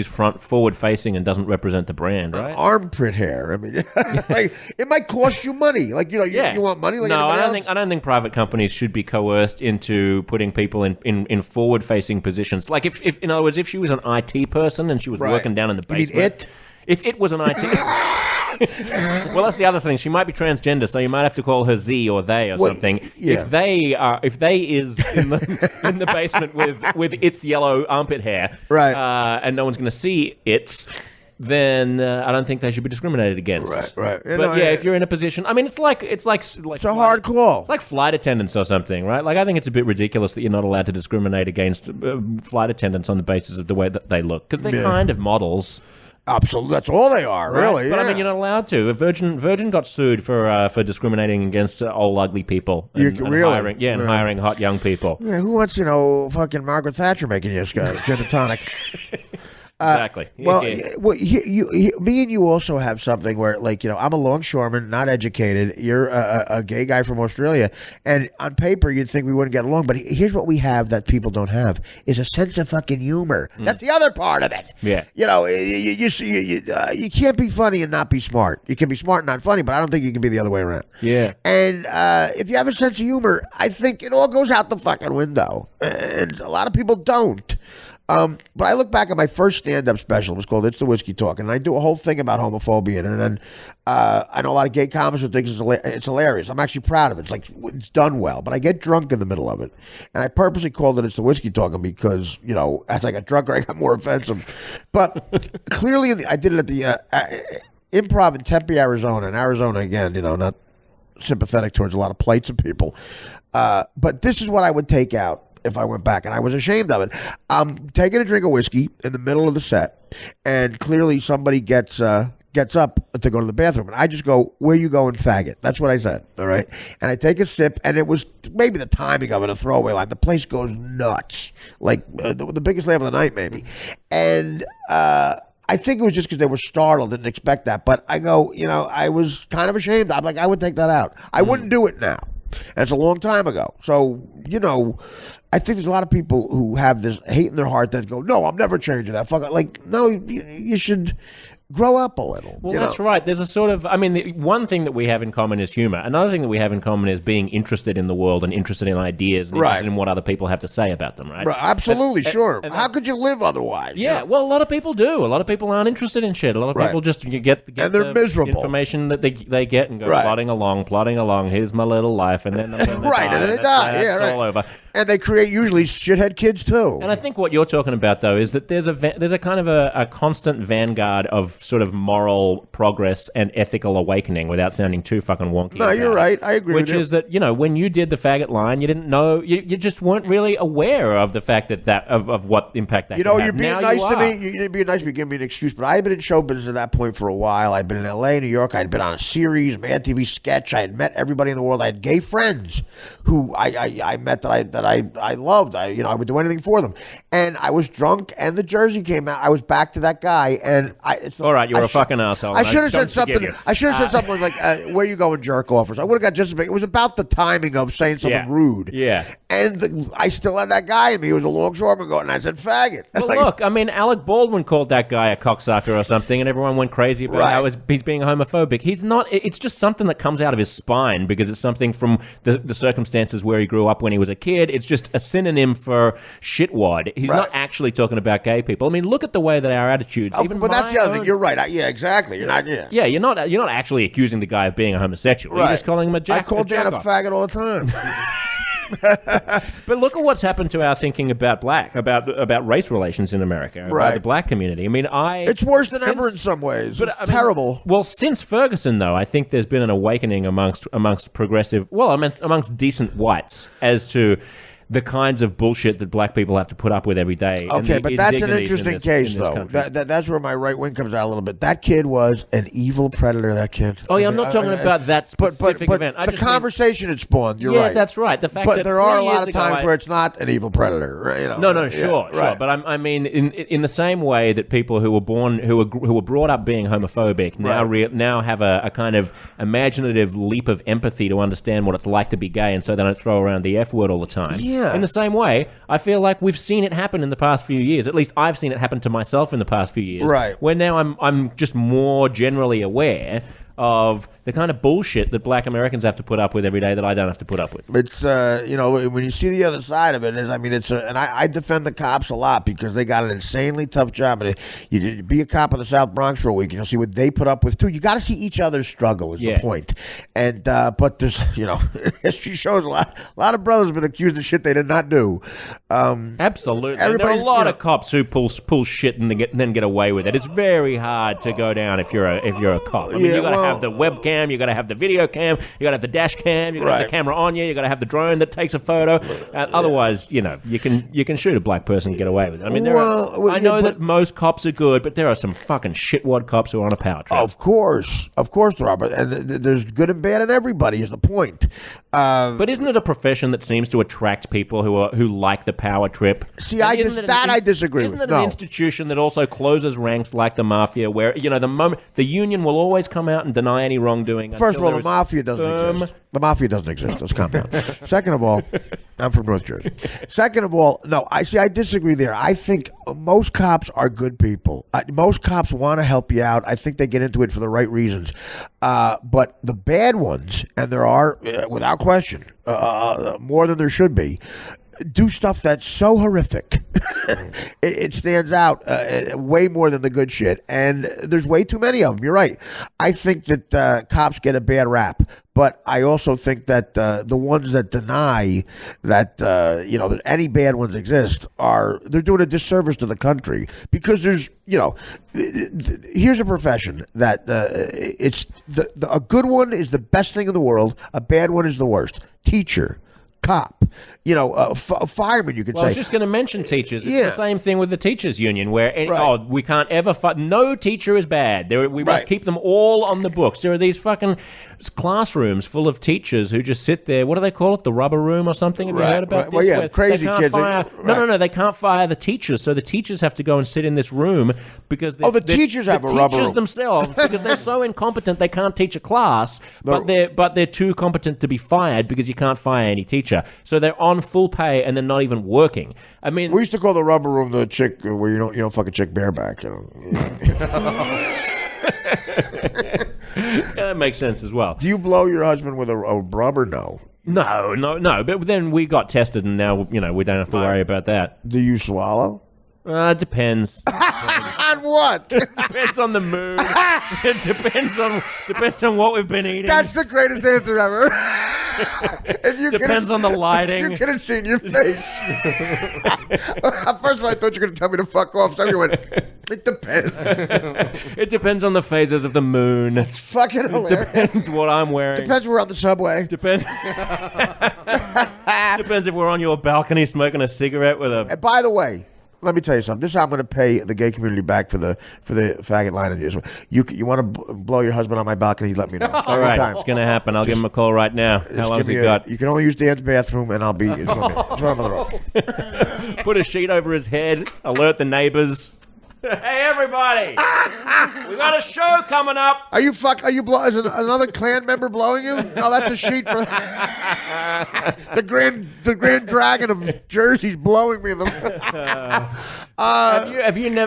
forward facing and doesn't represent the brand, right? Armpit hair. I mean, like, it might cost you money. Like, you want money. Like no, anybody else? I don't think private companies should be coerced into putting people in forward facing positions. Like if in other words, if she was an IT person and she was Right. working down in the You mean basement. it? If it was an IT. Well, that's the other thing. She might be transgender, so you might have to call her Z or they or something. yeah. If they is in the basement with its yellow armpit hair, Right. and no one's going to see its, then I don't think they should be discriminated against. Right. But if you're in a position, I mean, it's like it's a hard call. It's like flight attendants or something, right? Like, I think it's a bit ridiculous that you're not allowed to discriminate against flight attendants on the basis of the way that they look, because they're kind of models. Absolutely, that's all they are, Right? really. But I yeah. mean, you're not allowed to. Virgin got sued for discriminating against old ugly people and really? hiring hot young people. Yeah, who wants, fucking Margaret Thatcher making you a gin and tonic? Exactly. Well, Yeah. me and you also have something where, like, I'm a longshoreman, not educated. You're a gay guy from Australia, and on paper you'd think we wouldn't get along. But here's what we have that people don't have: is a sense of fucking humor. That's the other part of it. Yeah. You can't be funny and not be smart. You can be smart and not funny, but I don't think you can be the other way around. Yeah. And if you have a sense of humor, I think it all goes out the fucking window, and a lot of people don't. But I look back at my first stand-up special. It was called "It's the Whiskey Talk," and I do a whole thing about homophobia. And then I know a lot of gay comics who think it's hilarious. I'm actually proud of it. It's like, it's done well. But I get drunk in the middle of it, and I purposely called it "It's the Whiskey Talking" because as I got drunker, I got more offensive. But clearly, I did it at the Improv in Tempe, Arizona. And Arizona, again, not sympathetic towards a lot of plights of people. But this is what I would take out if I went back, and I was ashamed of it. I'm taking a drink of whiskey in the middle of the set, and clearly somebody gets up to go to the bathroom, and I just go, "Where you going, faggot?" That's what I said, all right? And I take a sip, and it was maybe the timing of it, a throwaway line. The place goes nuts, like the biggest laugh of the night, maybe. And I think it was just because they were startled, didn't expect that. But I go, I was kind of ashamed. I'm like, I would take that out. I wouldn't do it now. And it's a long time ago. So, I think there's a lot of people who have this hate in their heart that go, "No, I'm never changing that." Fuck it. Like, no, you should grow up a little. Well, that's right. There's a sort of, the one thing that we have in common is humor. Another thing that we have in common is being interested in the world and interested in ideas and interested in what other people have to say about them, right? Absolutely, sure. How could you live otherwise? Yeah, well, a lot of people do. A lot of people aren't interested in shit. A lot of people just get and they're miserable. Information that they get and go plodding along. Here's my little life, and then I'm gonna die, and then they die. It's all over. And they create usually shithead kids too. And I think what you're talking about, though, is that there's a kind of a constant vanguard of sort of moral progress and ethical awakening, without sounding too fucking wonky. No, you're right. I agree with you. Which is that, when you did the faggot line, you didn't know, you just weren't really aware of the fact of what impact that could have. You're being now nice you to are. me. You're being nice to me, giving me an excuse. But I had been in show business at that point for a while. I'd been in L.A., New York. I'd been on a series, Mad TV sketch. I had met everybody in the world. I had gay friends who I met that I loved. I would do anything for them. And I was drunk, and the jersey came out. I was back to that guy, and all right, you're a fucking asshole. I should have Don't said something. forgive you. I should have said something like, "Where you going, jerk offers?" I would have got just a big. It was about the timing of saying something rude. Yeah. And I still had that guy in me. He was a longshoreman going, and I said, "Faggot." Well, look, Alec Baldwin called that guy a cocksucker or something, and everyone went crazy about how he's being homophobic. He's not. It's just something that comes out of his spine because it's something from the circumstances where he grew up when he was a kid. Instead, it's just a synonym for shitwad. He's not actually talking about gay people. I mean, look at the way that our attitudes. But that's the other thing. You're right. Yeah, exactly. You're not. Yeah. Yeah, you're not actually accusing the guy of being a homosexual. You're just calling him a jack. I call Dan a faggot all the time. But look at what's happened to our thinking about about race relations in America, about the black community. I mean, it's worse than ever in some ways. But it's terrible. Well, since Ferguson, though, I think there's been an awakening amongst progressive, amongst decent whites as to the kinds of bullshit that black people have to put up with every day. Okay, but that's an interesting case, though. That's where my right wing comes out a little bit. That kid was an evil predator, that kid. Oh, yeah, I'm not talking about that specific event. The conversation it spawned, you're right. Yeah, that's right. The fact but that there are a lot of times where it's not an evil predator. Right? You know? No, sure. But I mean, in the same way that people who were brought up being homophobic now have a kind of imaginative leap of empathy to understand what it's like to be gay, and so they don't throw around the F word all the time. Yeah. In the same way, I feel like we've seen it happen in the past few years. At least I've seen it happen to myself in the past few years. Right. Where now I'm just more generally aware of the kind of bullshit that black Americans have to put up with every day that I don't have to put up with. It's, when you see the other side of it, and I defend the cops a lot because they got an insanely tough job. And you be a cop in the South Bronx for a week and you'll see what they put up with too. You got to see each other's struggle is the point. And, but there's, history shows a lot of brothers have been accused of shit they did not do. Absolutely. And there are a lot of cops who pull shit and then get away with it. It's very hard to go down if you're a cop. I mean, you got to have the webcam, you got to have the video cam, you got to have the dash cam, you got to have the camera on you, you got to have the drone that takes a photo. Otherwise, you can shoot a black person and get away with it. I mean, I know that most cops are good, but there are some fucking shitwad cops who are on a power trip. Of course there are, but there's good and bad in everybody. Is the point? But isn't it a profession that seems to attract people who like the power trip? See, I disagree with. Isn't it an institution that also closes ranks like the mafia, where the moment the union will always come out and deny any wrongdoing? First of all, the mafia doesn't exist. The mafia doesn't exist. Let's calm down. Second of all, I'm from North Jersey. Second of all, no, I disagree there. I think most cops are good people. Most cops want to help you out. I think they get into it for the right reasons. But the bad ones, and there are, without question, more than there should be, do stuff that's so horrific. It stands out way more than the good shit. And there's way too many of them. You're right. I think that cops get a bad rap. But I also think that the ones that deny that that any bad ones exist they're doing a disservice to the country, because there's here's a profession that it's a good one is the best thing in the world, a bad one is the worst. Teacher, cop, fireman, you could say. I was just going to mention teachers. It's the same thing with the teachers union, where we can't ever no teacher is bad. We must keep them all on the books. There are these fucking classrooms full of teachers who just sit there. What do they call it? The rubber room or something? Have you heard about this? Well, yeah, crazy kids. No, they can't fire the teachers, so the teachers have to go and sit in this room because the teachers have a rubber room. The teachers themselves, because they're so incompetent, they can't teach a class, but they're too competent to be fired because you can't fire any teacher. So they're on full pay and they're not even working. I mean, we used to call the rubber room the chick where you don't fuck a chick bareback. Yeah, that makes sense as well. Do you blow your husband with a rubber? No. No. But then we got tested, and now we don't have to worry about that. Do you swallow? It depends. On what? It depends on the mood. It depends on what we've been eating. That's the greatest answer ever. Depends on the lighting. You could have seen your face. First of all, I thought you were going to tell me to fuck off. So you went, it depends. It depends on the phases of the moon. It's fucking hilarious. Depends what I'm wearing. Depends if we're on the subway. Depends if we're on your balcony smoking a cigarette with a... And by the way, let me tell you something. This is how I'm going to pay the gay community back for the faggot line of you. You want to blow your husband on my balcony? Let me know. All right, it's going to happen. I'll give him a call right now. How long's he got? You can only use Dan's bathroom, and I'll be. It's right on the road. Put a sheet over his head. Alert the neighbors. Hey, everybody! We got a show coming up. Are you is another Klan member blowing you? No, that's a sheet for the Grand Dragon of Jersey's blowing me.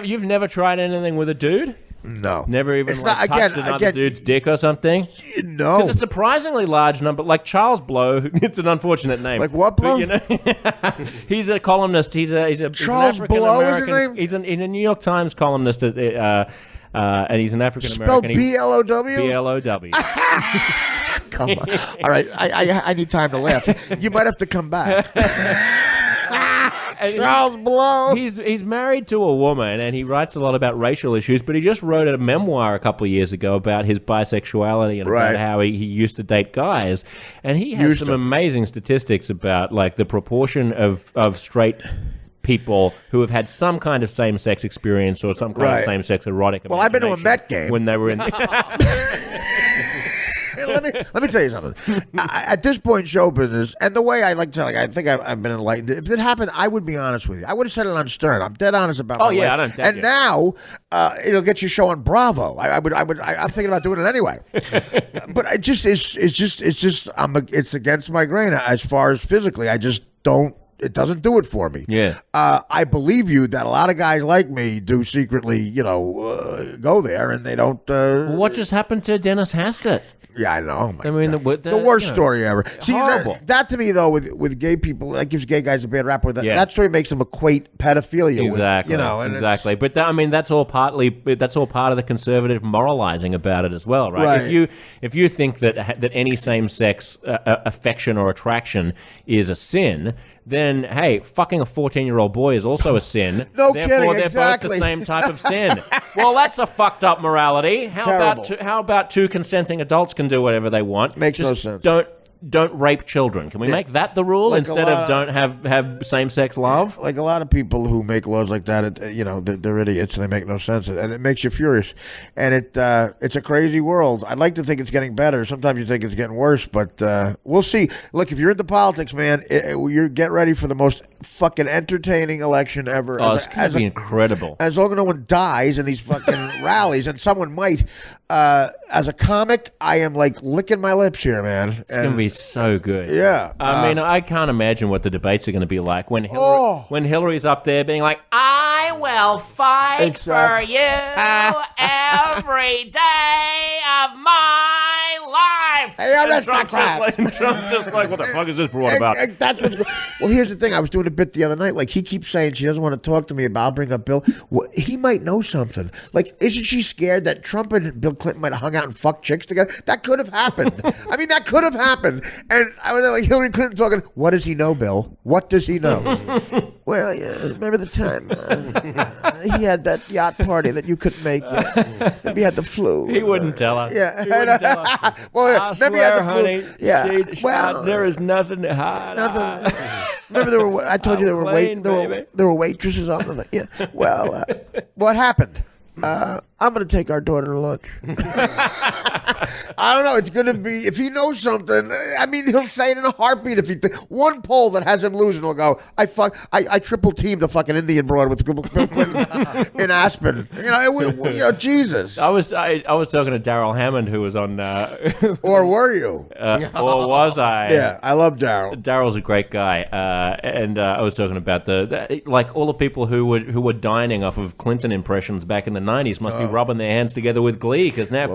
You've never tried anything with a dude? No. Never even It's like, not- touched again- another again- dude's dick or something? No. Because a surprisingly large number, like Charles Blow, it's an unfortunate name. Like what, Blow? But, you know, he's a columnist. He's Charles an Blow is his African-American. name? He's a New York Times columnist, and he's an African Spelled American. B-L-O-W? B-L-O-W. Come on. All right, I need time to laugh. You might have to come back. And Charles Blow. He's married to a woman, and he writes a lot about racial issues. But he just wrote a memoir a couple of years ago about his bisexuality and Right. about how he used to date guys. And he has some amazing statistics about like the proportion of straight people who have had some kind of same-sex experience or some kind of Right. same-sex erotic. Well, I've been to a imagination Met game. when they were in. Let me tell you something. At this point in show business, and the way I like to, I think I've been enlightened. If it happened, I would be honest with you. I would have said it on Stern. I'm dead honest about. Oh, my yeah, life. I don't doubt And you. now it'll get your show on Bravo. I'm thinking about doing it anyway. But it's against my grain as far as physically. I just don't. It doesn't do it for me. Yeah. I believe you that a lot of guys like me do secretly, go there and they don't. What just happened to Dennis Hastert? Yeah, I know. I mean, the worst story ever. See, horrible. that to me, though, with gay people, that gives gay guys a bad rap. Yeah. That story makes them equate pedophilia Exactly. with, and exactly. But that's all part of the conservative moralizing about it as well, right? Right. If you think that any same-sex affection or attraction is a sin, then hey, fucking a 14-year-old boy is also a sin. No Therefore, kidding, they're exactly. both the same type of sin. Well, that's a fucked up morality. Terrible. How about two consenting adults can do whatever they want? Makes no Just sense. Don't rape children. Can we make that the rule Like instead of don't have same-sex love? Like a lot of people who make laws like that, they're idiots. They make no sense, and it makes you furious. And it's a crazy world. I'd like to think it's getting better. Sometimes you think it's getting worse, but we'll see. Look, if you're into politics, man, you get ready for the most fucking entertaining election ever. Oh, it's going to be incredible. As long as no one dies in these fucking rallies, and someone might. As a comic, I am like licking my lips here, man. It's going to be so good. Yeah. I mean, I can't imagine what the debates are going to be like when Hillary's up there being like, I will fight Exactly. for you every day of my life. Hey, and aristocrat. Trump's just like, what the fuck is this broad about? And that's what's well, here's the thing. I was doing a bit the other night. Like, he keeps saying she doesn't want to talk to me about. I'll bring up Bill. Well, he might know something. Like, isn't she scared that Trump and Bill Clinton might have hung out and fucked chicks together? That could have happened. I mean, that could have happened. And I was like, Hillary Clinton talking. What does he know, Bill? What does he know? Well, yeah, remember the time he had that yacht party that you couldn't make? Maybe he had the flu. He wouldn't tell us. Yeah. He wouldn't tell us. Well, I maybe he had swear, the flu. honey, Yeah. well, there is nothing to hide. Nothing. Remember, I told you there were clean, baby. there were waitresses on the. Yeah. Well, what happened? I'm going to take our daughter to lunch. I don't know. It's going to be, if he knows something, I mean, he'll say it in a heartbeat. If he one poll that has him losing, he'll go, I triple teamed the fucking Indian broad with Bill Clinton in Aspen. Jesus. I was talking to Daryl Hammond, who was on. Or were you? Or was I? Yeah, I love Daryl. Daryl's a great guy, and I was talking about like all the people who were dining off of Clinton impressions back in the 90s must be rubbing their hands together with glee because now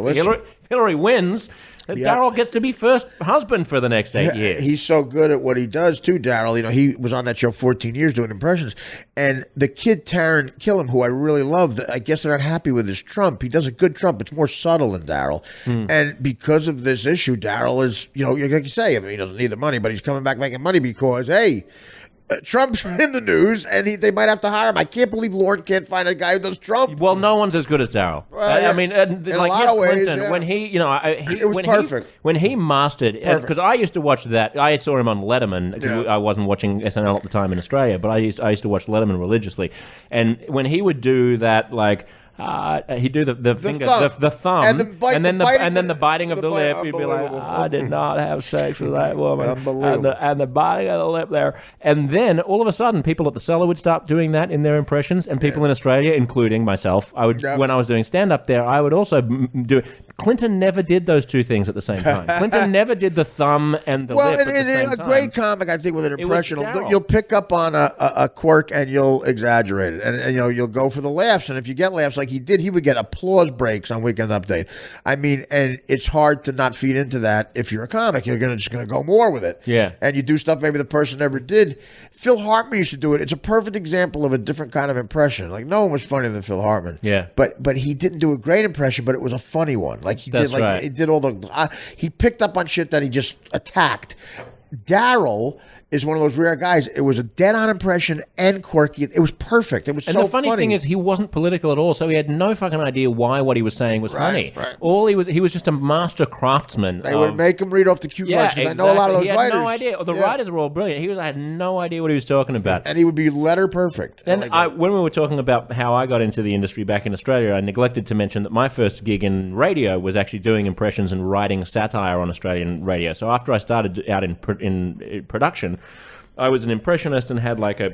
Hillary wins. Daryl gets to be first husband for the next 8 years. He's so good at what he does too, Daryl. He was on that show 14 years doing impressions. And the kid Taron Killam, who I really love, I guess they're not happy with his Trump. He does a good Trump. It's more subtle than Daryl. And because of this issue, Daryl is, like you say, I mean, he doesn't need the money, but he's coming back making money because, hey, Trump's in the news, and they might have to hire him. I can't believe Lauren can't find a guy who does Trump. Well, no one's as good as Daryl. Well, I mean, in like a lot his of ways, Clinton, yeah. when he, It was perfect. When he mastered, because I used to watch that. I saw him on Letterman because I wasn't watching SNL at the time in Australia, but I used to watch Letterman religiously, and when he would do that, like. He'd do the finger, the thumb, and then the biting of the lip. He'd be like, "I did not have sex with that woman," and the biting of the lip there. And then all of a sudden, people at the cellar would start doing that in their impressions, and people in Australia, including myself, when I was doing stand up there, I would also do it Clinton never did those two things at the same time. Clinton never did the thumb and the lip at the same time. A great comic, I think, with an impression, Daryl. you'll pick up on a quirk and you'll exaggerate it, and you'll go for the laughs. And if you get laughs like he did, he would get applause breaks on Weekend Update. I mean, and it's hard to not feed into that if you're a comic. You're just gonna go more with it. Yeah. And you do stuff maybe the person never did. Phil Hartman used to do it. It's a perfect example of a different kind of impression. Like, no one was funnier than Phil Hartman. Yeah. But he didn't do a great impression, but it was a funny one. Like he That's did, like right. he did all the. He picked up on shit that he just attacked. Daryl is one of those rare guys. It was a dead-on impression and quirky. It was perfect. It was And so the funny thing is, he wasn't political at all, so he had no fucking idea why what he was saying was funny. Right. All he was just a master craftsman. They would make him read off the cue cards. Yeah, I know a lot of those he had writers. no idea. The writers were all brilliant. I had no idea what he was talking about. And he would be letter perfect. Then when we were talking about how I got into the industry back in Australia, I neglected to mention that my first gig in radio was actually doing impressions and writing satire on Australian radio. So after I started out in production, I was an impressionist and had like a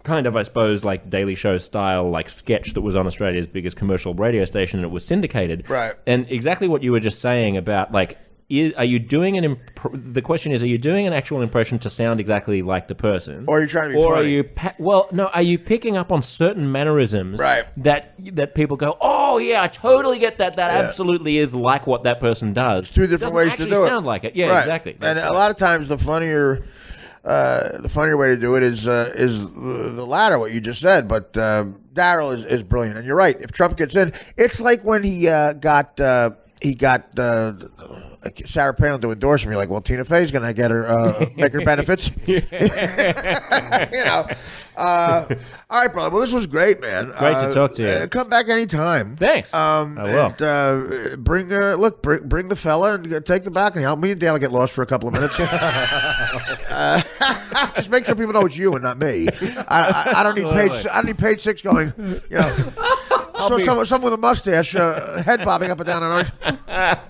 kind of, I suppose, like Daily Show style like sketch that was on Australia's biggest commercial radio station, and it was syndicated. Right. And exactly what you were just saying about like, are you doing the question is, are you doing an actual impression to sound exactly like the person? Or are you trying to be funny? Are you picking up on certain mannerisms that people go, oh yeah, I totally get that. That absolutely is like what that person does. Two different ways to do it. Doesn't actually sound like it. Yeah, right. exactly. And a lot of times the funnier way to do it is the latter, what you just said. But Daryl is brilliant, and you're right. If Trump gets in, it's like when he got Sarah Palin to endorse him. You're like, well, Tina Fey's going to get her make her benefits. All right, brother. Well, this was great, man. Great to talk to you. Come back anytime. Thanks. I will. And, bring the fella and take the balcony. Me and Dale will get lost for a couple of minutes. Just make sure people know it's you and not me. I don't need page. I don't need page 6 going. Someone with a mustache, head bobbing up and down.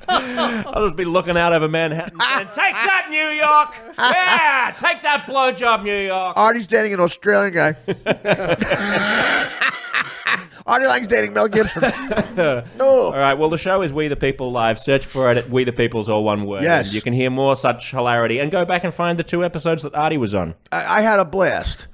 I'll just be looking out over Manhattan and take that, New York! Yeah, take that blowjob, New York! Artie's dating an Australian guy. Artie Lang's dating Mel Gibson. No. All right, well, the show is We the People Live. Search for it at We the People's, all one word. Yes. And you can hear more such hilarity. And go back and find the 2 episodes that Artie was on. I had a blast.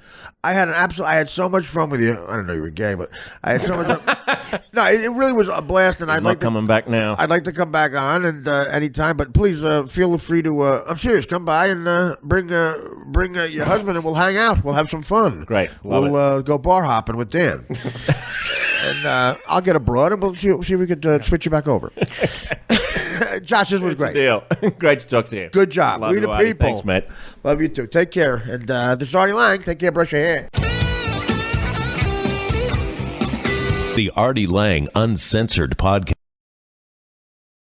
I had so much fun with you. I don't know you were gay, but I had so much fun. No, it really was a blast, and I'd like to coming back now. I'd like to come back on and anytime, but please feel free to. I'm serious. Come by and bring your husband, and we'll hang out. We'll have some fun. Great. We'll go bar hopping with Dan. And I'll get abroad, and we'll see if we could switch you back over. Josh, this was great. Deal. Great to talk to you. Good job. Love We the you, Artie. people. Thanks, mate. Love you too. Take care. And this is Artie Lang. Take care. Brush your hair. The Artie Lang Uncensored Podcast.